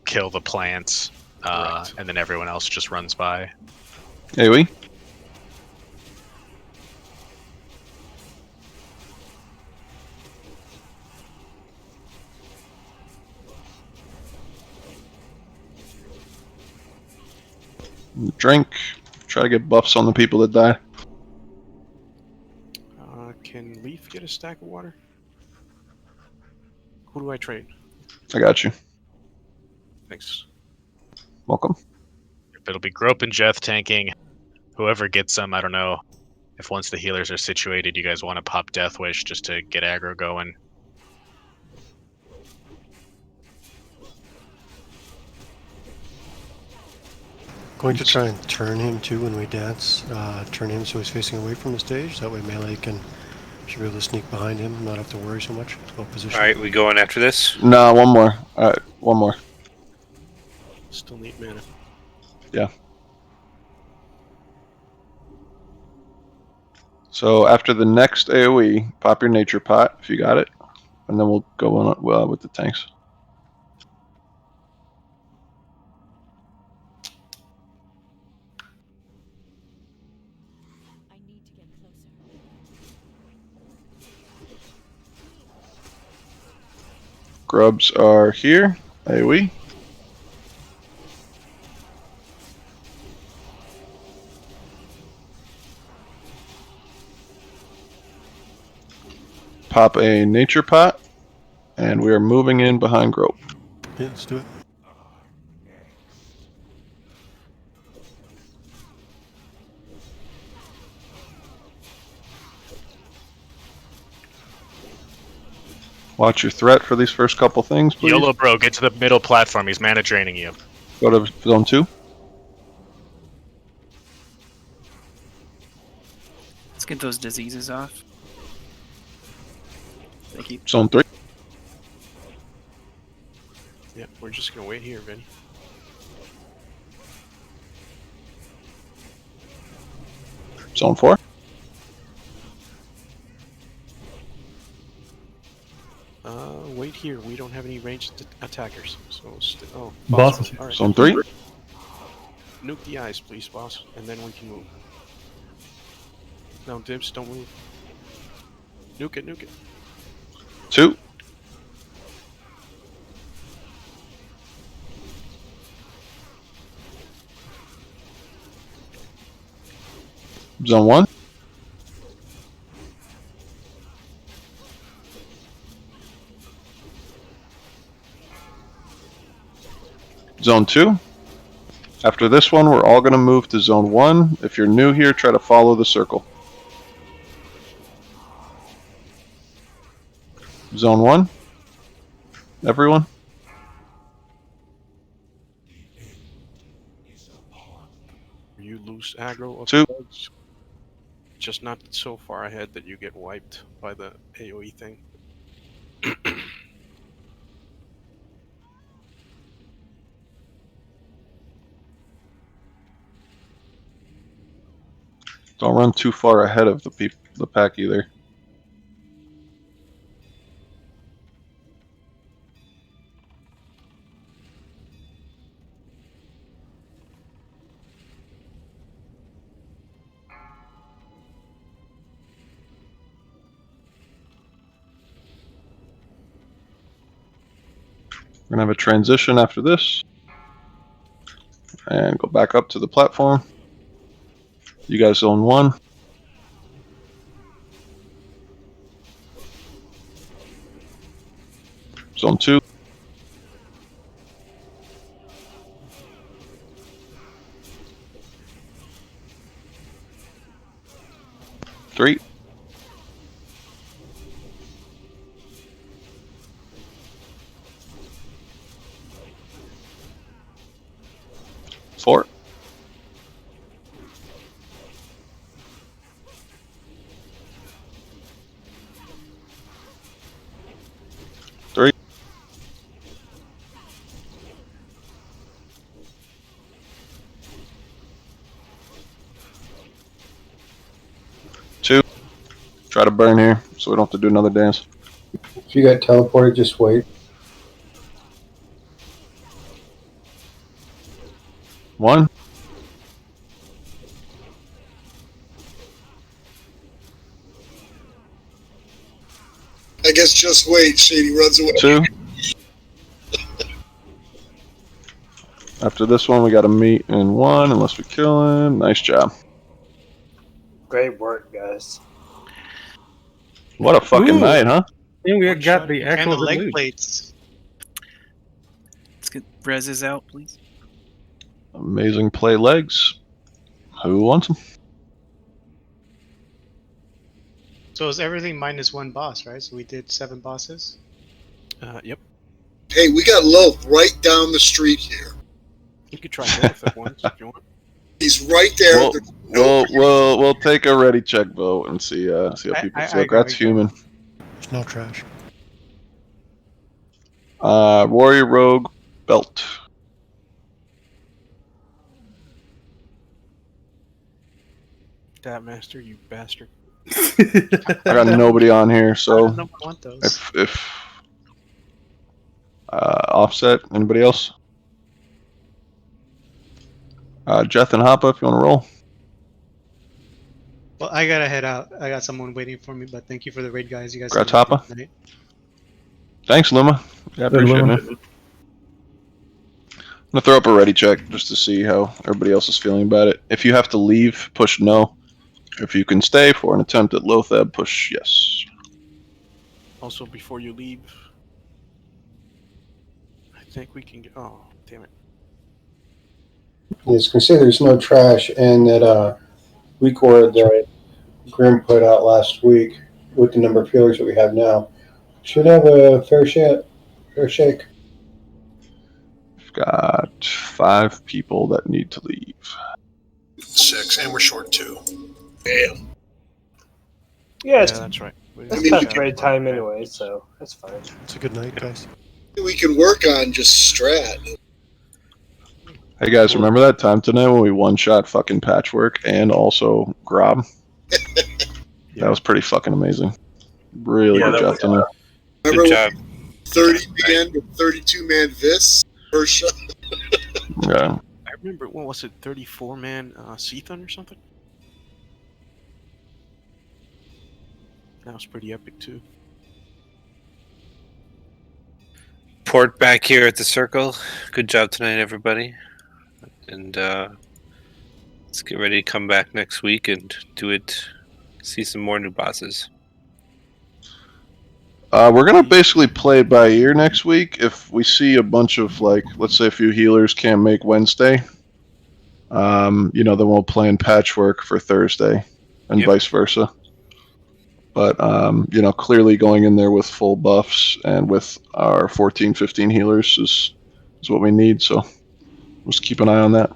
kill the plants, and then everyone else just runs by. AoE. Drink. Try to get buffs on the people that die. Can Leaf get a stack of water? Who do I trade? I got you. Thanks. Welcome. It'll be Grope and Jeth tanking. Whoever gets them, I don't know. If once the healers are situated, you guys want to pop Death Wish just to get aggro going. Going to try and turn him too when we dance. Turn him so he's facing away from the stage. That way melee should be able to sneak behind him, not have to worry so much about position. Alright, we going after this? Nah, one more. Alright, one more. Still need mana. Yeah. So after the next AoE, pop your nature pot if you got it, and then we'll go on with the tanks. Grubs are here. AoE. Pop a nature pot, and we are moving in behind Grope. Yeah, let's do it. Watch your threat for these first couple things, please. YOLO, bro, get to the middle platform. He's mana draining you. Go to zone 2. Let's get those diseases off. Thank you. Zone 3. Yeah, we're just gonna wait here, Vinny. Zone 4. Wait here. We don't have any ranged attackers. So, Boss. All right. Zone 3. Nuke the eyes, please, boss, and then we can move. No, Dibs, don't move. Nuke it, nuke it. 2. Zone 1. Zone 2. After this one, we're all going to move to Zone 1. If you're new here, try to follow the circle. Zone 1. Everyone? You lose aggro of 2. the bugs. Just not so far ahead that you get wiped by the AoE thing. Don't run too far ahead of the pack either. We're going to have a transition after this. And go back up to the platform. You guys zone 1. Zone 2. Three. Four. Three. Two. Try to burn here so we don't have to do another dance. If you got teleported, just wait. 1. I guess just wait. Shady runs away. 2. After this one, we got to meet in 1 unless we kill him. Nice job. Great work, guys. What a fucking night, huh? And we got the And actual the leg loot. plates. Let's get Rez's out, please. Amazing play legs. Who wants them? So is everything minus one boss, right? So we did 7 bosses. Yep. Hey, we got Loaf right down the street here. You could try both at once if you want. He's right there. We'll take a ready check vote and see how people feel. That's human. It's no trash. Warrior Rogue belt. That master, you bastard. I got nobody on here, so I don't want those. if offset, anybody else? Jeth and Hoppa, if you want to roll. Well, I gotta head out. I got someone waiting for me, but thank you for the raid, guys. You guys. Congrats, have a Hoppa. good night. Thanks, Luma. Yeah, I appreciate it, man. I'm gonna throw up a ready check just to see how everybody else is feeling about it. If you have to leave, push no. If you can stay for an attempt at Lothab, push yes. Also, before you leave, I think we can get. Oh, damn it. Yes, consider there's no trash, and that record that Grim put out last week with the number of healers that we have now. Should have a fair shake. We've got 5 people that need to leave. 6, and we're short 2. Damn. Yeah, Yeah, that's right. It's past break time anyway, so that's fine. It's a good night, guys. We can work on just strat. Hey guys, remember that time tonight when we one-shot fucking Patchwork and also Grob? That was pretty fucking amazing. Really good job tonight. Remember Good job. 30 man with 32 man Vis first shot? Yeah. I remember, what was it, 34-man Seathun or something? That was pretty epic too. Port back here at the circle. Good job tonight, everybody. And let's get ready to come back next week and do it. See some more new bosses. We're gonna basically play it by ear next week. If we see a bunch of, like, let's say a few healers can't make Wednesday, then we'll plan Patchwork for Thursday, and vice versa. But clearly going in there with full buffs and with our 14, 15 healers is what we need. So let's keep an eye on that.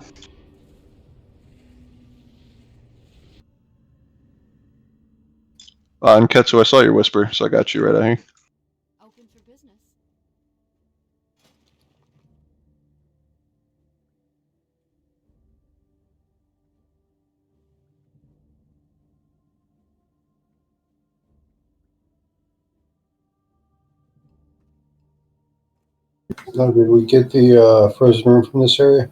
And Ketsu, I saw your whisper, so I got you right out here. Open for business. Now, did we get the frozen room from this area?